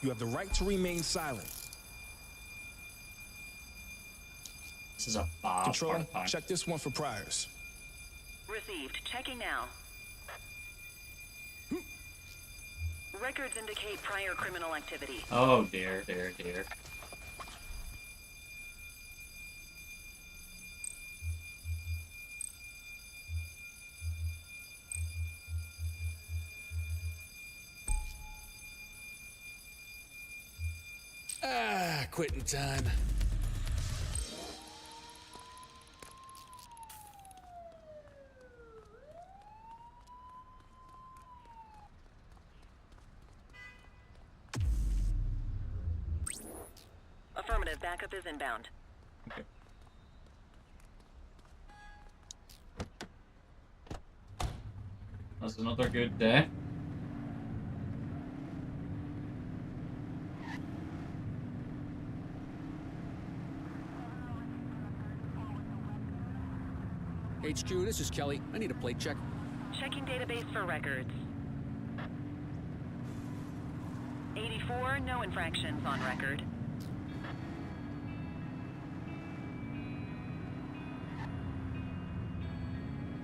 [SPEAKER 6] You have the right to remain silent.
[SPEAKER 1] This is a bad
[SPEAKER 6] Control,
[SPEAKER 1] part of time.
[SPEAKER 6] check this one for priors.
[SPEAKER 8] Received. Checking now. Records indicate prior criminal activity.
[SPEAKER 1] Oh dear, dear, dear.
[SPEAKER 7] Quitting time.
[SPEAKER 8] Affirmative, backup is inbound.
[SPEAKER 1] Okay. That's another good day.
[SPEAKER 7] HQ, this is Kelly. I need a plate check.
[SPEAKER 8] Checking database for records. 84, no infractions on record.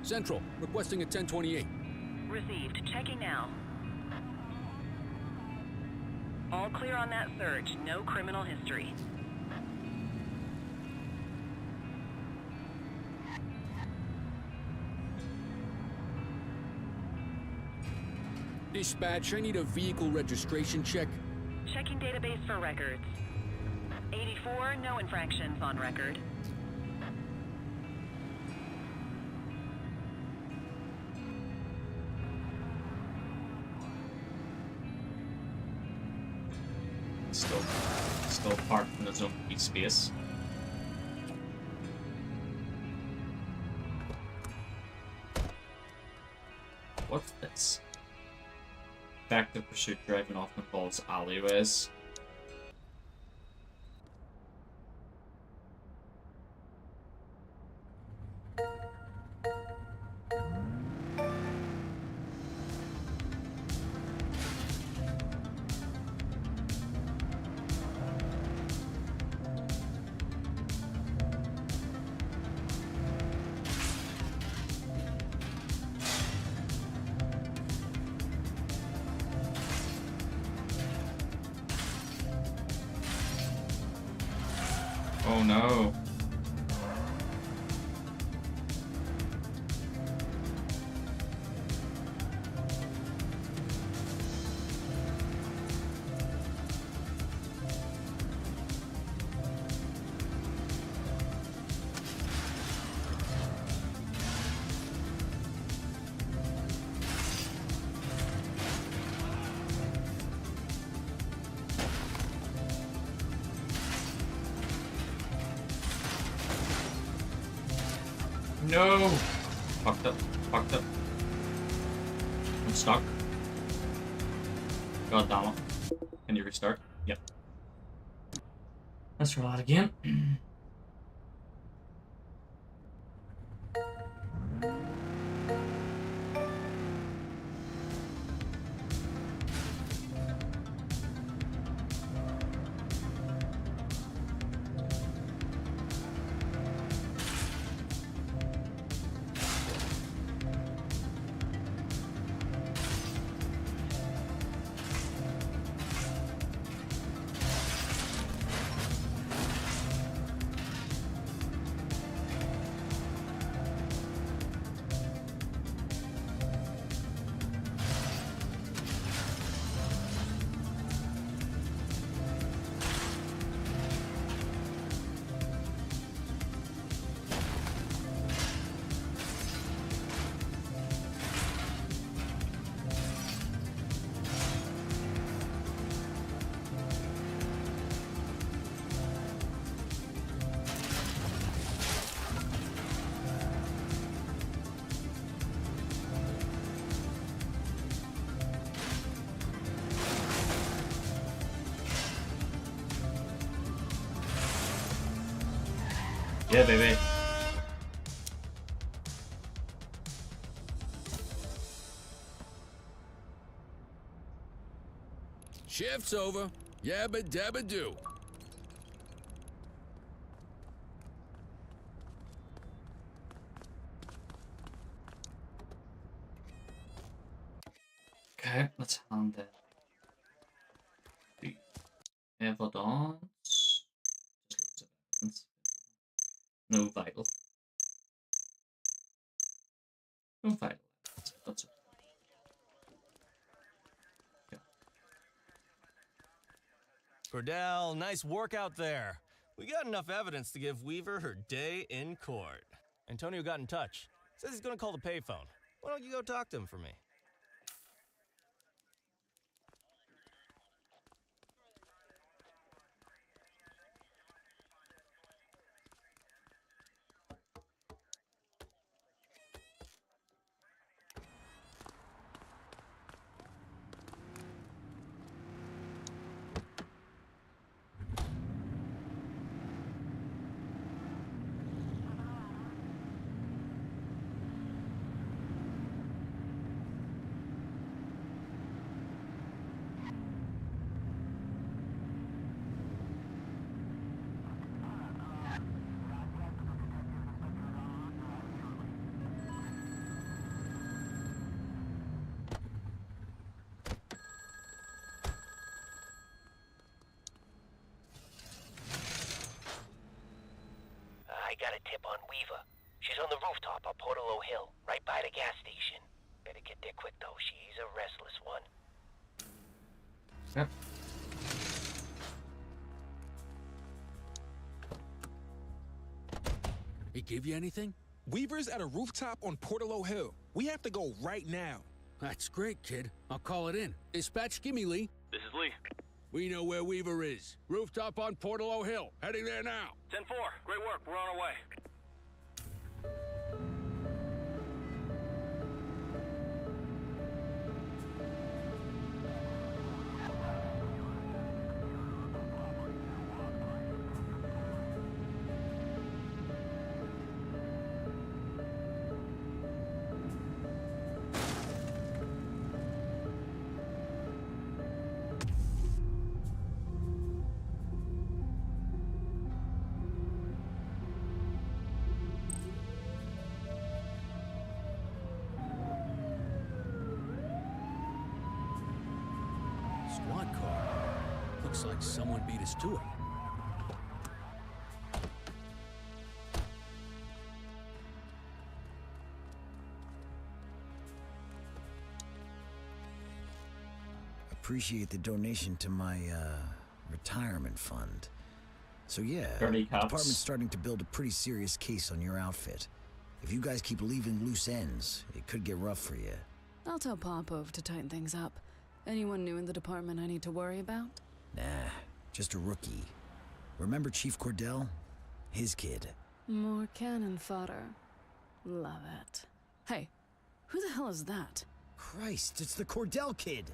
[SPEAKER 7] Central, requesting a 1028.
[SPEAKER 8] Received. Checking now. All clear on that search. No criminal history.
[SPEAKER 7] Dispatch, I need a vehicle registration check.
[SPEAKER 8] Checking database for records. 84, no infractions on record.
[SPEAKER 1] Still parked in its own space. What's this? Effective pursuit driving often involves alleyways. Oh no. No! Fucked up. Fucked up. I'm stuck. God damn it. Can you restart? Yep. Let's roll out again. Yeah, baby.
[SPEAKER 7] Shift's over. Yabba dabba do.
[SPEAKER 1] Okay, let's hand in the evidence. No vital. No vital. That's it. Okay.
[SPEAKER 9] Cordell, nice work out there. We got enough evidence to give Weaver her day in court. Antonio got in touch. Says he's gonna call the payphone. Why don't you go talk to him for me?
[SPEAKER 12] I got a tip on Weaver. She's on the rooftop on Portalo Hill, right by the gas station. Better get there quick, though. She's a restless one.
[SPEAKER 1] Yep.
[SPEAKER 7] He give you anything?
[SPEAKER 6] Weaver's at a rooftop on Portalo Hill. We have to go right now.
[SPEAKER 7] That's great, kid. I'll call it in. Dispatch, give me Lee.
[SPEAKER 10] This is Lee.
[SPEAKER 7] We know where Weaver is. Rooftop on Portalo Hill. Heading there now.
[SPEAKER 10] 10-4. Great work. We're on our way.
[SPEAKER 7] Squad car. Looks like someone beat us to it.
[SPEAKER 15] Appreciate the donation to my, retirement fund. So yeah,
[SPEAKER 1] Dirty
[SPEAKER 15] the
[SPEAKER 1] cops.
[SPEAKER 15] department's starting to build a pretty serious case on your outfit. If you guys keep leaving loose ends, it could get rough for you.
[SPEAKER 16] I'll tell Popov to tighten things up. Anyone new in the department I need to worry about?
[SPEAKER 15] Nah, just a rookie. Remember Chief Cordell? His kid.
[SPEAKER 16] More cannon fodder. Love it. Hey, who the hell is that?
[SPEAKER 15] Christ, it's the Cordell kid!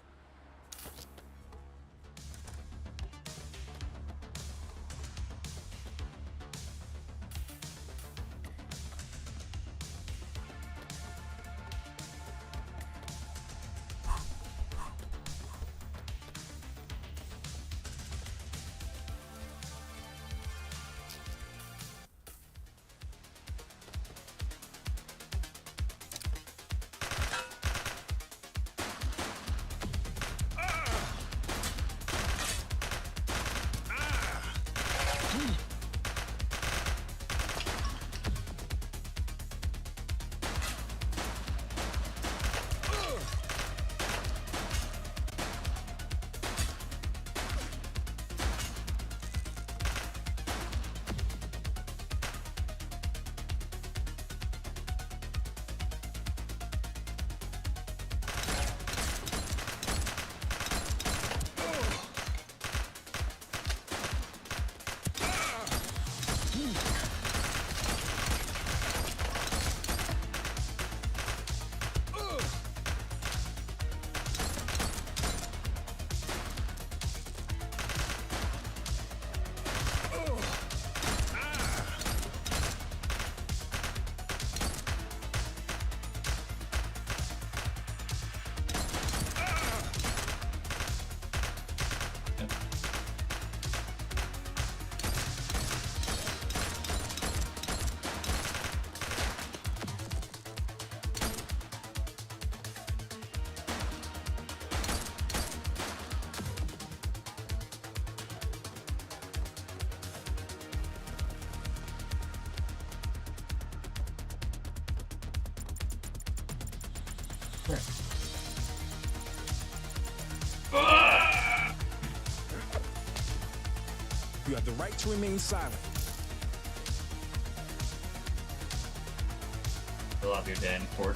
[SPEAKER 6] You have the right to remain silent.
[SPEAKER 1] I love your day in court.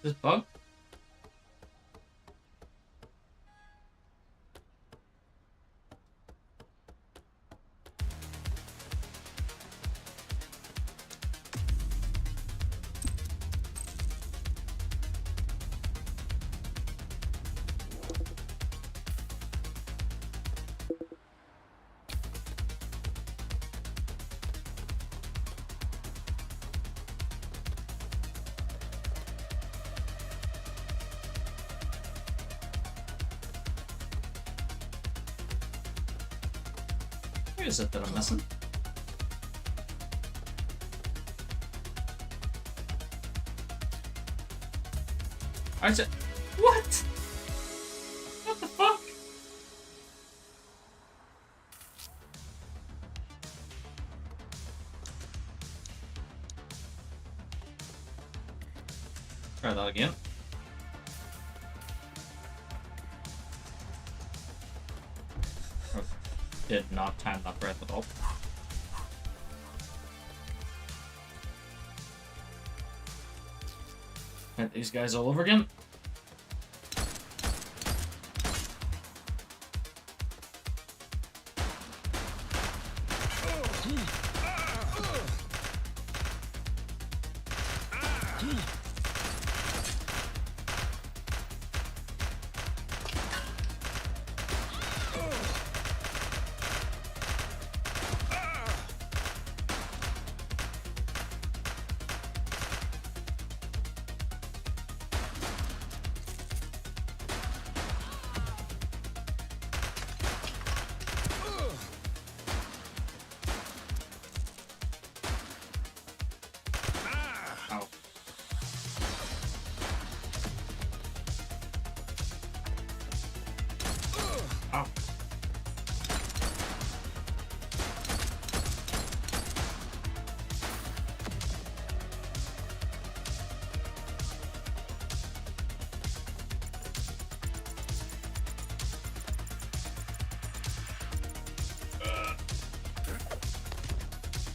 [SPEAKER 1] This bug? Where is it that I'm missing? I said, what? What the fuck? Try that again. Did not time that breath at all. Hit these guys all over again.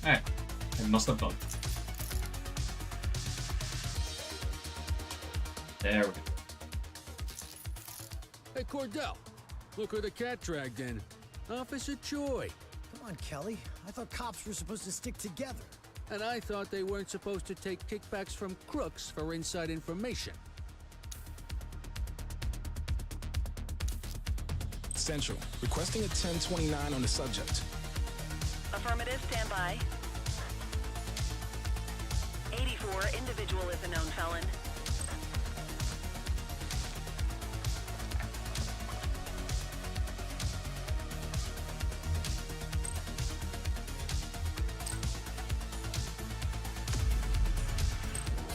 [SPEAKER 1] Hey, I must have bugged. There we go.
[SPEAKER 7] Hey, Cordell, look who the cat dragged in. Officer Choi.
[SPEAKER 15] Come on, Kelly. I thought cops were supposed to stick together.
[SPEAKER 7] And I thought they weren't supposed to take kickbacks from crooks for inside information.
[SPEAKER 6] Central, requesting a 1029 on the subject.
[SPEAKER 8] Affirmative, stand by. 84, individual is a known felon.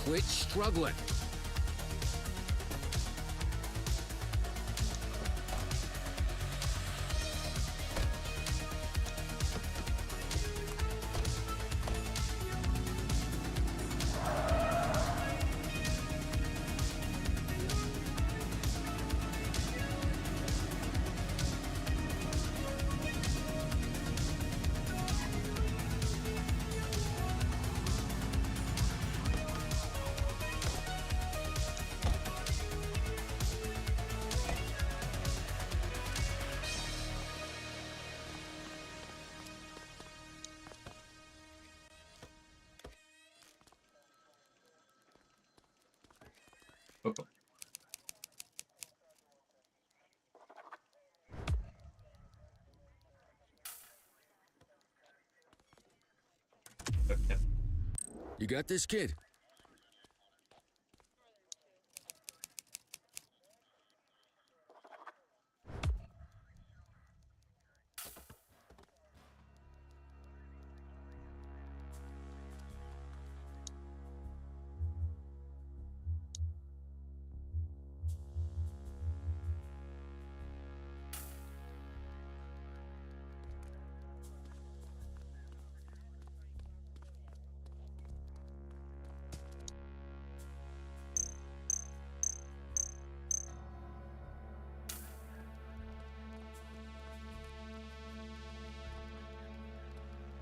[SPEAKER 7] Quit struggling. You got this, kid?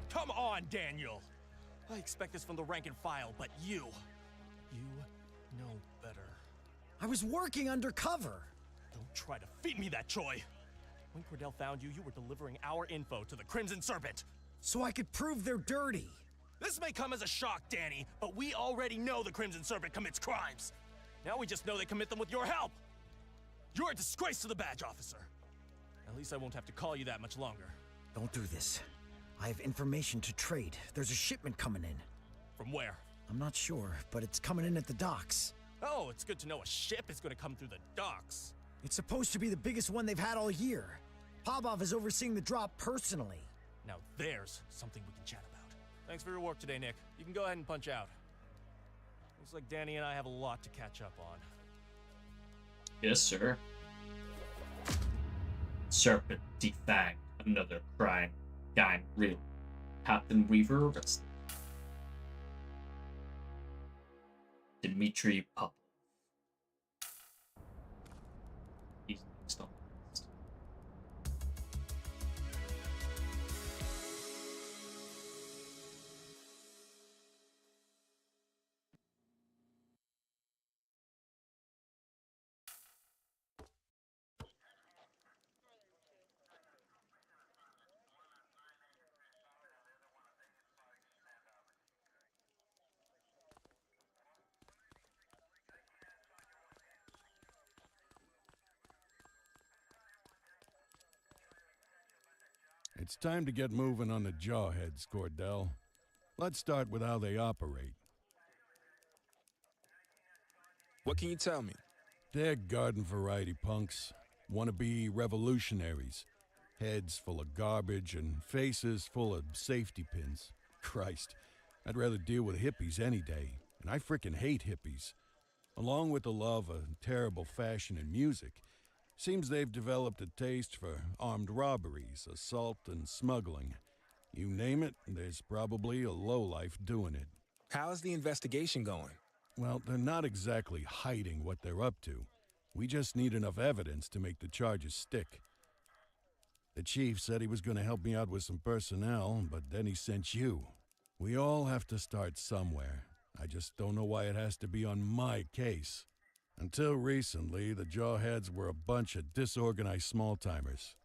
[SPEAKER 9] Come on, Daniel! I expect this from the rank and file, but you know better.
[SPEAKER 15] I was working undercover.
[SPEAKER 9] Don't try to feed me that, Troy! When Cordell found you, you were delivering our info to the Crimson Serpent.
[SPEAKER 15] So I could prove they're dirty.
[SPEAKER 9] This may come as a shock, Danny, but we already know the Crimson Serpent commits crimes. Now we just know they commit them with your help. You're a disgrace to the badge officer. At least I won't have to call you that much longer.
[SPEAKER 15] Don't do this. I have information to trade. There's a shipment coming in.
[SPEAKER 9] From where?
[SPEAKER 15] I'm not sure, but it's coming in at the docks.
[SPEAKER 9] Oh, it's good to know a ship is going to come through the docks.
[SPEAKER 15] It's supposed to be the biggest one they've had all year. Pavlov is overseeing the drop personally.
[SPEAKER 9] Now there's something we can chat about. Thanks for your work today, Nick. You can go ahead and punch out. Looks like Danny and I have a lot to catch up on.
[SPEAKER 1] Yes, sir. Serpent defanged. Another crime gang real. Captain Weaver arrested. Dmitry Popov. He's next on the list.
[SPEAKER 2] It's time to get moving on the Jawheads, Cordell. Let's start with how they operate.
[SPEAKER 6] What can you tell me?
[SPEAKER 2] They're garden variety punks, wannabe revolutionaries, heads full of garbage and faces full of safety pins. Christ, I'd rather deal with hippies any day, and I frickin' hate hippies. Along with the love of terrible fashion and music, seems they've developed a taste for armed robberies, assault, and smuggling. You name it, there's probably a lowlife doing it.
[SPEAKER 6] How's the investigation going?
[SPEAKER 2] Well, they're not exactly hiding what they're up to. We just need enough evidence to make the charges stick. The chief said he was going to help me out with some personnel, but then he sent you. We all have to start somewhere. I just don't know why it has to be on my case. Until recently, the Jawheads were a bunch of disorganized small-timers.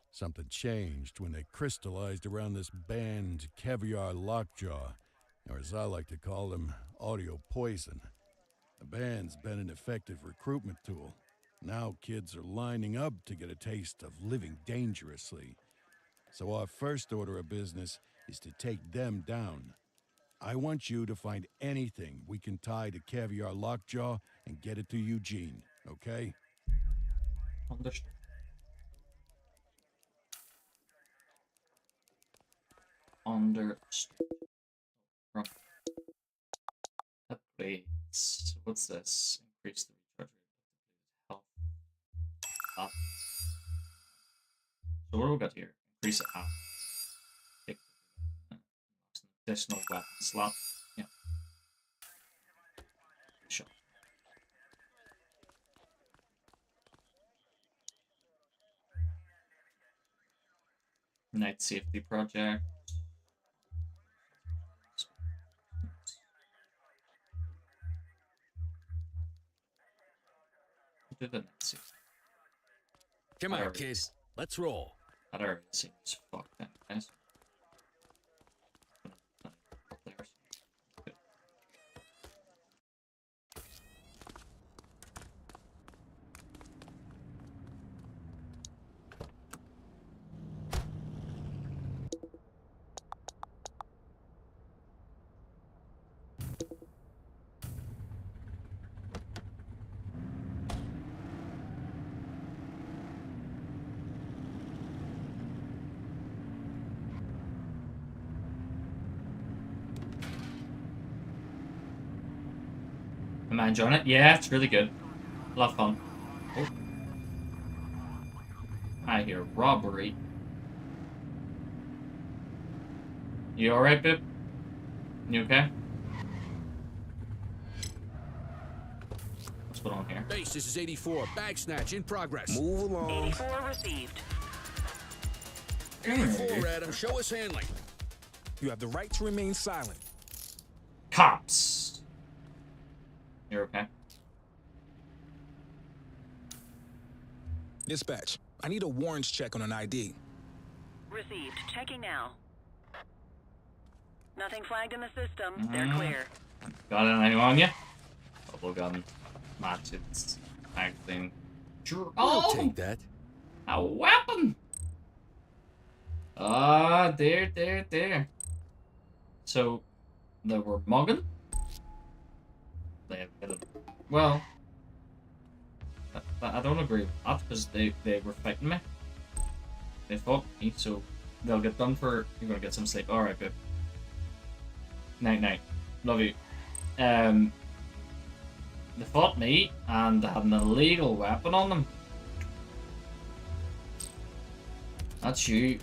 [SPEAKER 2] Something changed when they crystallized around this band, Caviar Lockjaw, or as I like to call them, Audio Poison. The band's been an effective recruitment tool. Now kids are lining up to get a taste of living dangerously. So our first order of business is to take them down. I want you to find anything we can tie to Caviar Lockjaw and get it to Eugene, okay?
[SPEAKER 1] Understood. Understood. Wrong. Upgrades. What's this? Increase the recharge rate of health. Up. So what do we got here? Increase it up. Pick an additional weapon slot. Yeah. Sure. Night safety project. Do the night safety.
[SPEAKER 7] Come on, kid. Let's roll.
[SPEAKER 1] That already seems fucked then, guys. Good. I enjoying it? Yeah, it's really good. A lot of fun. Oh. I hear robbery. You alright, Bib? You okay? What's going on here?
[SPEAKER 7] Base, this is 84. Bag snatch in progress.
[SPEAKER 6] Move along.
[SPEAKER 8] 84 received.
[SPEAKER 7] 84, Adam. Show us handling.
[SPEAKER 6] You have the right to remain silent.
[SPEAKER 1] Cops! You're okay?
[SPEAKER 6] Dispatch, I need a warrants check on an ID.
[SPEAKER 8] Received. Checking now. Nothing flagged in the system. They're clear.
[SPEAKER 1] Got anything on you? Bubble gun, matches, magazine. Sure.
[SPEAKER 7] I'll take that.
[SPEAKER 1] A weapon! Ah, there. So, they were mugging? They have been, well, I don't agree with that because they were fighting me. They fought me, so they'll get done for. You're gonna get some sleep. Alright, babe. Night. Love you. They fought me and they had an illegal weapon on them. That's you.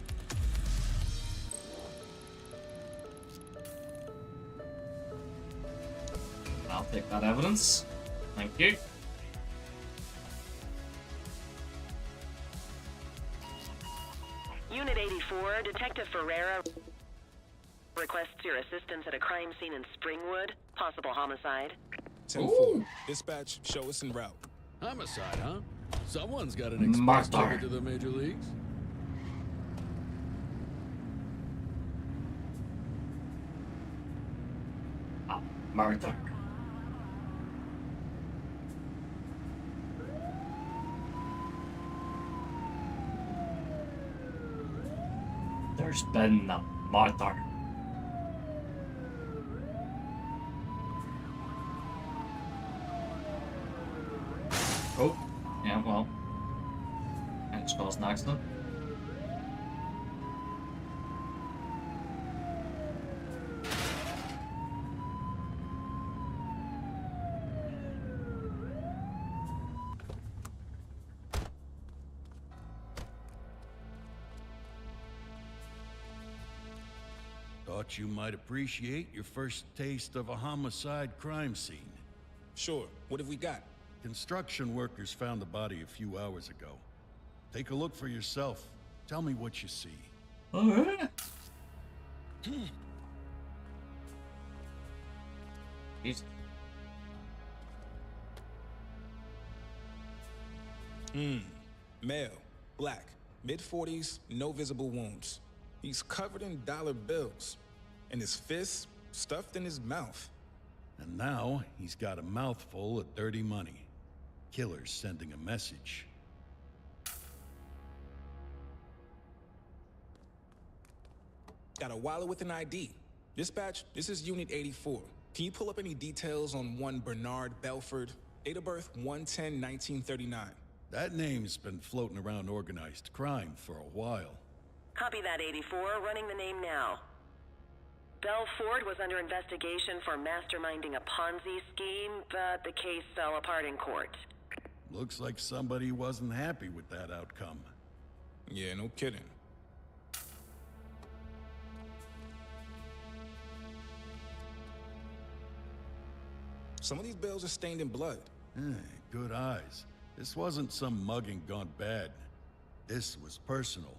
[SPEAKER 1] I'll take that evidence. Thank you.
[SPEAKER 8] Unit 84, Detective Ferreira requests your assistance at a crime scene in Springwood. Possible homicide.
[SPEAKER 6] 10-4. Dispatch, show us en route.
[SPEAKER 7] Homicide, huh? Someone's got an express ticket to the major leagues.
[SPEAKER 1] Martha. There's been a murder. Oh, yeah, well, I just caused an accident.
[SPEAKER 2] Thought you might appreciate your first taste of a homicide crime scene.
[SPEAKER 6] Sure. What have we got?
[SPEAKER 2] Construction workers found the body a few hours ago. Take a look for yourself. Tell me what you see.
[SPEAKER 1] Alright. He's...
[SPEAKER 6] Male, black, mid-40s, no visible wounds. He's covered in dollar bills, and his fists stuffed in his mouth.
[SPEAKER 2] And now he's got a mouthful of dirty money. Killer's sending a message.
[SPEAKER 6] Got a wallet with an ID. Dispatch, this is Unit 84. Can you pull up any details on one Bernard Belford? Date of birth 1/10/1939.
[SPEAKER 2] That name's been floating around organized crime for a while.
[SPEAKER 8] Copy that, 84. Running the name now. Belford was under investigation for masterminding a Ponzi scheme, but the case fell apart in court.
[SPEAKER 2] Looks like somebody wasn't happy with that outcome.
[SPEAKER 6] Yeah, no kidding. Some of these bills are stained in blood.
[SPEAKER 2] Good eyes. This wasn't some mugging gone bad. This was personal.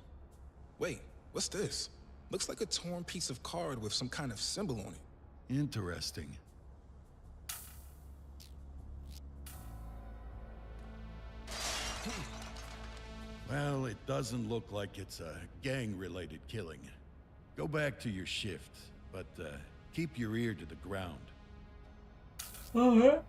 [SPEAKER 6] Wait, what's this? Looks like a torn piece of card with some kind of symbol on it.
[SPEAKER 2] Interesting. Well, it doesn't look like it's a gang-related killing. Go back to your shift, but keep your ear to the ground.
[SPEAKER 1] Alright.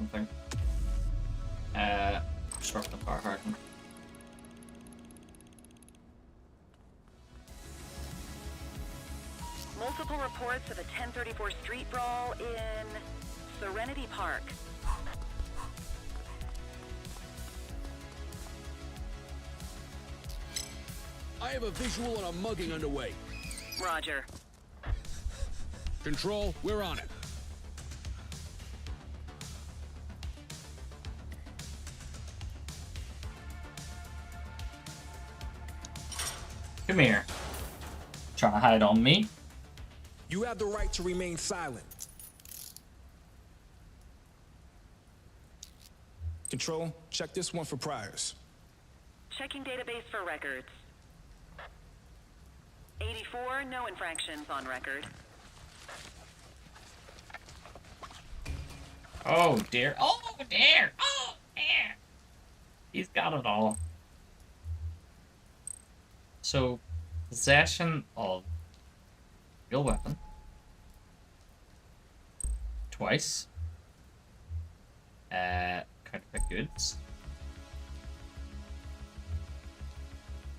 [SPEAKER 1] something. Struck the fire hydrant.
[SPEAKER 8] Multiple reports of a 1034 street brawl in Serenity Park.
[SPEAKER 7] I have a visual on a mugging underway.
[SPEAKER 8] Roger.
[SPEAKER 7] Control, we're on it.
[SPEAKER 1] Come here. Trying to hide on me?
[SPEAKER 6] You have the right to remain silent. Control, check this one for priors.
[SPEAKER 8] Checking database for records. 84, no infractions on record.
[SPEAKER 1] Oh dear. Oh dear. Oh dear. He's got it all. So, possession of real weapon. Twice. Counterfeit goods.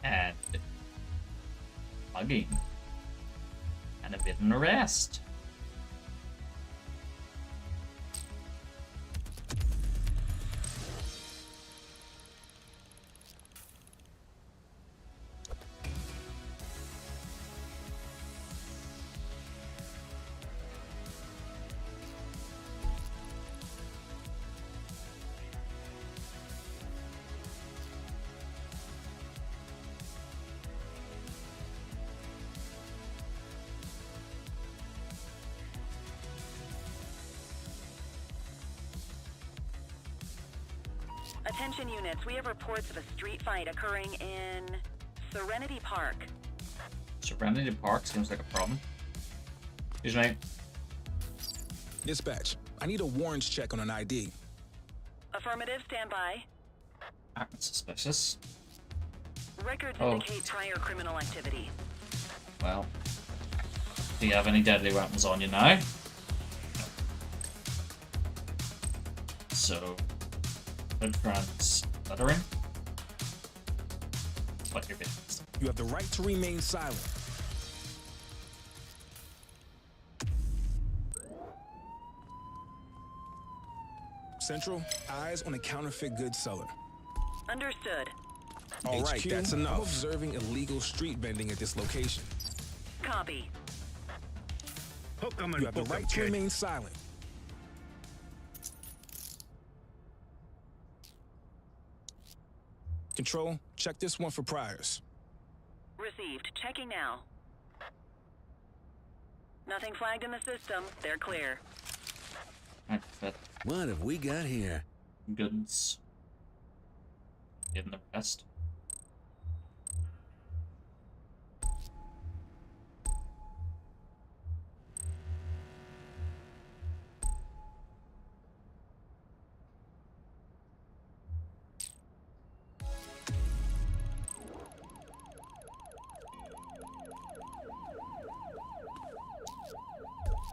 [SPEAKER 1] And mugging. And a bit of an arrest.
[SPEAKER 8] Attention units, we have reports of a street fight occurring in Serenity Park.
[SPEAKER 1] Serenity Park seems like a problem. Who's name?
[SPEAKER 6] Dispatch, I need a warrants check on an ID.
[SPEAKER 8] Affirmative, stand by.
[SPEAKER 1] Acting suspicious.
[SPEAKER 8] Records indicate prior criminal activity.
[SPEAKER 1] Well, do you have any deadly weapons on you now? No. So, Grant's stuttering. What your business?
[SPEAKER 6] You have the right to remain silent. Central, eyes on a counterfeit goods seller.
[SPEAKER 8] Understood.
[SPEAKER 6] All right, that's enough. I'm observing illegal street vending at this location.
[SPEAKER 8] Copy.
[SPEAKER 6] Hook 'em and you have the right to remain silent. Control, check this one for priors.
[SPEAKER 8] Received. Checking now. Nothing flagged in the system. They're clear.
[SPEAKER 7] What have we got here?
[SPEAKER 1] Goods. In the rest.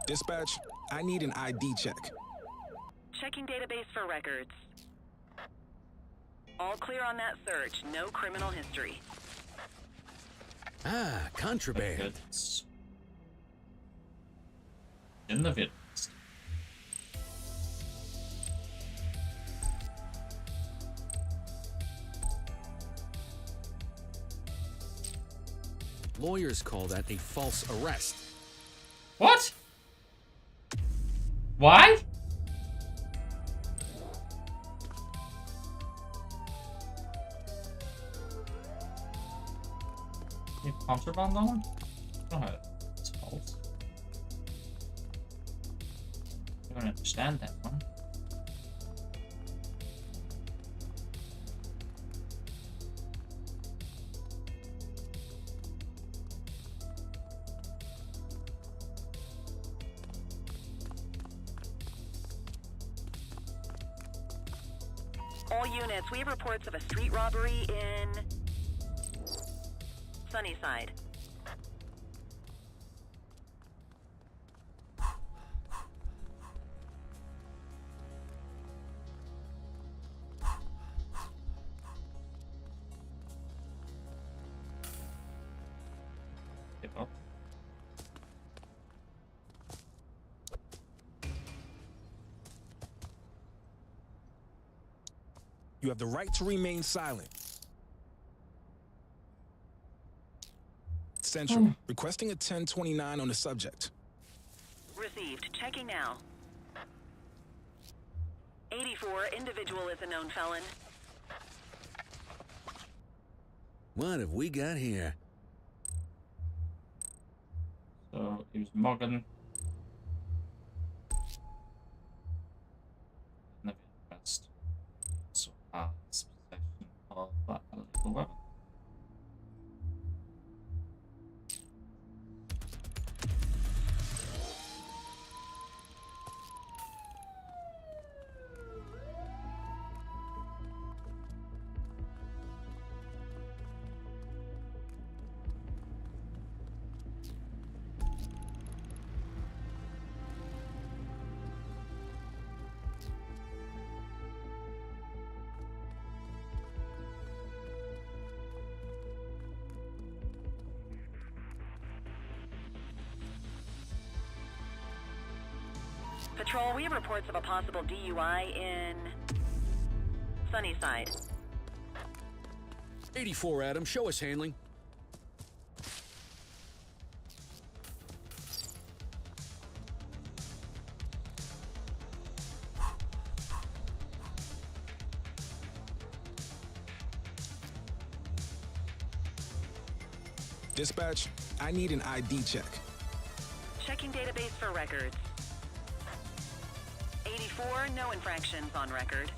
[SPEAKER 6] Dispatch, I need an ID check.
[SPEAKER 8] Checking database for records. All clear on that search. No criminal history.
[SPEAKER 7] Ah, contraband.
[SPEAKER 1] Goods. In the vid.
[SPEAKER 7] Lawyers call that a false arrest.
[SPEAKER 1] What? Why? You have contraband on him? I don't know how it's false. I don't understand that one.
[SPEAKER 8] All units, we have reports of a street robbery in Sunnyside.
[SPEAKER 6] You have the right to remain silent. Central, requesting a 1029 on the subject.
[SPEAKER 8] Received. Checking now. 84, individual is a known felon.
[SPEAKER 7] What have we got here?
[SPEAKER 1] So he was mugging. Never best. So possession of that illegal weapon.
[SPEAKER 8] Patrol, we have reports of a possible DUI in Sunnyside.
[SPEAKER 7] 84, Adam. Show us handling.
[SPEAKER 6] Dispatch, I need an ID check.
[SPEAKER 8] Checking database for records. 84, no infractions on record.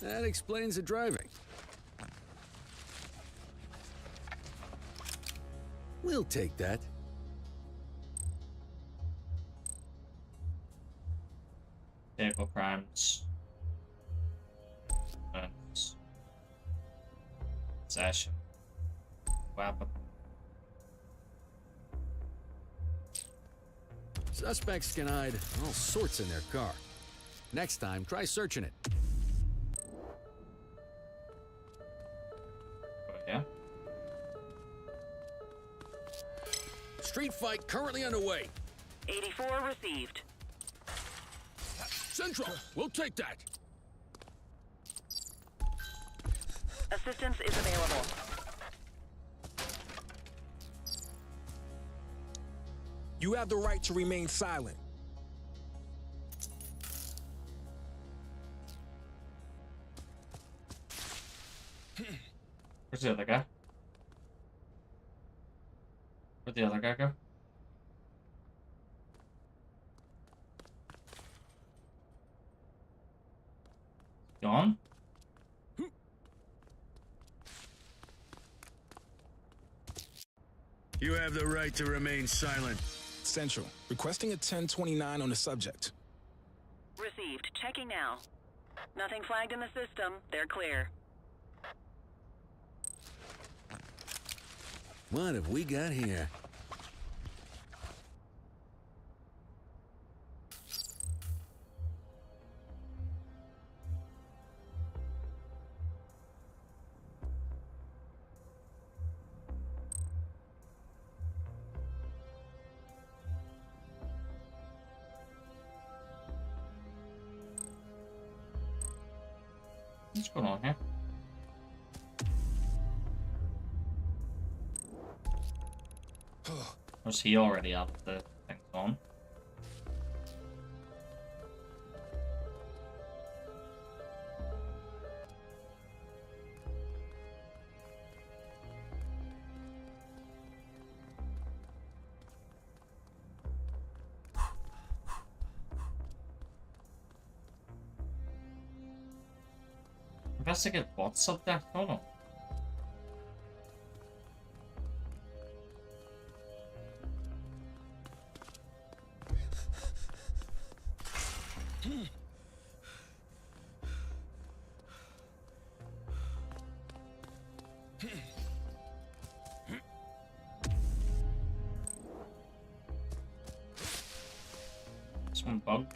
[SPEAKER 7] That explains the driving. We'll take that.
[SPEAKER 1] Vehicle crimes. Possession. Weapon.
[SPEAKER 7] Suspects can hide all sorts in their car. Next time, try searching it.
[SPEAKER 1] Yeah.
[SPEAKER 7] Street fight currently underway.
[SPEAKER 8] 84 received.
[SPEAKER 7] Central, we'll take that.
[SPEAKER 8] Assistance is available.
[SPEAKER 6] You have the right to remain silent.
[SPEAKER 1] Where's the other guy? Where'd the other guy go? Gone?
[SPEAKER 7] You have the right to remain silent.
[SPEAKER 6] Central, requesting a 1029 on the subject.
[SPEAKER 8] Received. Checking now. Nothing flagged in the system. They're clear.
[SPEAKER 7] What have we got here?
[SPEAKER 1] What's going on here? Was he already up the things on? Investigate what subject? Hold on. This one bug.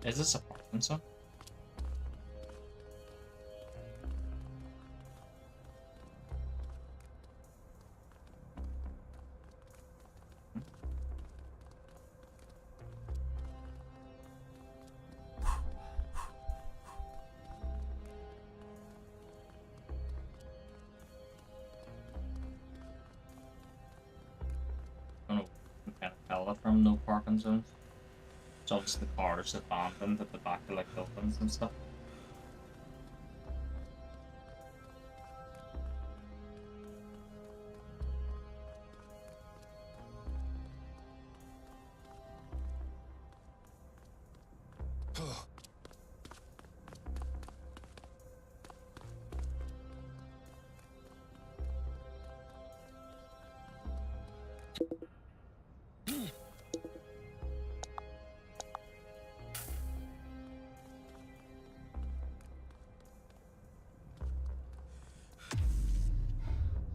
[SPEAKER 1] Is this a parking zone? I don't know. You can kind of tell it from no parking zones. It's obviously the cars abandoned at the back of like buildings and stuff.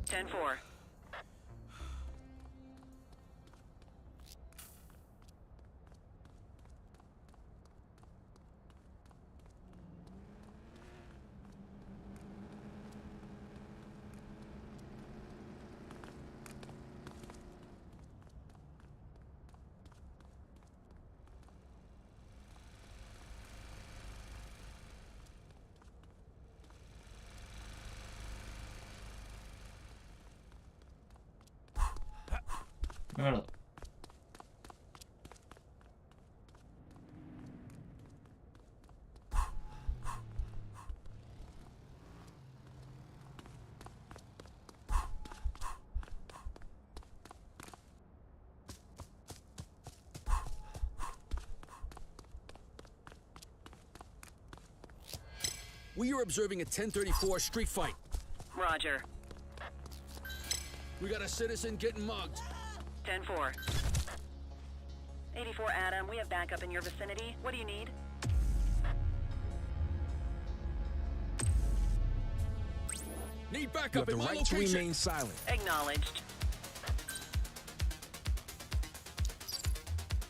[SPEAKER 8] Ten four.
[SPEAKER 1] Really?
[SPEAKER 7] We are observing a 1034 street fight.
[SPEAKER 8] Roger.
[SPEAKER 7] We got a citizen getting mugged.
[SPEAKER 8] 10-4. 84 Adam, we have backup in your vicinity. What do you need?
[SPEAKER 7] Need backup in my
[SPEAKER 6] right to
[SPEAKER 7] location.
[SPEAKER 6] remain silent.
[SPEAKER 8] Acknowledged.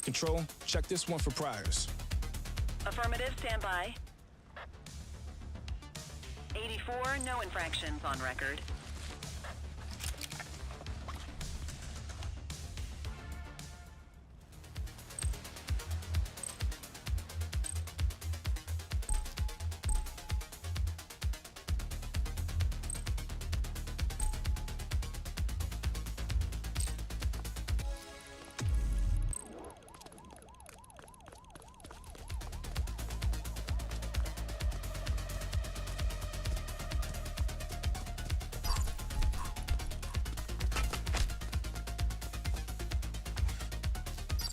[SPEAKER 6] Control, check this one for priors.
[SPEAKER 8] Affirmative, stand by. 84, no infractions on record.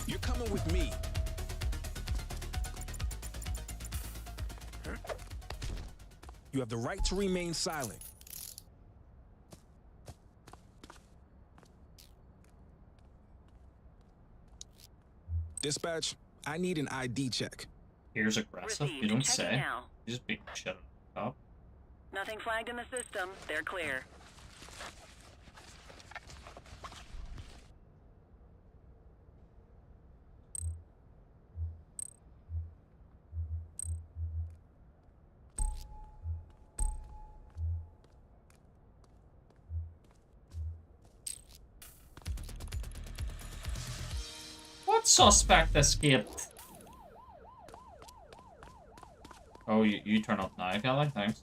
[SPEAKER 6] You're coming with me. You have the right to remain silent. Dispatch, I need an ID check.
[SPEAKER 1] Here's aggressive.
[SPEAKER 8] Received.
[SPEAKER 1] You don't
[SPEAKER 8] Checking
[SPEAKER 1] say.
[SPEAKER 8] now.
[SPEAKER 1] You just beat the shit up.
[SPEAKER 8] Nothing flagged in the system. They're clear.
[SPEAKER 1] What suspect escaped? Oh, you turn up now, Kelly. Thanks.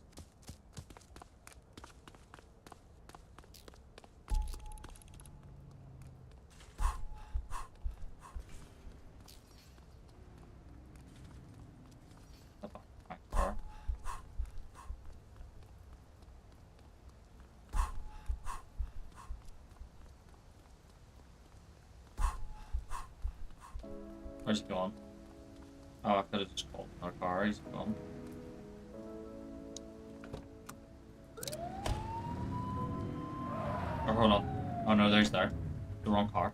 [SPEAKER 1] Where's he going? Oh, I could have just called our car. He's gone. Oh, hold on. Oh no, there's there. The wrong car.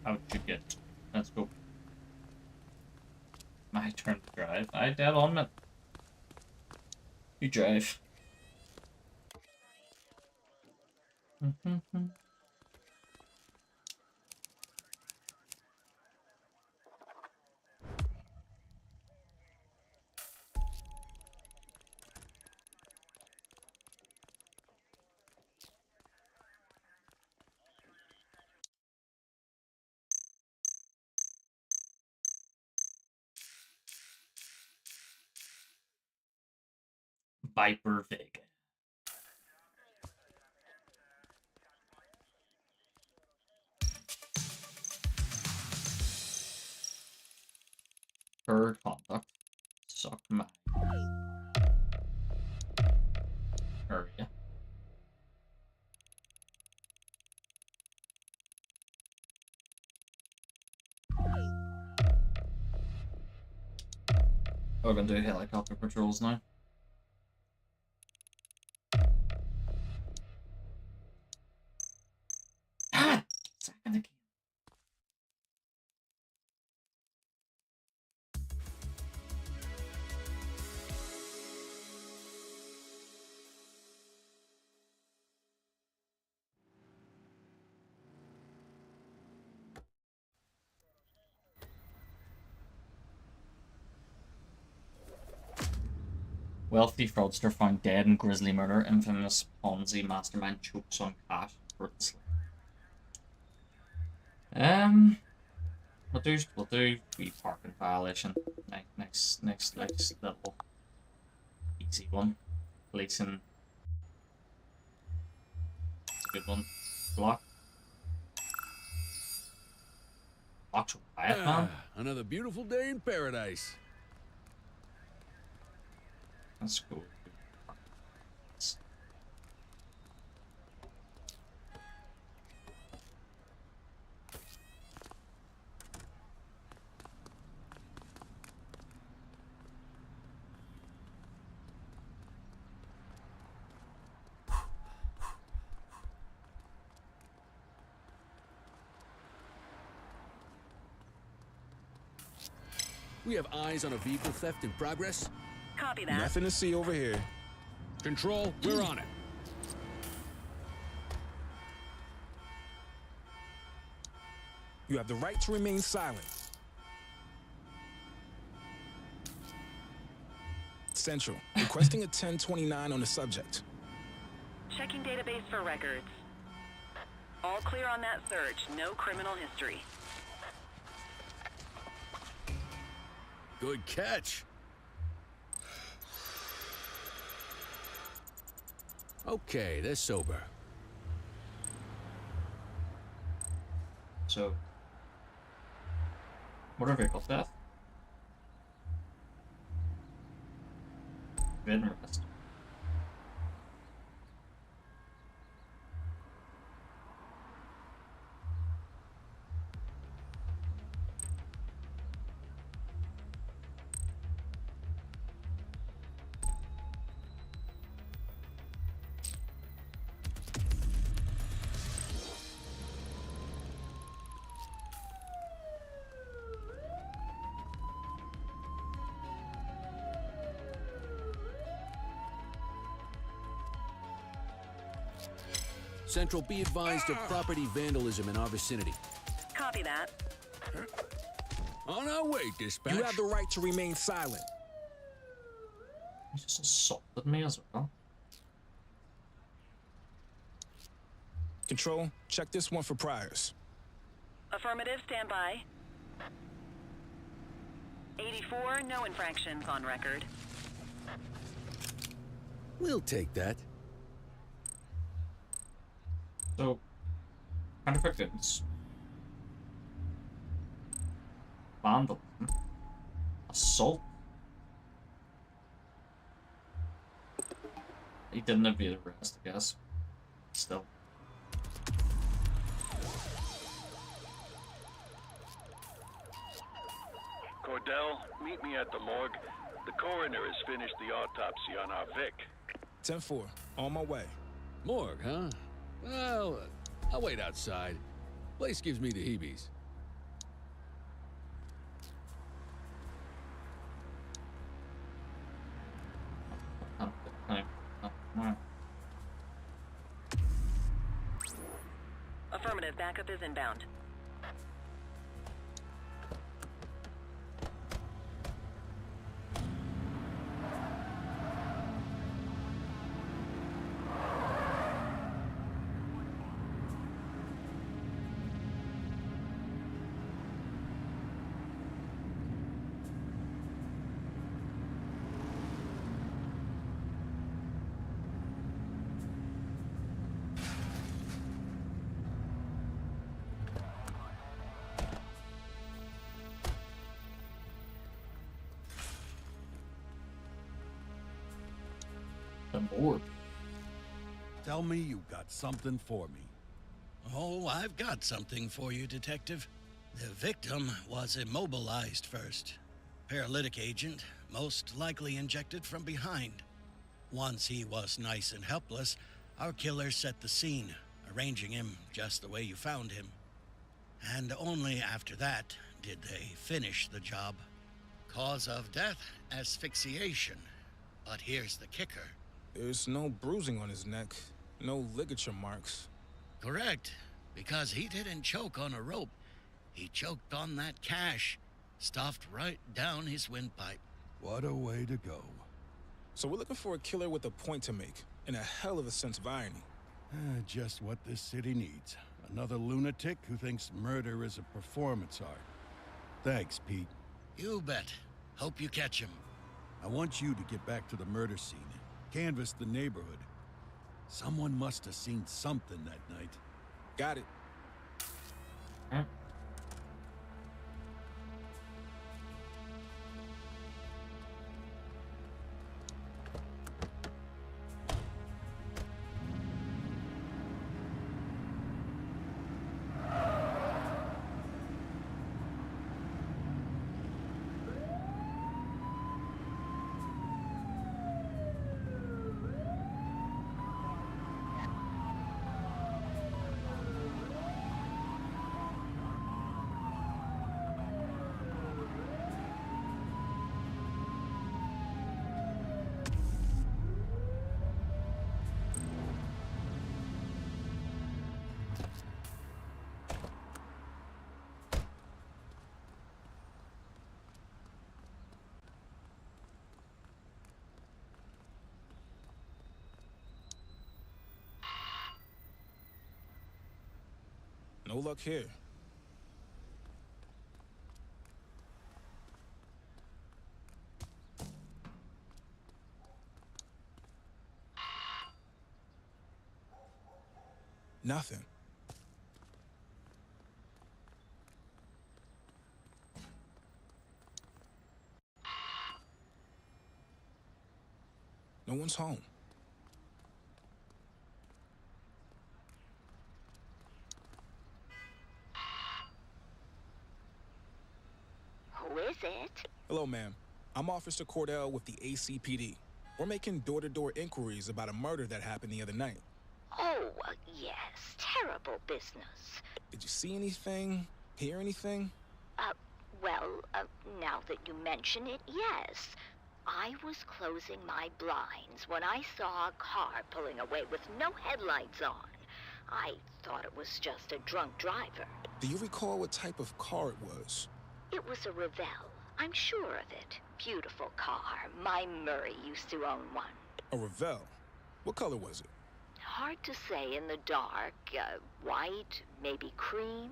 [SPEAKER 1] Out you get. Let's go. My turn to drive. I dead on it. You drive. Viper Vega. Her conduct. Suck my area. We're gonna do helicopter patrols now. Ah! Second again. Wealthy fraudster found dead in grisly murder. Infamous Ponzi mastermind chokes on cash ruthlessly. We'll do wee parking violation. Next little easy one. Policing. Good one. Block. Watch quiet, man.
[SPEAKER 7] Another beautiful day in paradise.
[SPEAKER 1] That's cool.
[SPEAKER 7] We have eyes on a vehicle theft in progress.
[SPEAKER 8] Copy that.
[SPEAKER 6] Nothing to see over here.
[SPEAKER 7] Control, we're on it.
[SPEAKER 6] You have the right to remain silent. Central, requesting a 1029 on the subject.
[SPEAKER 8] Checking database for records. All clear on that search. No criminal history.
[SPEAKER 7] Good catch. Okay, they're sober.
[SPEAKER 1] So, motor vehicle theft. Bed and rest.
[SPEAKER 7] Central, be advised of property vandalism in our vicinity.
[SPEAKER 8] Copy that.
[SPEAKER 7] On our way, dispatch.
[SPEAKER 6] You have the right to remain silent.
[SPEAKER 1] He just assaulted me as well.
[SPEAKER 6] Control, check this one for priors.
[SPEAKER 8] Affirmative, stand by. 84, no infractions on record.
[SPEAKER 7] We'll take that.
[SPEAKER 1] So, counterfeit goods, vandalism, assault. He didn't evade arrest, I guess. Still.
[SPEAKER 10] Cordell, meet me at the morgue. The coroner has finished the autopsy on our Vic.
[SPEAKER 6] 10-4, on my way.
[SPEAKER 7] Morgue, huh? Well, I'll wait outside. Place gives me the heebies.
[SPEAKER 8] Backup is inbound.
[SPEAKER 1] The morgue.
[SPEAKER 2] Tell me you got something for me.
[SPEAKER 17] Oh, I've got something for you, Detective. The victim was immobilized first. Paralytic agent, most likely injected from behind. Once he was nice and helpless, our killer set the scene, arranging him just the way you found him. And only after that did they finish the job. Cause of death, asphyxiation. But here's the kicker.
[SPEAKER 6] There's no bruising on his neck, no ligature marks.
[SPEAKER 17] Correct, because he didn't choke on a rope. He choked on that cash, stuffed right down his windpipe.
[SPEAKER 2] What a way to go.
[SPEAKER 6] So we're looking for a killer with a point to make, and a hell of a sense of irony.
[SPEAKER 2] Just what this city needs. Another lunatic who thinks murder is a performance art. Thanks, Pete.
[SPEAKER 17] You bet. Hope you catch him.
[SPEAKER 2] I want you to get back to the murder scene. Canvass the neighborhood. Someone must have seen something that night.
[SPEAKER 6] Got it. No luck here. Nothing. No one's home.
[SPEAKER 18] Who is it?
[SPEAKER 6] Hello, ma'am. I'm Officer Cordell with the ACPD. We're making door-to-door inquiries about a murder that happened the other night.
[SPEAKER 18] Oh, yes. Terrible business.
[SPEAKER 6] Did you see anything? Hear anything?
[SPEAKER 18] Now that you mention it, yes. I was closing my blinds when I saw a car pulling away with no headlights on. I thought it was just a drunk driver.
[SPEAKER 6] Do you recall what type of car it was?
[SPEAKER 18] It was a Revell. I'm sure of it. Beautiful car. My Murray used to own one.
[SPEAKER 6] A Revell? What color was it?
[SPEAKER 18] Hard to say in the dark. White, maybe cream.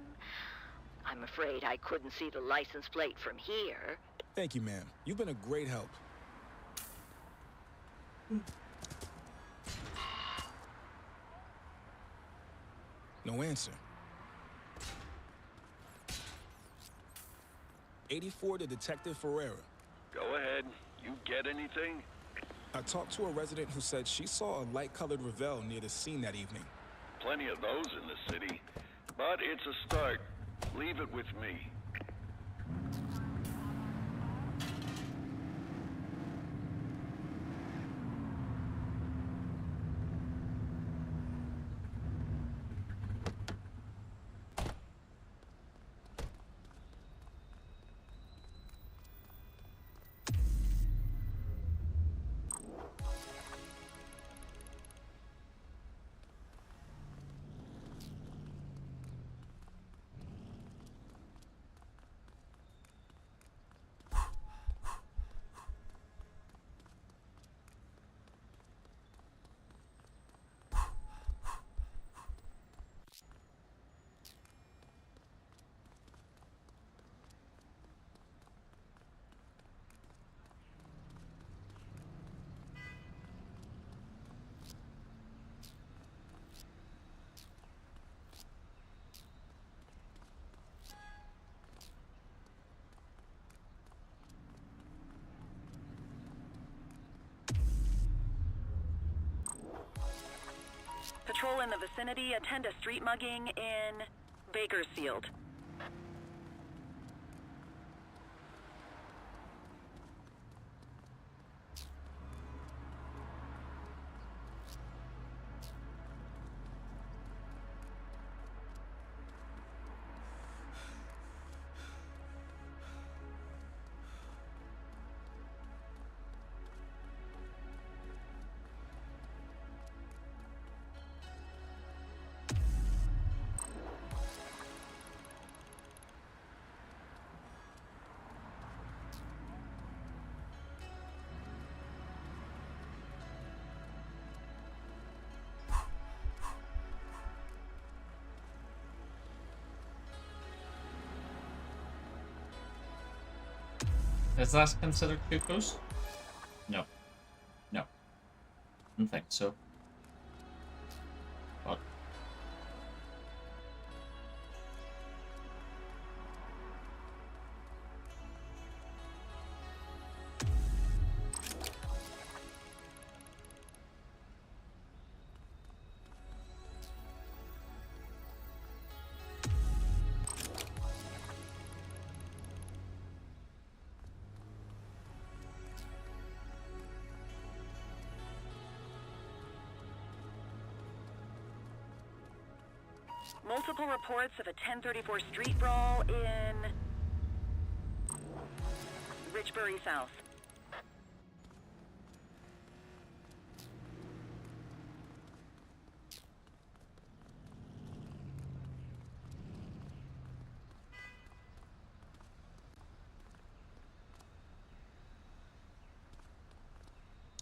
[SPEAKER 18] I'm afraid I couldn't see the license plate from here.
[SPEAKER 6] Thank you, ma'am. You've been a great help. No answer. 84 to Detective Ferreira.
[SPEAKER 10] Go ahead. You get anything?
[SPEAKER 6] I talked to a resident who said she saw a light-colored Revell near the scene that evening.
[SPEAKER 10] Plenty of those in the city. But it's a start. Leave it with me.
[SPEAKER 8] in the vicinity, attend a street mugging in Bakersfield.
[SPEAKER 1] Is that considered too close? No. No. I don't think so. But
[SPEAKER 8] Multiple reports of a 1034 street brawl in Richbury South.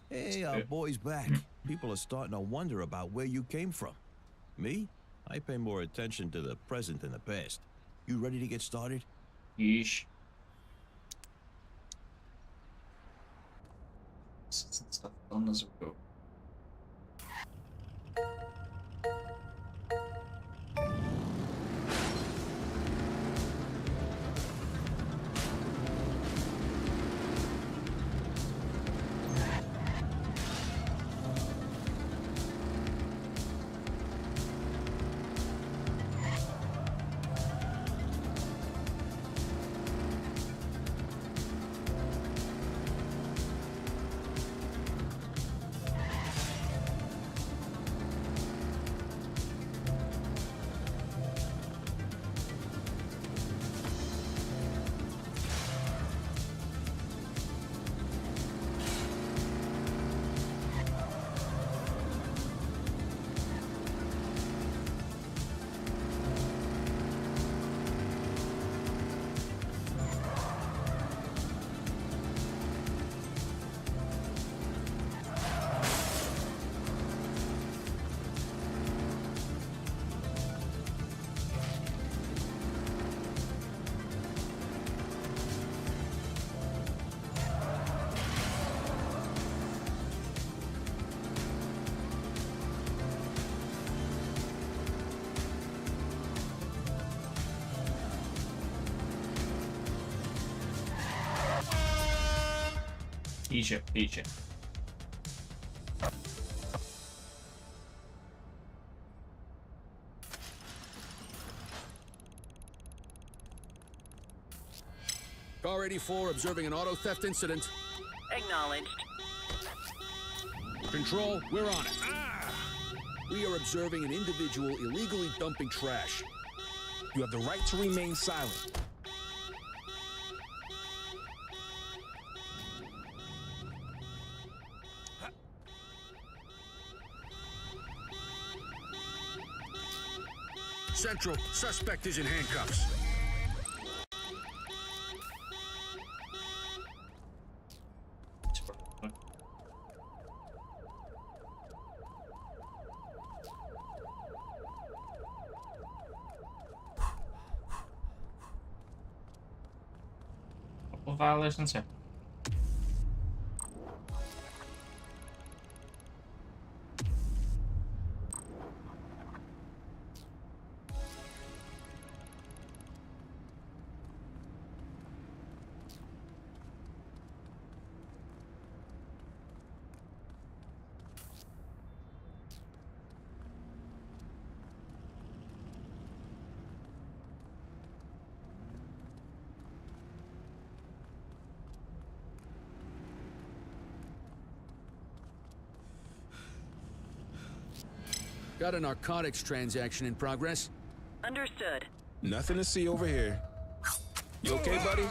[SPEAKER 14] Hey, our boy's back. People are starting to wonder about where you came from. Me? I pay more attention to the present than the past. You ready to get started?
[SPEAKER 1] yeesh. Some stuff done as we go. Egypt.
[SPEAKER 7] Car 84 observing an auto theft incident.
[SPEAKER 8] Acknowledged.
[SPEAKER 7] Control, we're on it. We are observing an individual illegally dumping trash.
[SPEAKER 19] You have the right to remain silent.
[SPEAKER 7] Central, suspect is in handcuffs.
[SPEAKER 1] Couple violations here.
[SPEAKER 7] Got a narcotics transaction in progress.
[SPEAKER 8] Understood.
[SPEAKER 6] Nothing to see over here. You okay, buddy?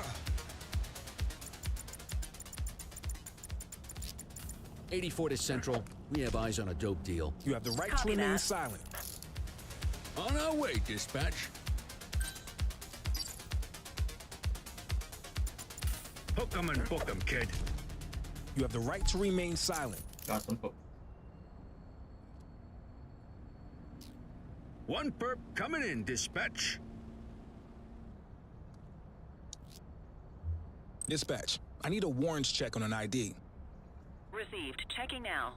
[SPEAKER 7] 84 to Central. We have eyes on a dope deal.
[SPEAKER 19] You have the right
[SPEAKER 8] Copy
[SPEAKER 19] to remain
[SPEAKER 8] that.
[SPEAKER 19] silent.
[SPEAKER 7] On our way, dispatch.
[SPEAKER 11] Hook 'em and book 'em, kid.
[SPEAKER 19] You have the right to remain silent.
[SPEAKER 1] Got them booked.
[SPEAKER 11] One perp coming in, dispatch.
[SPEAKER 6] Dispatch, I need a warrants check on an ID.
[SPEAKER 8] Received. Checking now.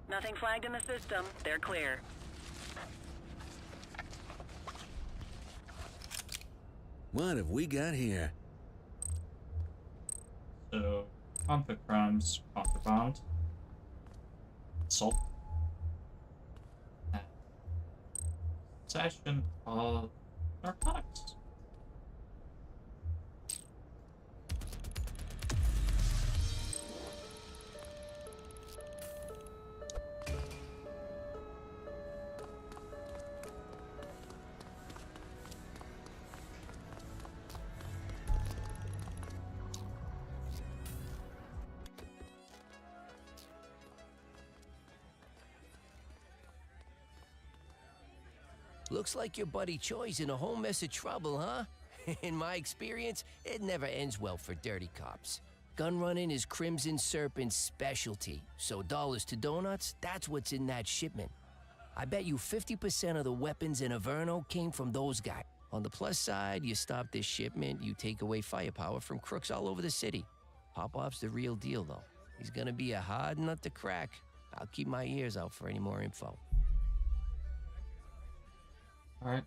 [SPEAKER 8] Nothing flagged in the system. They're clear.
[SPEAKER 7] What have we got here?
[SPEAKER 1] So, conflict crimes, contraband, assault, and possession of narcotics.
[SPEAKER 12] Looks like your buddy Choi's in a whole mess of trouble, huh? In my experience, it never ends well for dirty cops. Gun running is Crimson Serpent's specialty, so dollars to donuts, that's what's in that shipment. I bet you 50% of the weapons in Averno came from those guys. On the plus side, you stop this shipment, you take away firepower from crooks all over the city. Popov's the real deal, though. He's gonna be a hard nut to crack. I'll keep my ears out for any more info.
[SPEAKER 1] All right.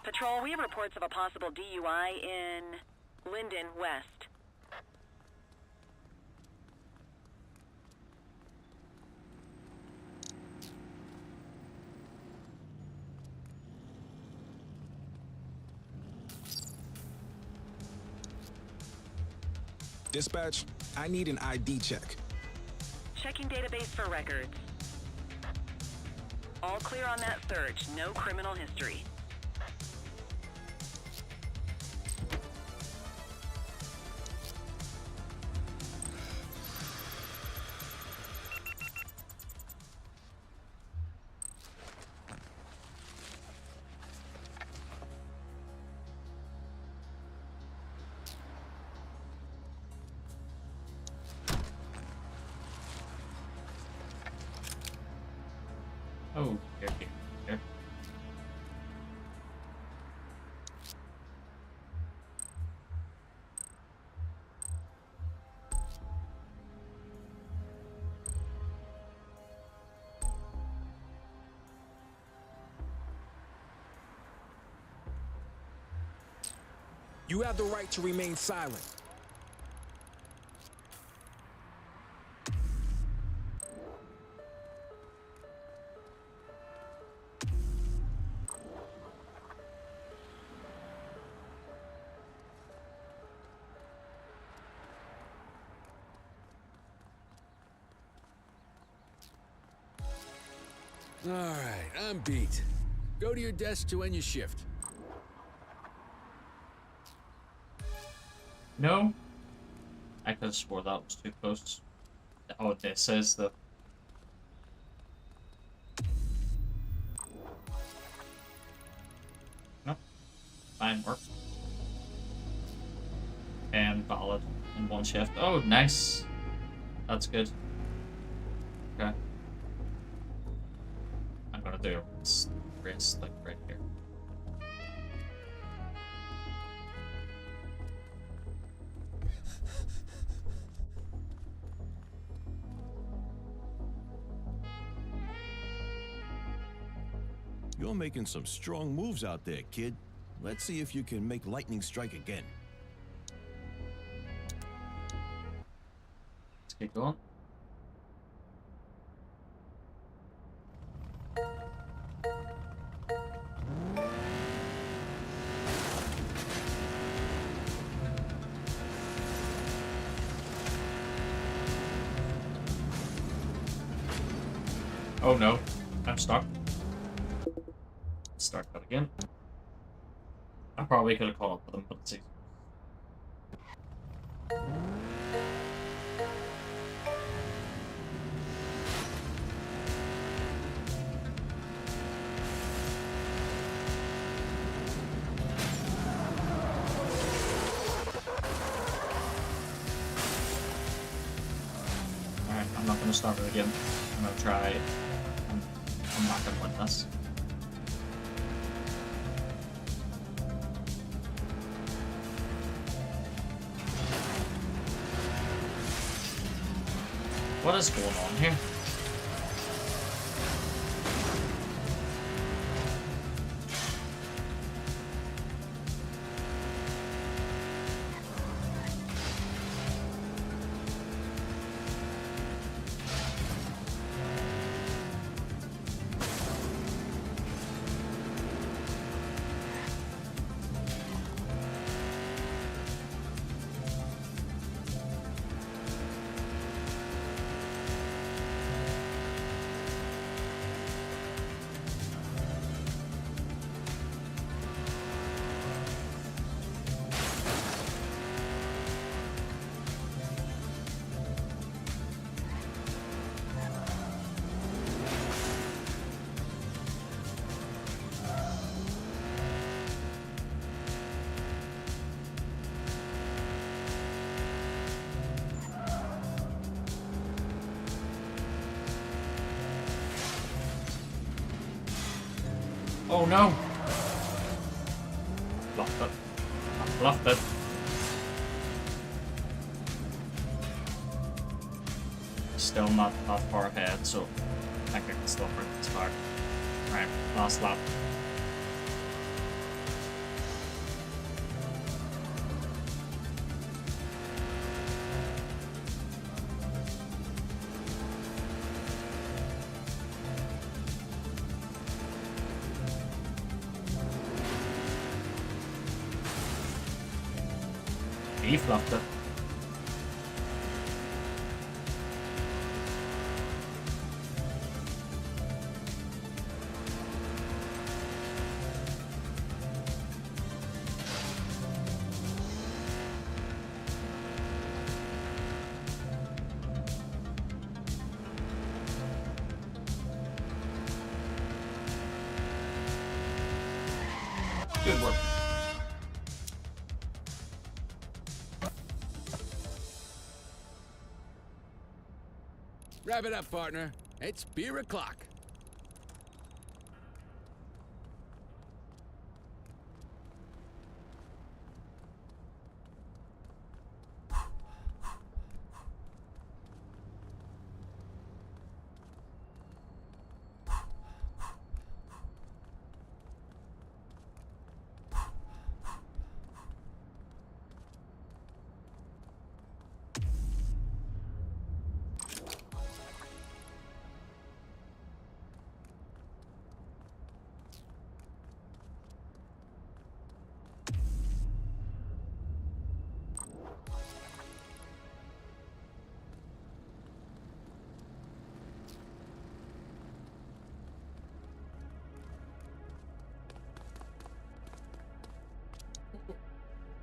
[SPEAKER 8] Patrol, we have reports of a possible DUI in Linden West.
[SPEAKER 6] Dispatch, I need an ID check.
[SPEAKER 8] Checking database for records. All clear on that search. No criminal history.
[SPEAKER 1] Oh, okay.
[SPEAKER 19] You have the right to remain silent.
[SPEAKER 7] All right, I'm beat. Go to your desk to end your shift.
[SPEAKER 1] No, I could have swore that was too close. Oh, this is the. No, fine work. And valid in one shift. Oh, nice. That's good. Okay. I'm gonna do a race like right here.
[SPEAKER 14] You're making some strong moves out there, kid. Let's see if you can make lightning strike again.
[SPEAKER 1] Let's get going. Oh no, I'm stuck. Start that again. I probably could have caught up with them, but it's easy. Alright, I'm not gonna start it again. I'm gonna try. I'm not gonna win this. What is going on here? Oh no! Bluffed it. I bluffed it. Still not that far ahead, so I think I can still bring this back. Right, last lap. He fluffed it. Good work.
[SPEAKER 7] Wrap it up, partner. It's beer o'clock.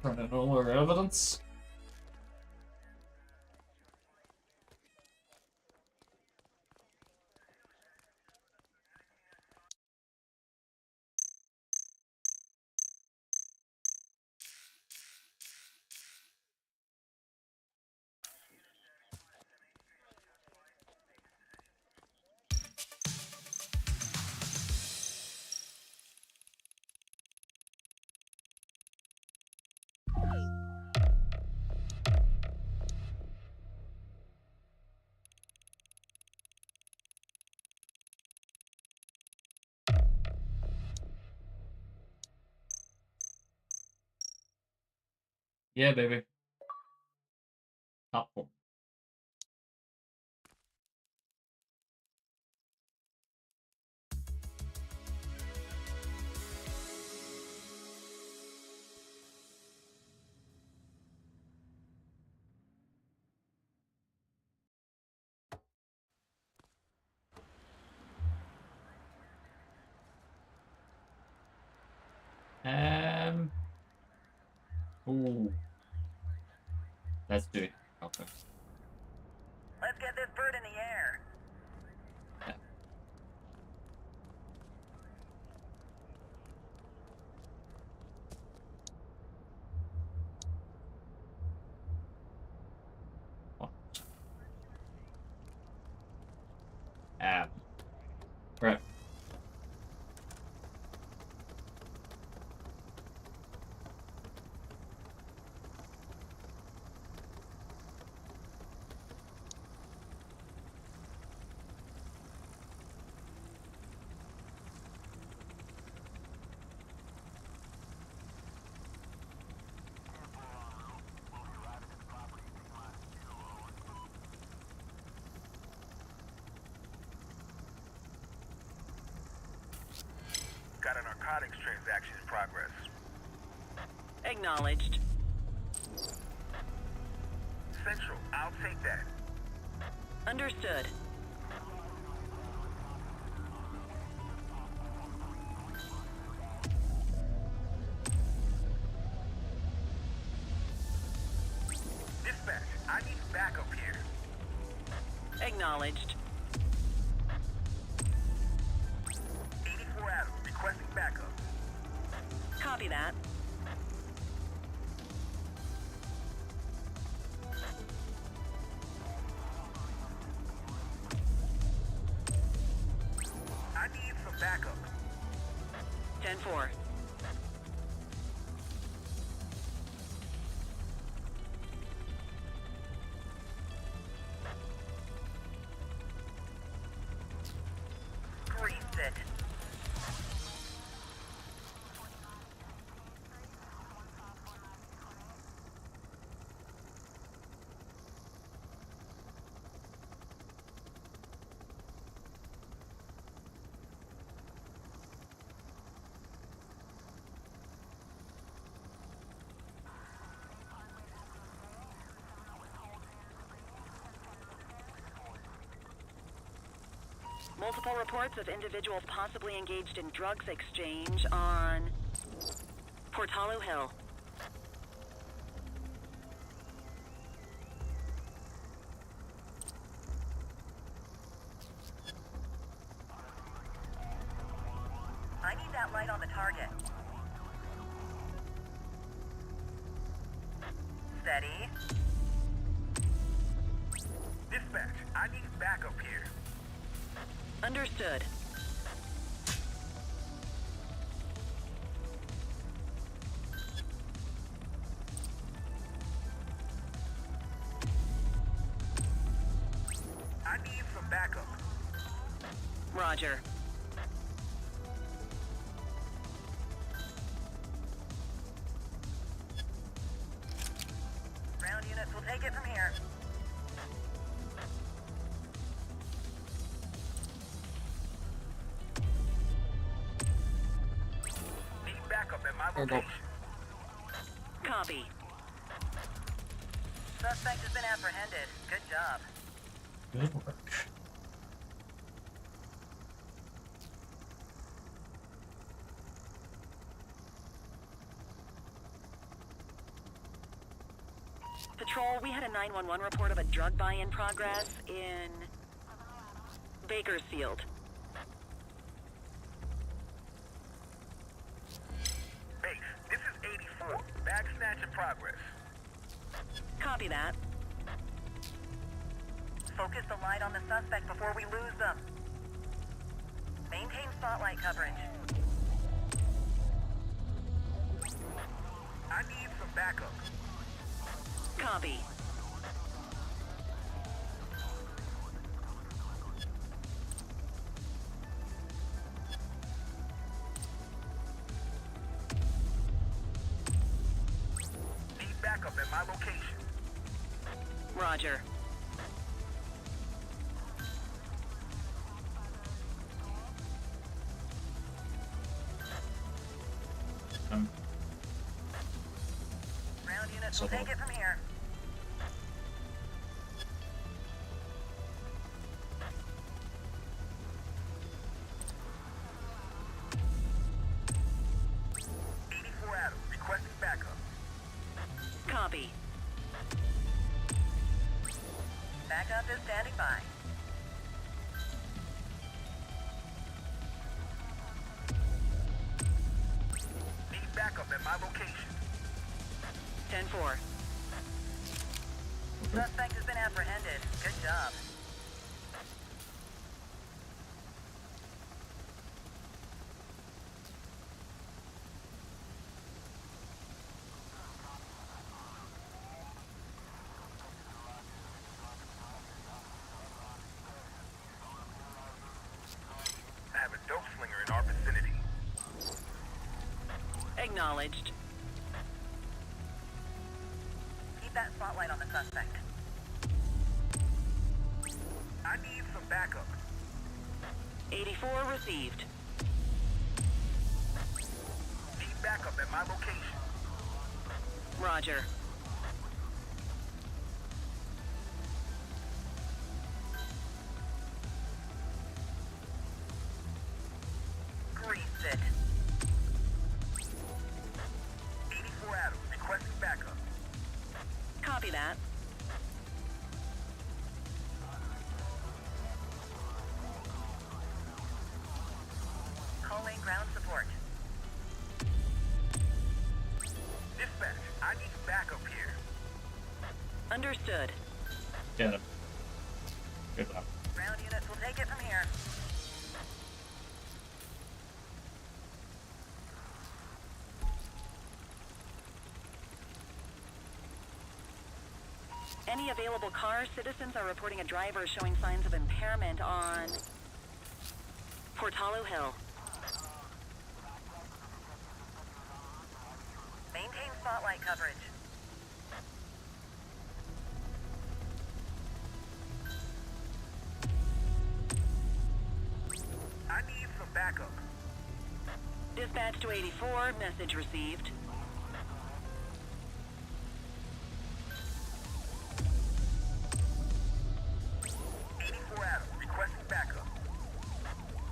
[SPEAKER 1] Turn in all our evidence. Yeah, baby. Top 4. Ooh. Let's do it. Okay.
[SPEAKER 8] Let's get this bird in the air.
[SPEAKER 1] Yeah. Right.
[SPEAKER 11] Got a narcotics transaction in progress.
[SPEAKER 8] Acknowledged.
[SPEAKER 11] Central, I'll take that.
[SPEAKER 8] Understood.
[SPEAKER 11] Dispatch, I need backup here.
[SPEAKER 8] Acknowledged.
[SPEAKER 11] 84 Adams, requesting backup.
[SPEAKER 8] Copy that.
[SPEAKER 11] I need some backup.
[SPEAKER 8] 10-4. Greased it. Multiple reports of individuals possibly engaged in drugs exchange on Portalo Hill. I need that light on the target. Steady.
[SPEAKER 11] Dispatch, I need backup here.
[SPEAKER 8] Understood.
[SPEAKER 11] I need some backup.
[SPEAKER 8] Roger. Ground units will take it from here.
[SPEAKER 11] Need backup at my location.
[SPEAKER 8] Copy. Suspect has been apprehended. Good job.
[SPEAKER 1] Good work.
[SPEAKER 8] Patrol, we had a 911 report of a drug buy in progress in Bakersfield.
[SPEAKER 11] Base, this is 84. Bag snatch in progress.
[SPEAKER 8] Copy that. Focus the light on the suspect before we lose them. Maintain spotlight coverage.
[SPEAKER 11] I need some backup.
[SPEAKER 8] Copy.
[SPEAKER 11] Need backup my location.
[SPEAKER 8] Roger. Ground units will take it from here.
[SPEAKER 11] Requesting backup.
[SPEAKER 8] Copy. Backup is standing by.
[SPEAKER 11] Need backup at my location.
[SPEAKER 8] 10-4. Suspect has been apprehended. Good job.
[SPEAKER 11] I have a dope slinger in our vicinity.
[SPEAKER 8] Acknowledged. Keep that spotlight on the suspect.
[SPEAKER 11] I need some backup.
[SPEAKER 8] 84 received.
[SPEAKER 11] Need backup at my location.
[SPEAKER 8] Roger. Grease it.
[SPEAKER 11] 84 Adams, requesting backup.
[SPEAKER 8] Copy that. Calling ground support.
[SPEAKER 11] Dispatch, I need backup here.
[SPEAKER 8] Understood.
[SPEAKER 1] Get him. Good luck.
[SPEAKER 8] Ground units will take it from here. Any available cars, citizens are reporting a driver showing signs of impairment on Portalo Hill. Maintain spotlight coverage.
[SPEAKER 11] I need some backup.
[SPEAKER 8] Dispatch to 84, message received.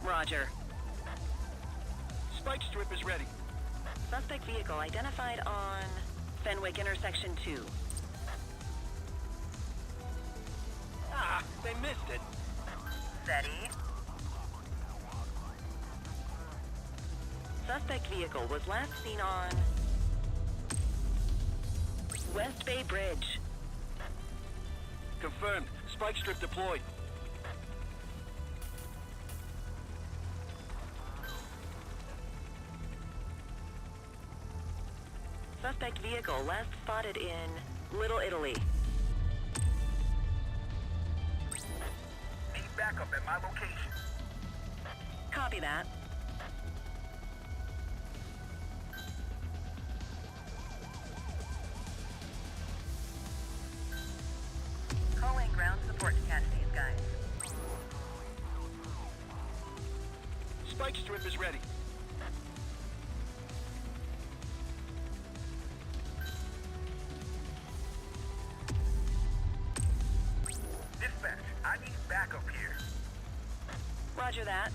[SPEAKER 8] Roger.
[SPEAKER 13] Spike strip is ready.
[SPEAKER 8] Suspect vehicle identified on Fenwick intersection 2.
[SPEAKER 13] Ah, they missed it.
[SPEAKER 8] SETI. Suspect vehicle was last seen on West Bay Bridge.
[SPEAKER 13] Confirmed. Spike strip deployed.
[SPEAKER 8] Suspect vehicle last spotted in Little Italy.
[SPEAKER 11] Need backup at my location.
[SPEAKER 8] Copy that. Calling ground support to catch these guys.
[SPEAKER 13] Spike strip is ready.
[SPEAKER 11] Dispatch, I need backup here.
[SPEAKER 8] Roger that.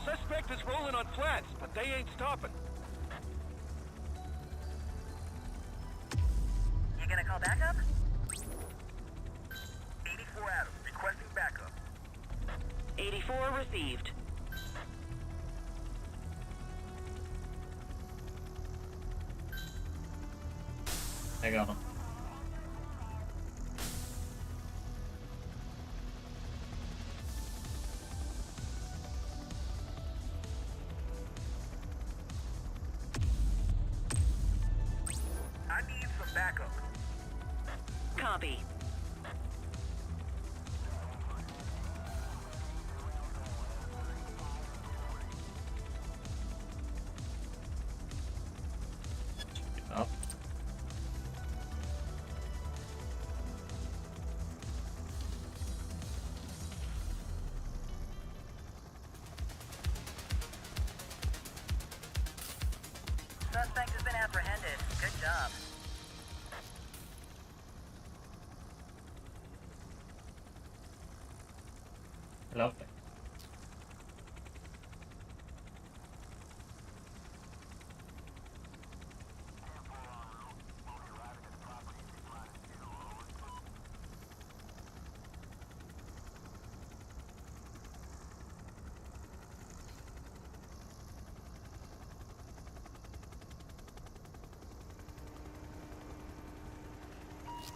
[SPEAKER 13] Suspect is rolling on flats, but they ain't stopping.
[SPEAKER 8] You gonna call backup?
[SPEAKER 11] 84 Adams, requesting backup.
[SPEAKER 8] 84 received.
[SPEAKER 1] I got him.
[SPEAKER 11] I need some backup.
[SPEAKER 8] Copy. Good job.
[SPEAKER 1] Lovely.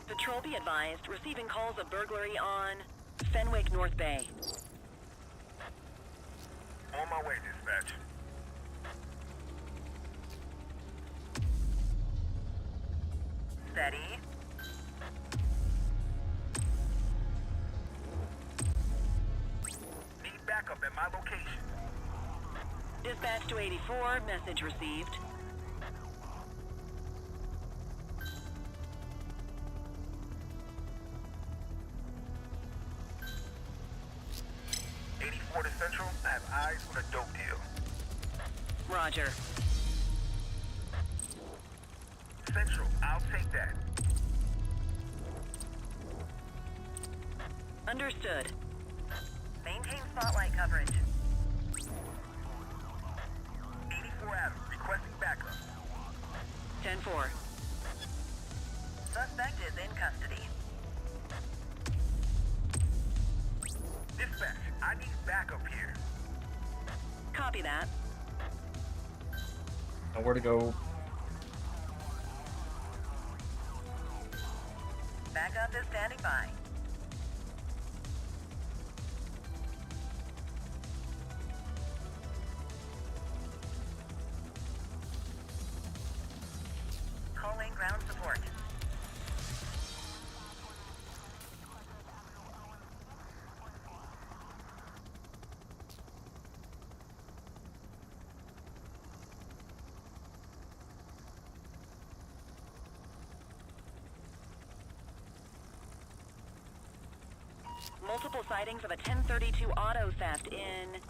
[SPEAKER 8] Patrol be advised, receiving calls of burglary on Fenwick North Bay.
[SPEAKER 10] On my way, dispatch.
[SPEAKER 8] Steady.
[SPEAKER 10] Need backup at my location.
[SPEAKER 8] Dispatch to 84, message received.
[SPEAKER 10] To Central, I have eyes on a dope deal.
[SPEAKER 8] Roger.
[SPEAKER 10] Central, I'll take that.
[SPEAKER 8] Understood. Maintain spotlight coverage.
[SPEAKER 10] 84 Adam, requesting backup.
[SPEAKER 8] 10-4. Suspect is in custody.
[SPEAKER 10] Dispatch, I need backup here.
[SPEAKER 8] Copy that.
[SPEAKER 1] Nowhere to go.
[SPEAKER 8] Backup is standing by. Calling ground support. Multiple sightings of a 1032 auto theft in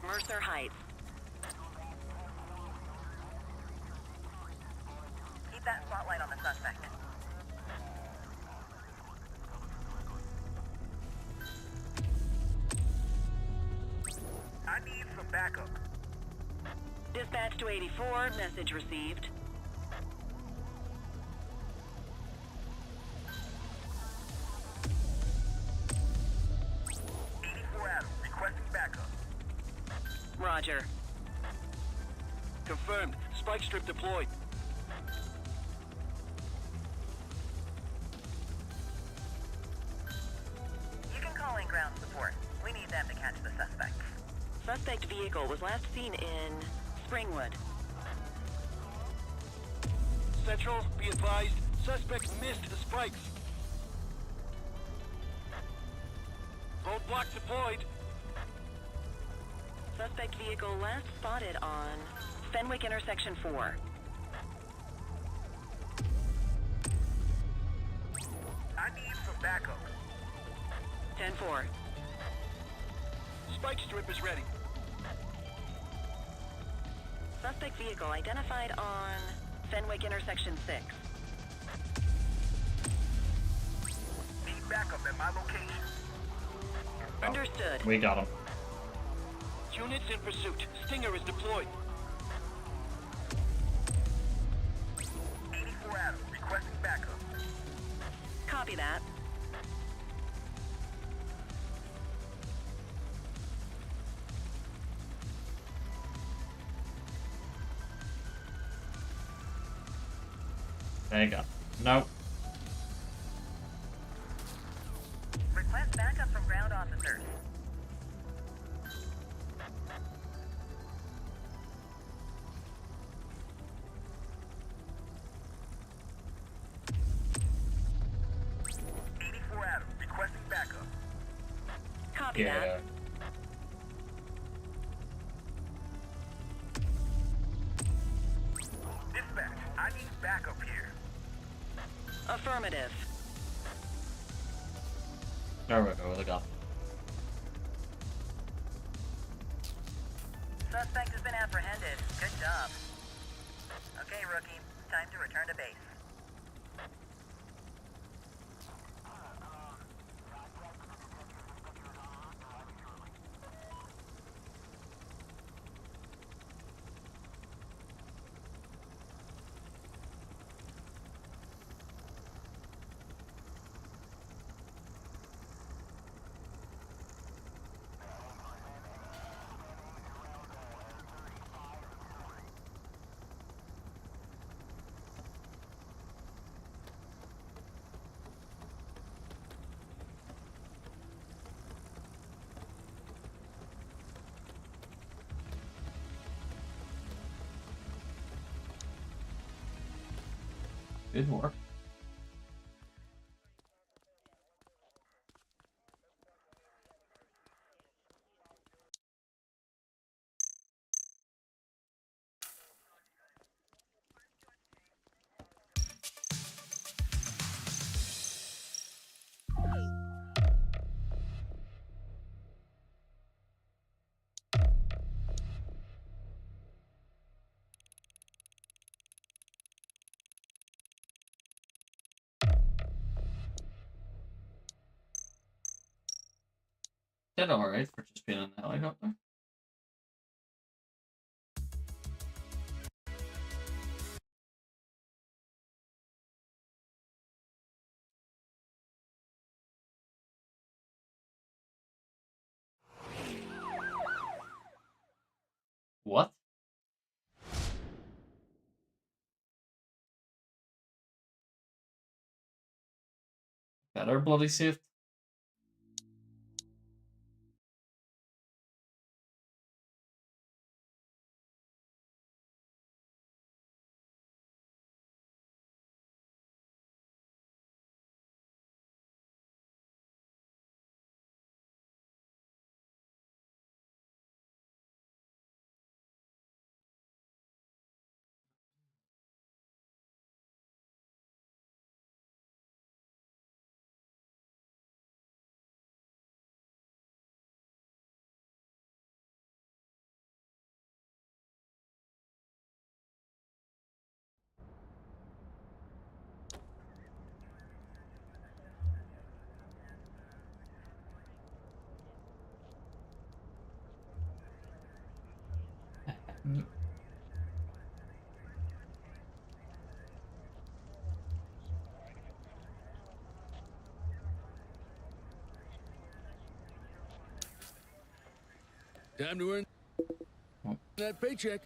[SPEAKER 8] Mercer Heights. Keep that spotlight on the suspect.
[SPEAKER 10] I need some backup.
[SPEAKER 8] Dispatch to 84, message received. Roger.
[SPEAKER 13] Confirmed. Spike strip deployed.
[SPEAKER 8] You can call in ground support. We need them to catch the suspects. Suspect vehicle was last seen in Springwood.
[SPEAKER 13] Central, be advised. Suspect missed the spikes. Roadblock deployed.
[SPEAKER 8] Suspect vehicle last spotted on Fenwick intersection 4.
[SPEAKER 10] I need some backup.
[SPEAKER 8] 10-4.
[SPEAKER 13] Spike strip is ready.
[SPEAKER 8] Suspect vehicle identified on Fenwick intersection 6.
[SPEAKER 10] Need backup at my location.
[SPEAKER 8] Understood.
[SPEAKER 1] We got him.
[SPEAKER 13] Units in pursuit. Stinger is deployed.
[SPEAKER 10] 84 Adam, requesting backup.
[SPEAKER 8] Copy that.
[SPEAKER 1] There you go. No.
[SPEAKER 8] Request backup from ground officers. Copy that.
[SPEAKER 10] Dispatch, I need backup here.
[SPEAKER 8] Affirmative.
[SPEAKER 1] There we go, we got him.
[SPEAKER 8] Suspect has been apprehended. Good job. Okay, rookie. Time to return to base.
[SPEAKER 1] Good work. Did alright for just being in the helicopter. What? Better bloody saved.
[SPEAKER 7] Time to earn that paycheck.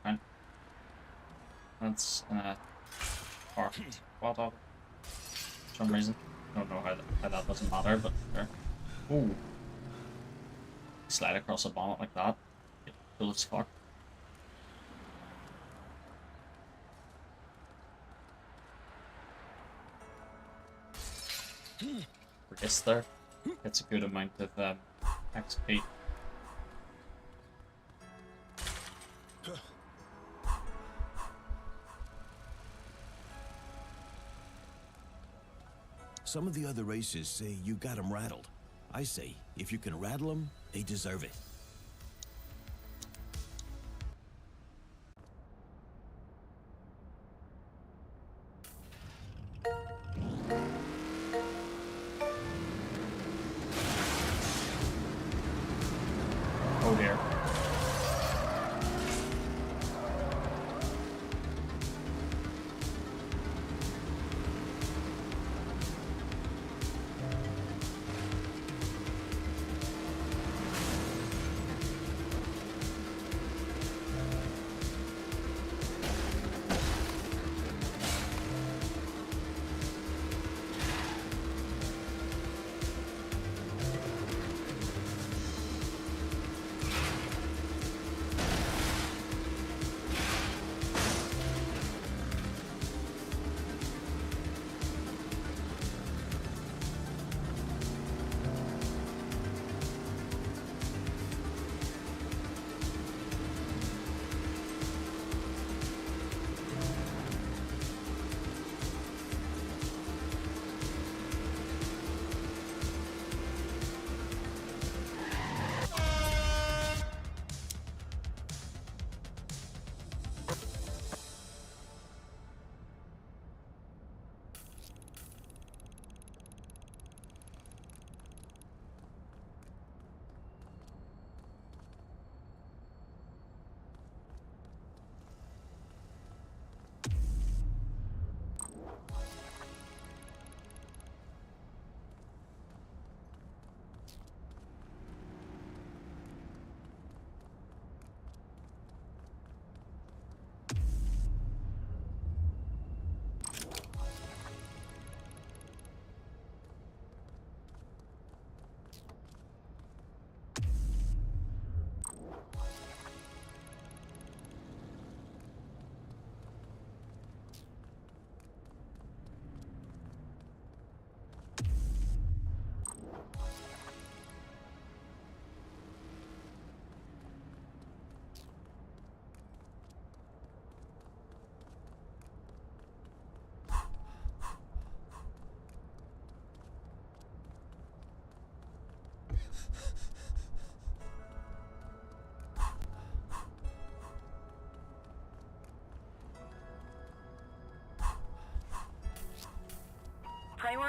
[SPEAKER 1] Okay. That's parked spot off for some reason. Don't know how that doesn't matter, but sure. Ooh. Slide across the bonnet like that. Cool as fuck. Race there. Gets a good amount of XP.
[SPEAKER 14] Some of the other races say you got them rattled. I say, if you can rattle them, they deserve it.
[SPEAKER 1] Oh dear.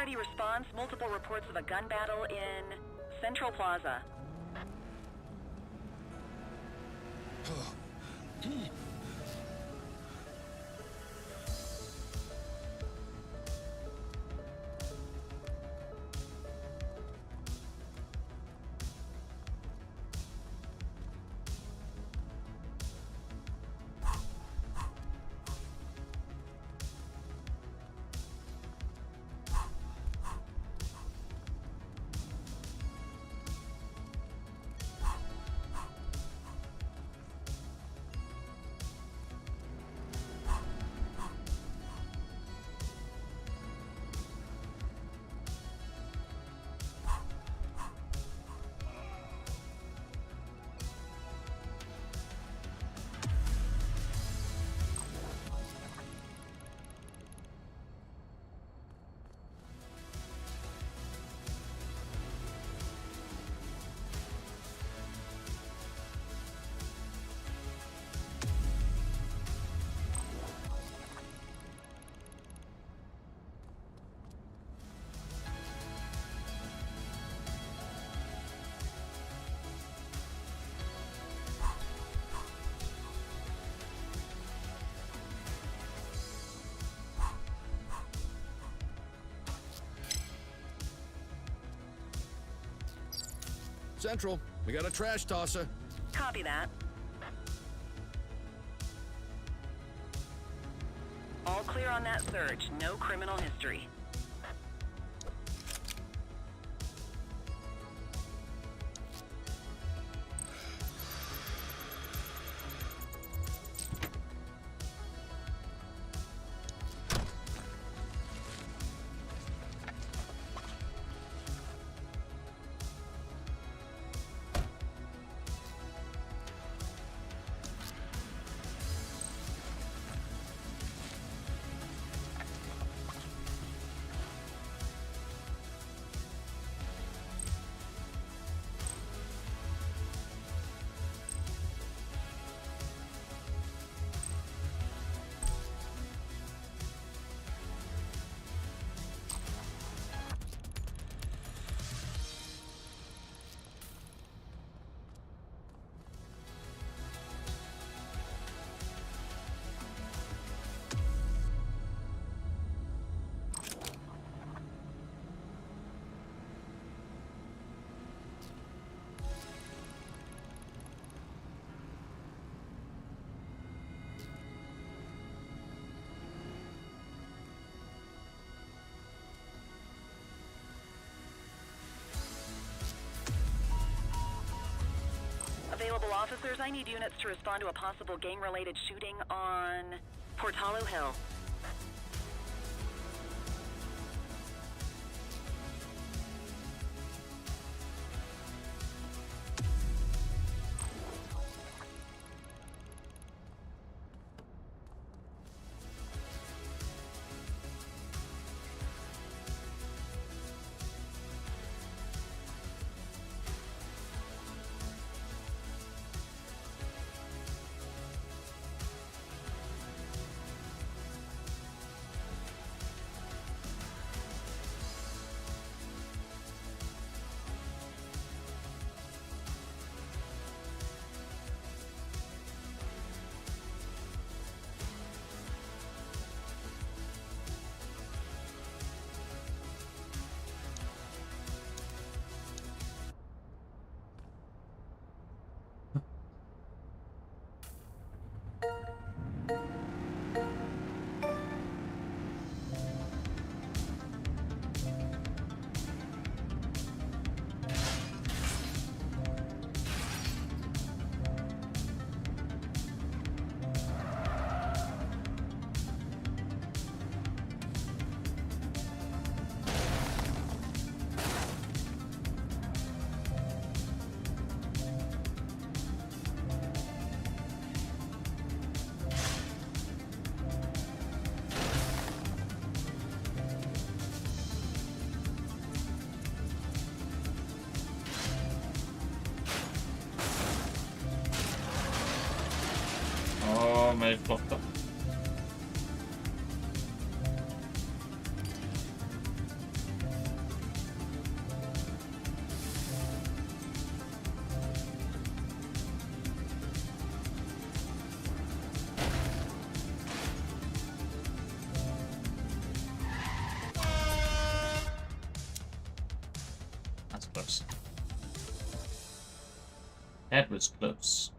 [SPEAKER 8] Security response, multiple reports of a gun battle in Central Plaza.
[SPEAKER 7] Central, we got a trash tosser.
[SPEAKER 8] Copy that. All clear on that search. No criminal history. Available officers, I need units to respond to a possible gang-related shooting on Portalo Hill.
[SPEAKER 1] Veldig flott, da. close. That was close.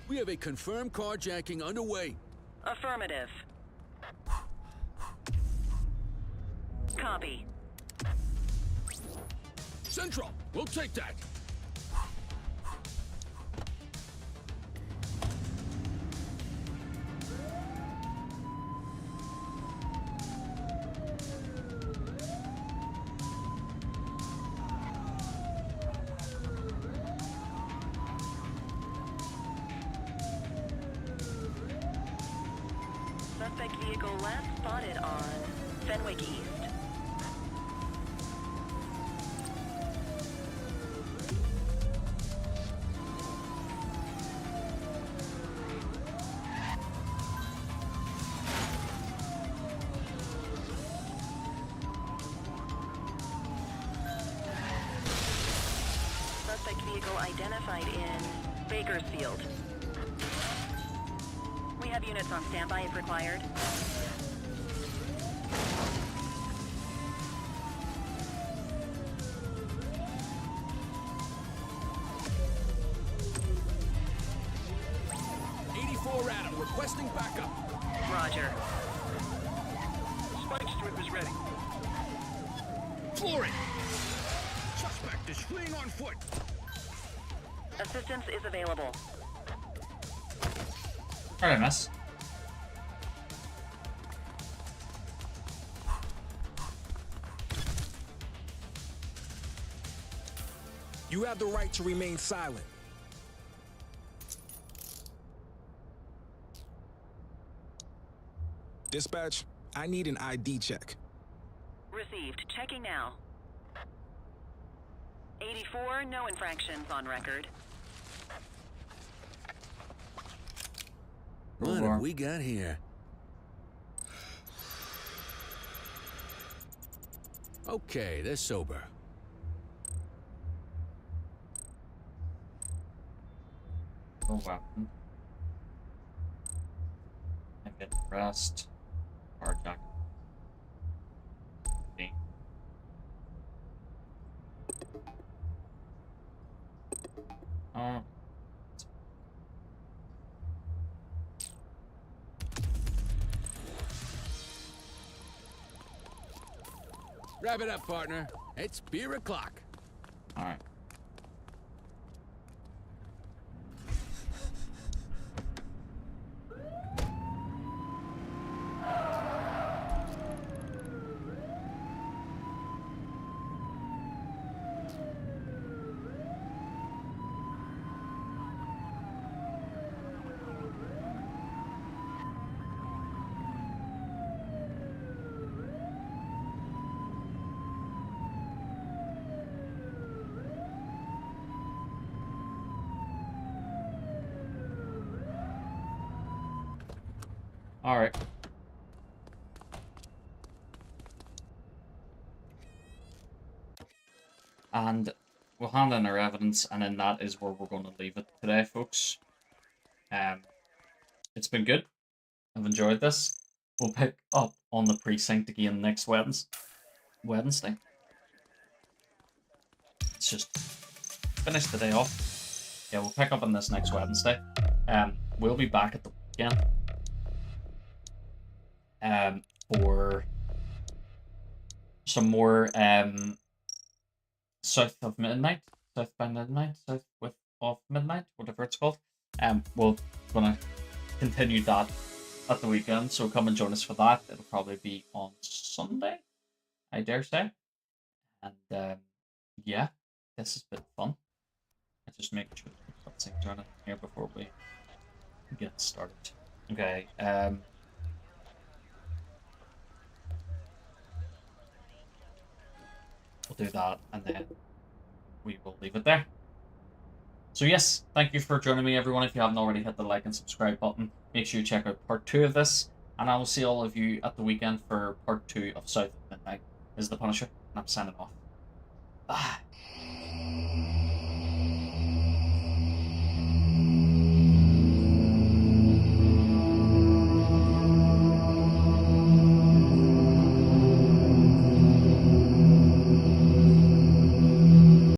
[SPEAKER 7] We have a confirmed carjacking underway.
[SPEAKER 8] Affirmative. Copy.
[SPEAKER 7] Central, we'll take that.
[SPEAKER 8] Suspect vehicle last spotted on Fenwick East. Suspect vehicle identified in Bakersfield. We have units on standby if required.
[SPEAKER 7] Adam, requesting backup.
[SPEAKER 8] Roger.
[SPEAKER 13] Spike strip is ready.
[SPEAKER 7] Floor it. Suspect is fleeing on foot.
[SPEAKER 8] Assistance is available.
[SPEAKER 1] Alright, miss.
[SPEAKER 19] You have the right to remain silent. Dispatch, I need an ID check.
[SPEAKER 8] Received. Checking now. 84, no infractions on record.
[SPEAKER 7] What have we got here? Okay, they're sober.
[SPEAKER 1] No weapon. I get rest. Carjack. Oh.
[SPEAKER 7] Wrap it up, partner. It's beer o'clock.
[SPEAKER 1] All right. All right. And we'll hand in our evidence, and then that is where we're going to leave it today, folks. It's been good. I've enjoyed this. We'll pick up on the precinct again next Wednesday. It's just finish the day off. Yeah, we'll pick up on this next Wednesday. We'll be back at the weekend. for some more South of Midnight, South by Midnight, South with of Midnight, whatever it's called. We're gonna continue that at the weekend, so come and join us for that. It'll probably be on Sunday, I dare say. And yeah, this has been fun. I just make sure the cutscenes are on here before we get started. Okay. We'll do that, and then we will leave it there. So yes, thank you for joining me, everyone. If you haven't already, hit the like and subscribe button. Make sure you check out part 2 of this, and I will see all of you at the weekend for part 2 of South of Midnight. This is the Punisher, and I'm signing off. Bye.